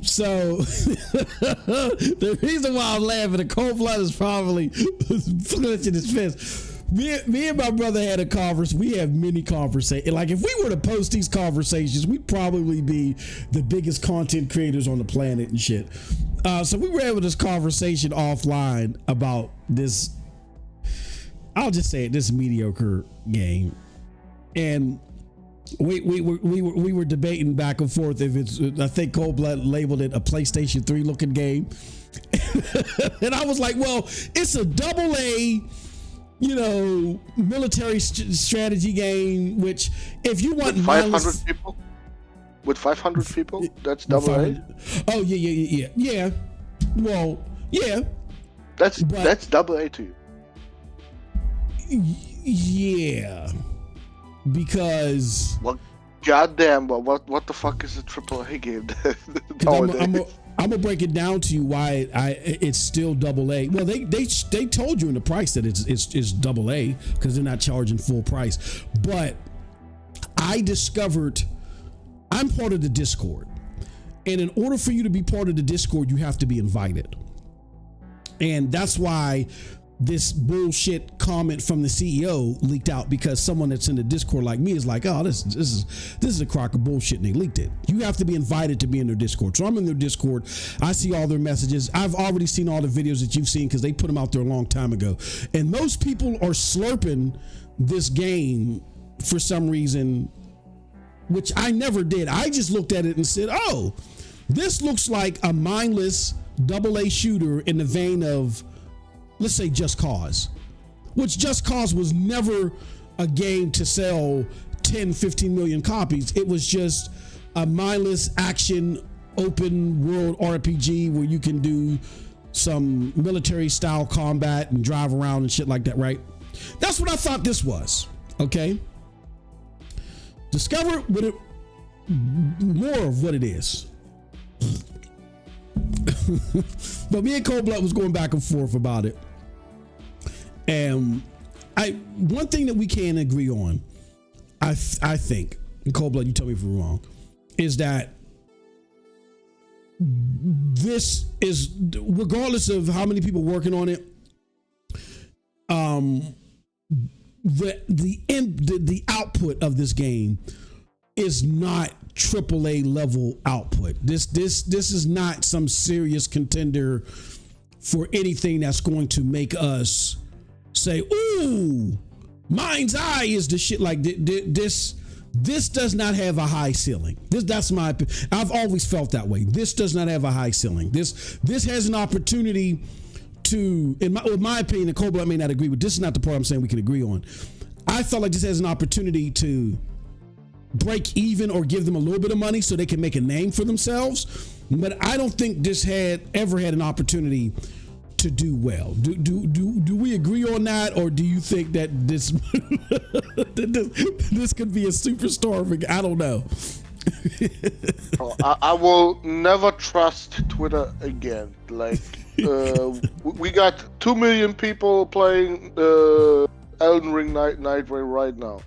So the reason why I'm laughing, the Cold Blood is probably clenching his fist. Me and my brother had a conversation. We have many conversations. Like, if we were to post these conversations, we'd probably be the biggest content creators on the planet and shit. So we were having this conversation offline about this, I'll just say it, this mediocre game. And we were debating back and forth if it's, I think Cold Blood labeled it a PlayStation 3 looking game. And I was like, well, it's a AA, you know, military strategy game, which if you want with 500 people, with 500 people, that's AA. Oh yeah. Well, yeah. That's AA to you. Yeah. Because goddamn, but what the fuck is a AAA game? I'm gonna break it down to you why it's still AA. Well, they told you in the price that it's AA because they're not charging full price. But I discovered I'm part of the Discord, and in order for you to be part of the Discord, you have to be invited, and that's why this bullshit comment from the CEO leaked out, because someone that's in the Discord like me is like, oh, this is a crock of bullshit, and they leaked it. You have to be invited to be in their Discord. So I'm in their Discord. I see all their messages. I've already seen all the videos that you've seen because they put them out there a long time ago. And most people are slurping this game for some reason, which I never did. I just looked at it and said, oh, this looks like a mindless AA shooter in the vein of, let's say, Just Cause, which Just Cause was never a game to sell 10, 15 million copies. It was just a mindless action, open world RPG where you can do some military style combat and drive around and shit like that, right? That's what I thought this was, okay? Discover what it, more of what it is. But me and Cold Blood was going back and forth about it. And one thing that we can agree on, I think, and Cold Blood, you tell me if we're wrong, is that this is, regardless of how many people working on it, the output of this game is not AAA level output. This is not some serious contender for anything that's going to make us say, ooh, MindsEye is the shit. Like this does not have a high ceiling. That's my opinion. I've always felt that way. This does not have a high ceiling. This has an opportunity to, in my opinion, and Cold Blood may not agree with, this is not the part I'm saying we can agree on. I felt like this has an opportunity to break even or give them a little bit of money so they can make a name for themselves. But I don't think this ever had an opportunity to do well. Do we agree on that, or do you think that this this could be a superstar? I don't know. I will never trust Twitter again. Like, we got 2 million people playing Elden Ring Night Rain right now.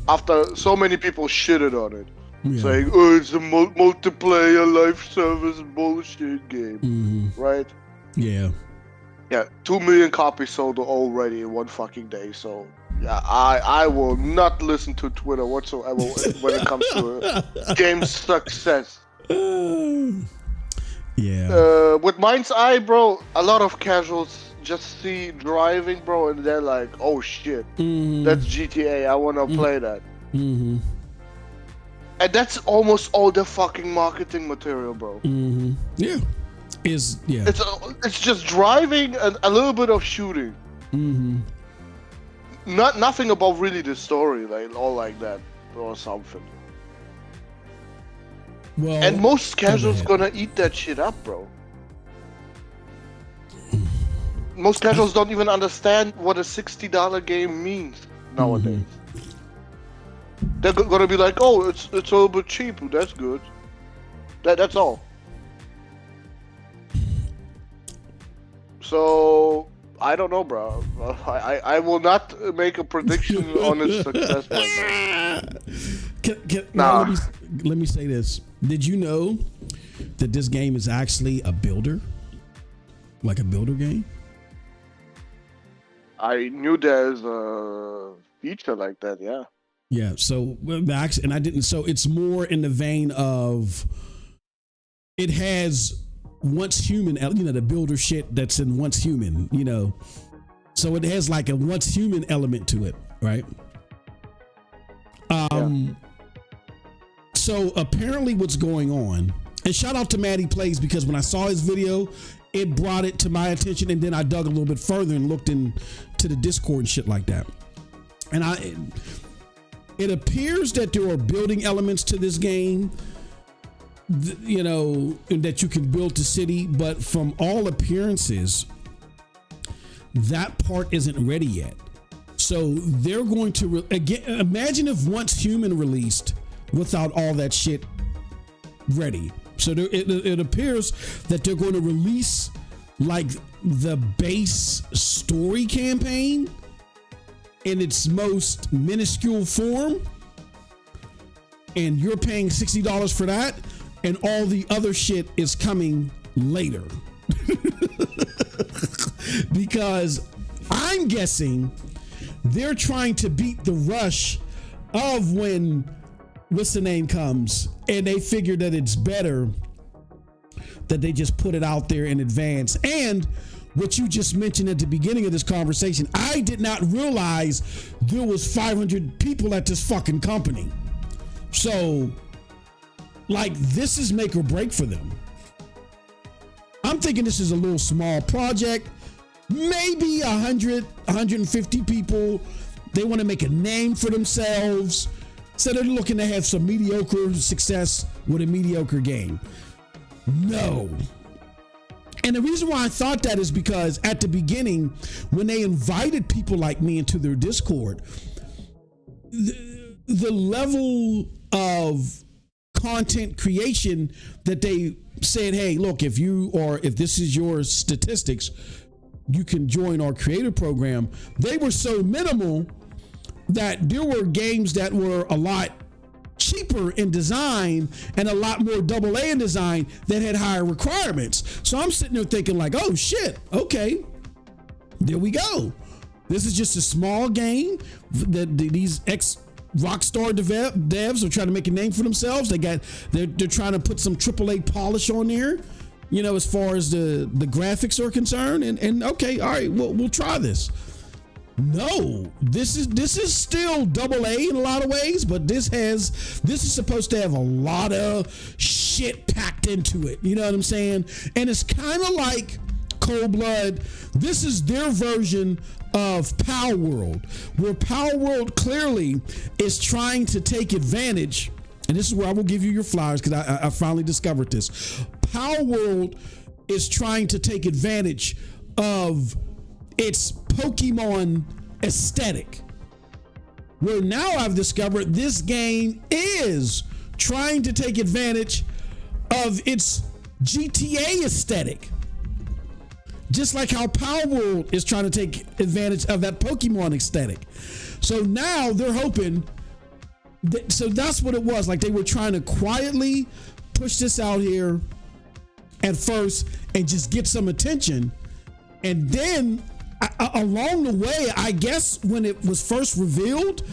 After so many people shitted on it. Saying, oh, it's a multiplayer live service bullshit game. Right? Yeah. Yeah, 2 million copies sold already in one fucking day. So, yeah, I will not listen to Twitter whatsoever when it comes to game success. Yeah. With MindsEye, bro, a lot of casuals just see driving, bro, and they're like, oh shit, that's GTA, I want to play that. And that's almost all the fucking marketing material, bro. Yeah. It's just driving and a little bit of shooting. Nothing about really the story, like all like that or something. Well, and most casuals gonna eat that shit up, bro. Most casuals don't even understand what a $60 game means nowadays. They're gonna be like, oh, it's a little bit cheap. That's good. That's all. So I don't know, bro. I will not make a prediction on its success right now. Let me say this. Did you know that this game is actually a builder? Like a builder game? I knew there's a feature like that, yeah. Yeah, so and I didn't. So it's more in the vein of it has once human, the builder shit that's in once human, So it has like a once human element to it, right? So apparently what's going on, and shout out to Maddie Plays, because when I saw his video, it brought it to my attention, and then I dug a little bit further and looked into the Discord and shit like that. And it appears that there are building elements to this game, that you can build the city, but from all appearances, that part isn't ready yet. So they're going to again. Imagine if Once Human released without all that shit ready. So it appears that they're going to release like the base story campaign in its most minuscule form, and you're paying $60 for that, and all the other shit is coming later. Because I'm guessing they're trying to beat the rush of when what's the name comes, and they figure that it's better that they just put it out there in advance. And what you just mentioned at the beginning of this conversation, I did not realize there was 500 people at this fucking company. So like, this is make or break for them. I'm thinking this is a little small project, maybe 100, 150 people. They want to make a name for themselves. So they're looking to have some mediocre success with a mediocre game. No. And the reason why I thought that is because at the beginning, when they invited people like me into their Discord, the level of content creation that they said, hey, look, if this is your statistics, you can join our creator program. They were so minimal that there were games that were a lot cheaper in design and a lot more AA in design that had higher requirements. So I'm sitting there thinking like, oh shit, okay, there we go. This is just a small game that these Rockstar devs are trying to make a name for themselves. They're trying to put some AAA polish on there, as far as the graphics are concerned. And okay, all right, we'll try this. No, this is still AA in a lot of ways, but this is supposed to have a lot of shit packed into it. You know what I'm saying? And it's kind of like Cold Blood. This is their version of Power World, where Power World clearly is trying to take advantage. And this is where I will give you your flowers, because I finally discovered this. Power World is trying to take advantage of its Pokemon aesthetic, where now I've discovered this game is trying to take advantage of its GTA aesthetic. Just like how Power World is trying to take advantage of that Pokemon aesthetic. So now they're hoping so that's what it was. Like they were trying to quietly push this out here at first and just get some attention. And then along the way, I guess when it was first revealed,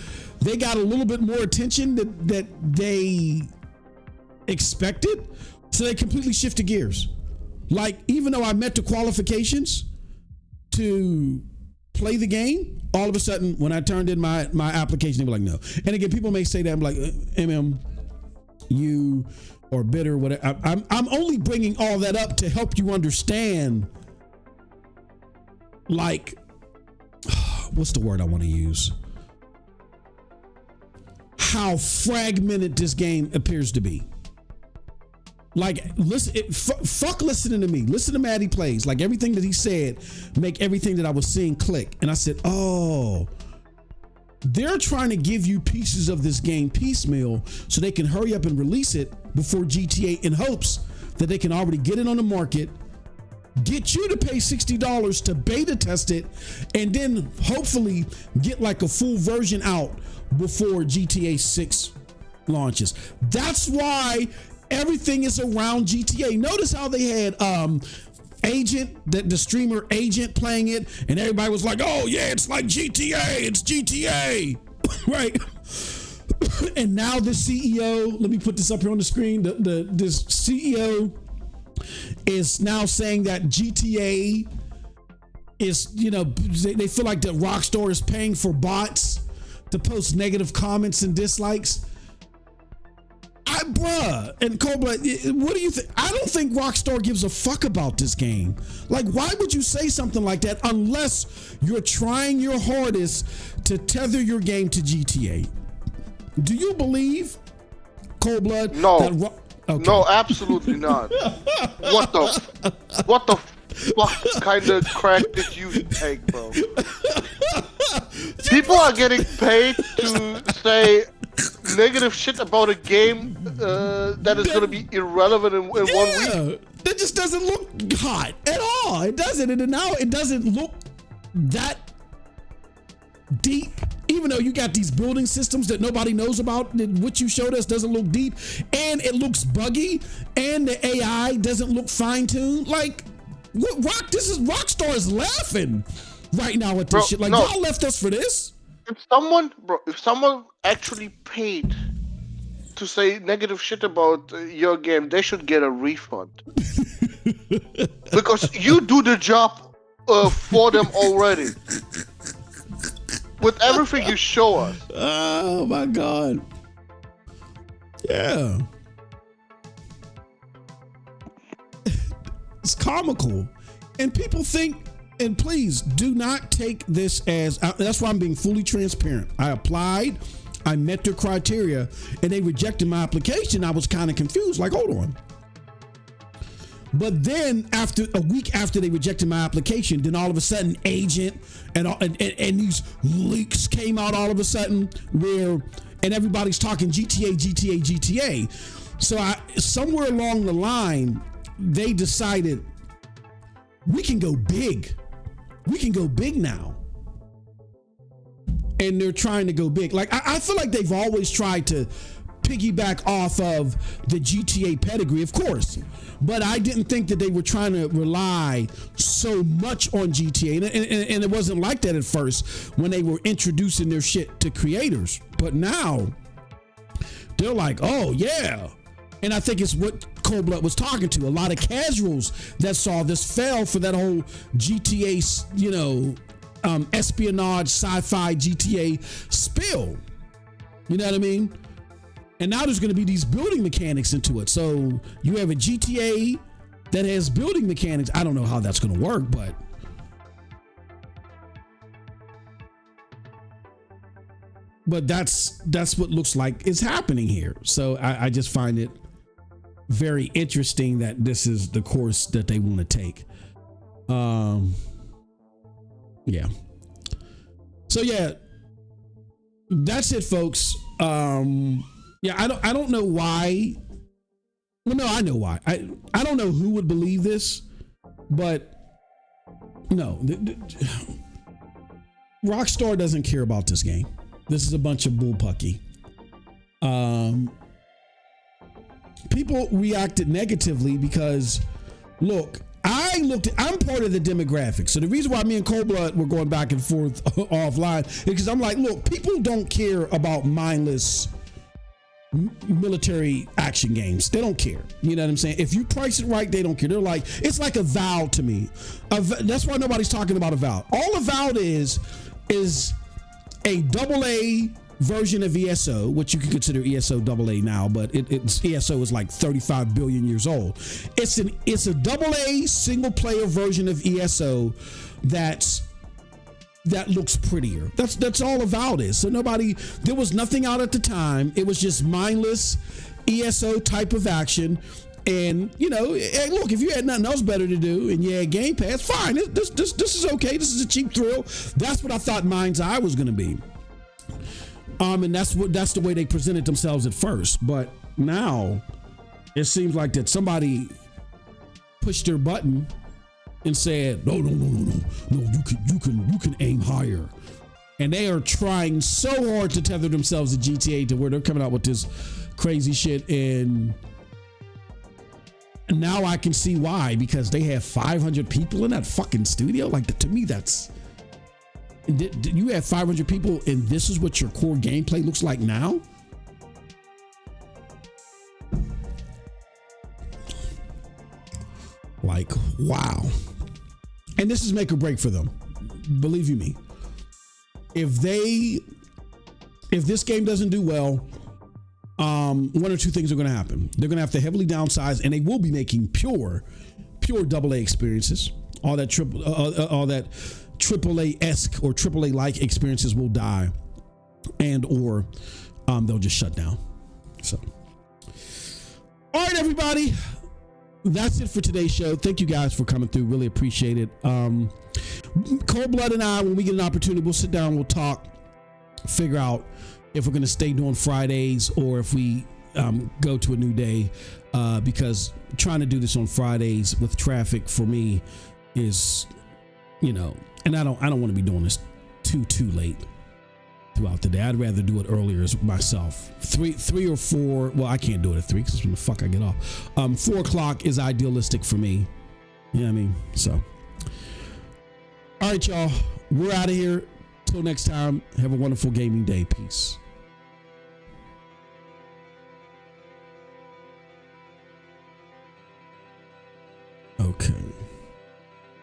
they got a little bit more attention that they expected. So they completely shifted gears. Like, even though I met the qualifications to play the game, all of a sudden, when I turned in my application, they were like, no. And again, people may say that. I'm like, you are bitter, whatever. I'm only bringing all that up to help you understand, like, what's the word I want to use? How fragmented this game appears to be. Like, listen, fuck listening to me. Listen to Maddie Plays. Like, everything that he said make everything that I was seeing click. And I said, oh, they're trying to give you pieces of this game piecemeal so they can hurry up and release it before GTA in hopes that they can already get it on the market, get you to pay $60 to beta test it, and then hopefully get like a full version out before GTA 6 launches. That's why everything is around GTA. Notice how they had Agent, the streamer Agent playing it, and everybody was like, oh yeah, it's like GTA, it's GTA. Right? And now the CEO, let me put this up here on the screen, this CEO is now saying that GTA is, they feel like that Rockstar is paying for bots to post negative comments and dislikes. Bruh, and Cold-Blood, what do you think? I don't think Rockstar gives a fuck about this game. Like, why would you say something like that unless you're trying your hardest to tether your game to GTA? Do you believe, Cold-Blood? No. No, absolutely not. What the fuck kind of crack did you take, bro? People are getting paid to say negative shit about a game that is going to be irrelevant in 1 week. That just doesn't look hot at all. It doesn't. And now it doesn't look that deep. Even though you got these building systems that nobody knows about, what you showed us doesn't look deep, and it looks buggy, and the AI doesn't look fine-tuned. Like, Rockstar is laughing right now at this shit. Like, y'all left us for this? If someone actually paid to say negative shit about your game, they should get a refund. Because you do the job for them already. With everything you show us. Oh my God. Yeah. It's comical. And people think, and please do not take this as, that's why I'm being fully transparent. I applied, I met their criteria, and they rejected my application. I was kind of confused, like, hold on. But then after a week after they rejected my application, then all of a sudden Agent and these leaks came out all of a sudden and everybody's talking GTA. So somewhere along the line, they decided we can go big. We can go big now. And they're trying to go big. Like, I feel like they've always tried to piggyback off of the GTA pedigree, of course. But I didn't think that they were trying to rely so much on GTA. And it wasn't like that at first when they were introducing their shit to creators. But now they're like, oh yeah. And I think it's what Cold-Blood was talking to. A lot of casuals that saw this fell for that whole GTA, espionage, sci-fi GTA spill. You know what I mean? And now there's going to be these building mechanics into it. So you have a GTA that has building mechanics. I don't know how that's going to work, but that's what looks like is happening here. So I just find it very interesting that this is the course that they want to take. Yeah. So yeah, that's it, folks. Yeah, I don't know why. Well, no, I know why. I don't know who would believe this, but No, Rockstar doesn't care about this game. This is a bunch of bullpucky. People reacted negatively because, look, I'm part of the demographic. So the reason why me and Cold Blood were going back and forth offline is because I'm like, look, people don't care about mindless military action games. They don't care. You know what I'm saying? If you price it right, they don't care. They're like, it's like a Avowed to me. That's why nobody's talking about Avowed. All Avowed is a AA version of ESO, which you can consider ESO AA now, but it's ESO is like 35 billion years old. It's a AA single player version of ESO that looks prettier. That's all Avowed is. So there was nothing out at the time. It was just mindless ESO type of action. And hey, look, if you had nothing else better to do and you had Game Pass, fine. This is okay. This is a cheap thrill. That's what I thought MindsEye was going to be. And that's the way they presented themselves at first. But now it seems like that somebody pushed their button and said, no, you can aim higher. And they are trying so hard to tether themselves to GTA to where they're coming out with this crazy shit. And now I can see why, because they have 500 people in that fucking studio. Like, to me, that's... You have 500 people and this is what your core gameplay looks like now? Like, wow. And this is make or break for them. Believe you me. If this game doesn't do well, one or two things are going to happen. They're going to have to heavily downsize, and they will be making pure AA experiences. All that AAA-esque or AAA-like experiences will die, and or they'll just shut down. So, all right, everybody, that's it for today's show. Thank you guys for coming through. Really appreciate it. Cold Blood and I, when we get an opportunity, we'll sit down, we'll talk, figure out if we're going to stay doing Fridays or if we go to a new day, because trying to do this on Fridays with traffic for me is, and I don't want to be doing this too late throughout the day. I'd rather do it earlier myself. 3 or 4. Well, I can't do it at 3 because when the fuck I get off. 4 o'clock is idealistic for me. You know what I mean? So, all right, y'all. We're out of here. Till next time. Have a wonderful gaming day. Peace. Okay.